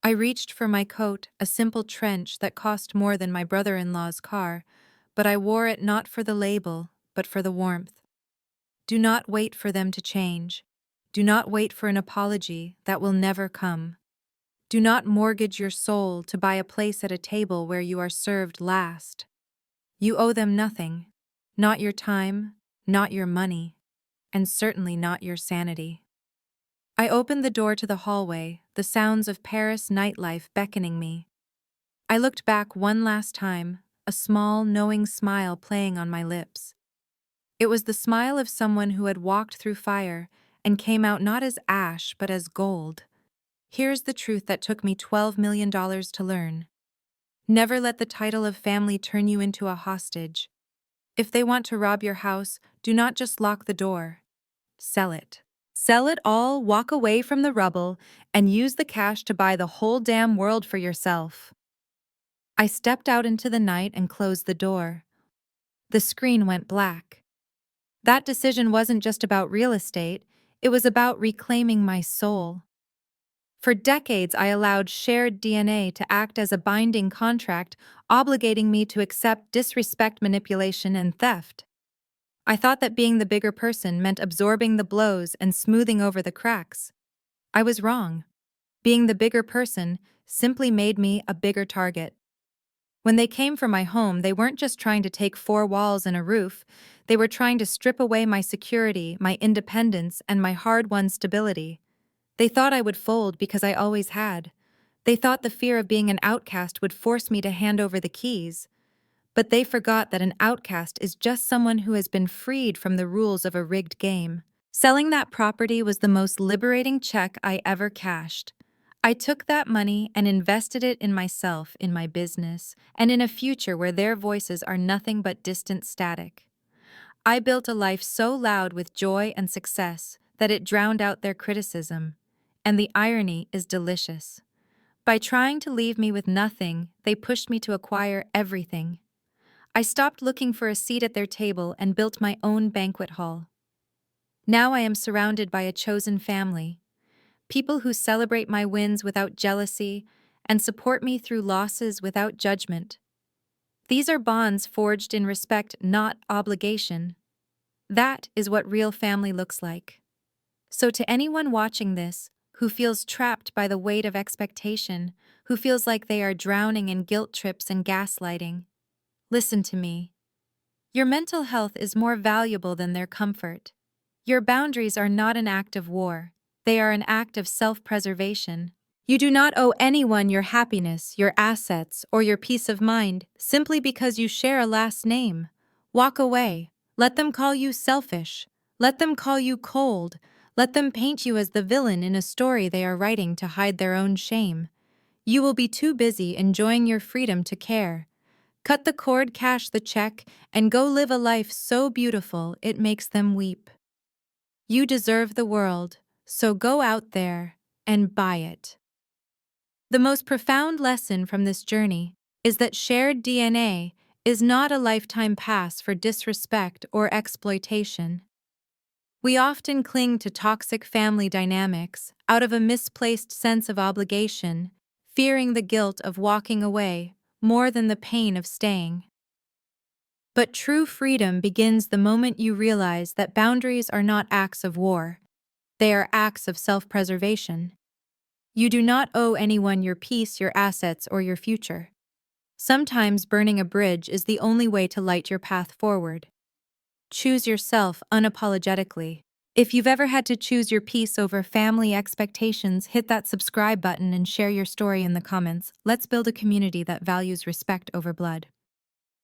I reached for my coat, a simple trench that cost more than my brother-in-law's car, but I wore it not for the label, but for the warmth. Do not wait for them to change. Do not wait for an apology that will never come. Do not mortgage your soul to buy a place at a table where you are served last. You owe them nothing, not your time, not your money, and certainly not your sanity. I opened the door to the hallway, the sounds of Paris nightlife beckoning me. I looked back one last time, a small, knowing smile playing on my lips. It was the smile of someone who had walked through fire and came out not as ash but as gold. Here's the truth that took me $12 million to learn. Never let the title of family turn you into a hostage. If they want to rob your house, do not just lock the door. Sell it. Sell it all, walk away from the rubble, and use the cash to buy the whole damn world for yourself. I stepped out into the night and closed the door. The screen went black. That decision wasn't just about real estate, it was about reclaiming my soul. For decades, I allowed shared DNA to act as a binding contract, obligating me to accept disrespect, manipulation, and theft. I thought that being the bigger person meant absorbing the blows and smoothing over the cracks. I was wrong. Being the bigger person simply made me a bigger target. When they came for my home, they weren't just trying to take 4 walls and a roof, they were trying to strip away my security, my independence, and my hard-won stability. They thought I would fold because I always had. They thought the fear of being an outcast would force me to hand over the keys. But they forgot that an outcast is just someone who has been freed from the rules of a rigged game. Selling that property was the most liberating check I ever cashed. I took that money and invested it in myself, in my business, and in a future where their voices are nothing but distant static. I built a life so loud with joy and success that it drowned out their criticism. And the irony is delicious. By trying to leave me with nothing, they pushed me to acquire everything. I stopped looking for a seat at their table and built my own banquet hall. Now I am surrounded by a chosen family, people who celebrate my wins without jealousy and support me through losses without judgment. These are bonds forged in respect, not obligation. That is what real family looks like. So to anyone watching this, who feels trapped by the weight of expectation, who feels like they are drowning in guilt trips and gaslighting, listen to me. Your mental health is more valuable than their comfort. Your boundaries are not an act of war. They are an act of self-preservation. You do not owe anyone your happiness, your assets, or your peace of mind simply because you share a last name. Walk away. Let them call you selfish. Let them call you cold. Let them paint you as the villain in a story they are writing to hide their own shame. You will be too busy enjoying your freedom to care. Cut the cord, cash the check, and go live a life so beautiful it makes them weep. You deserve the world, so go out there and buy it. The most profound lesson from this journey is that shared DNA is not a lifetime pass for disrespect or exploitation. We often cling to toxic family dynamics out of a misplaced sense of obligation, fearing the guilt of walking away more than the pain of staying. But true freedom begins the moment you realize that boundaries are not acts of war. They are acts of self-preservation. You do not owe anyone your peace, your assets, or your future. Sometimes burning a bridge is the only way to light your path forward. Choose yourself unapologetically. If you've ever had to choose your peace over family expectations, hit that subscribe button and share your story in the comments. Let's build a community that values respect over blood.